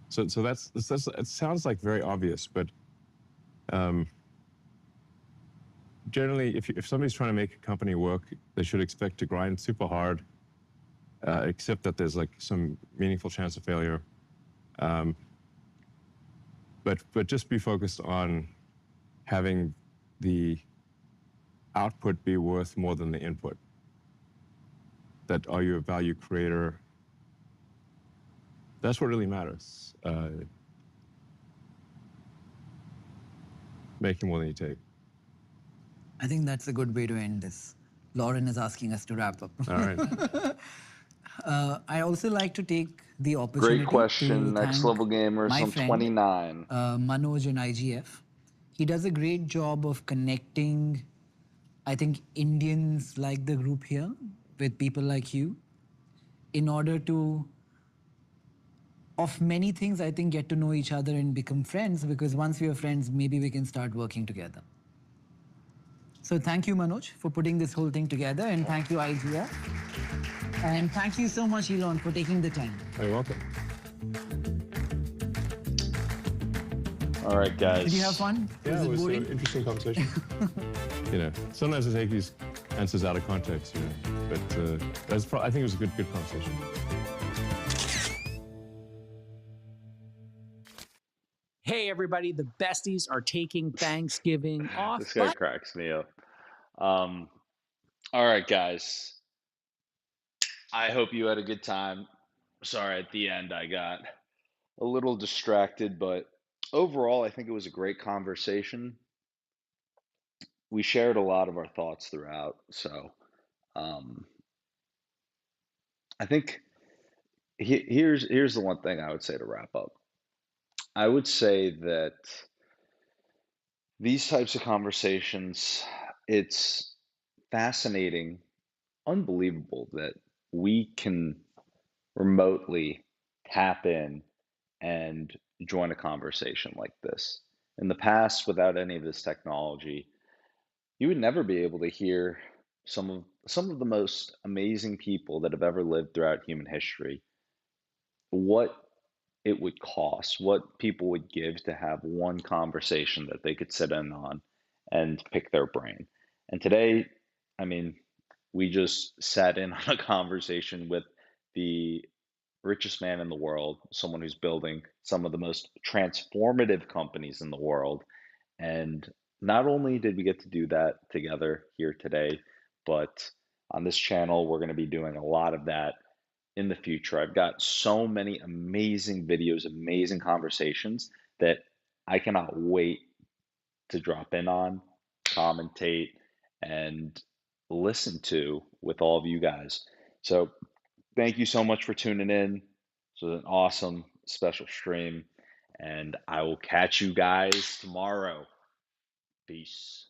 So that's it sounds like very obvious, but generally, if somebody's trying to make a company work, they should expect to grind super hard, except that there's like some meaningful chance of failure. But just be focused on having the output be worth more than the input? That are you a value creator? That's what really matters. Making more than you take. I think that's a good way to end this. Lauren is asking us to wrap up. All right. I also like to take the Great opportunity to question. Next thank level gamers my on friend 29. Manoj in IGF. He does a great job of connecting, I think, Indians like the group here with people like you in order to, of many things, I think, get to know each other and become friends, because once we are friends, maybe we can start working together. So thank you, Manoj, for putting this whole thing together, and thank you, IGF. And thank you so much, Elon, for taking the time. You're welcome. All right, guys. Did you have fun? Yeah, it was boring? an interesting conversation. You know, sometimes I take these answers out of context, you know, but I think it was a good conversation. Hey, everybody, the besties are taking Thanksgiving off. This guy cracks me up. All right, guys. I hope you had a good time. Sorry, at the end I got a little distracted, but overall, I think it was a great conversation. We shared a lot of our thoughts throughout, so um, I think here's the one thing I would say to wrap up. I would say that these types of conversations, it's fascinating, unbelievable that we can remotely tap in and join a conversation like this. In the past, without any of this technology, you would never be able to hear some of the most amazing people that have ever lived throughout human history, what it would cost, what people would give to have one conversation that they could sit in on and pick their brain. And today, I mean, we just sat in on a conversation with the richest man in the world, someone who's building some of the most transformative companies in the world. And not only did we get to do that together here today, but on this channel, we're going to be doing a lot of that in the future. I've got so many amazing videos, amazing conversations that I cannot wait to drop in on, commentate, and listen to with all of you guys. So, thank you so much for tuning in. This was an awesome special stream, and I will catch you guys tomorrow. Peace.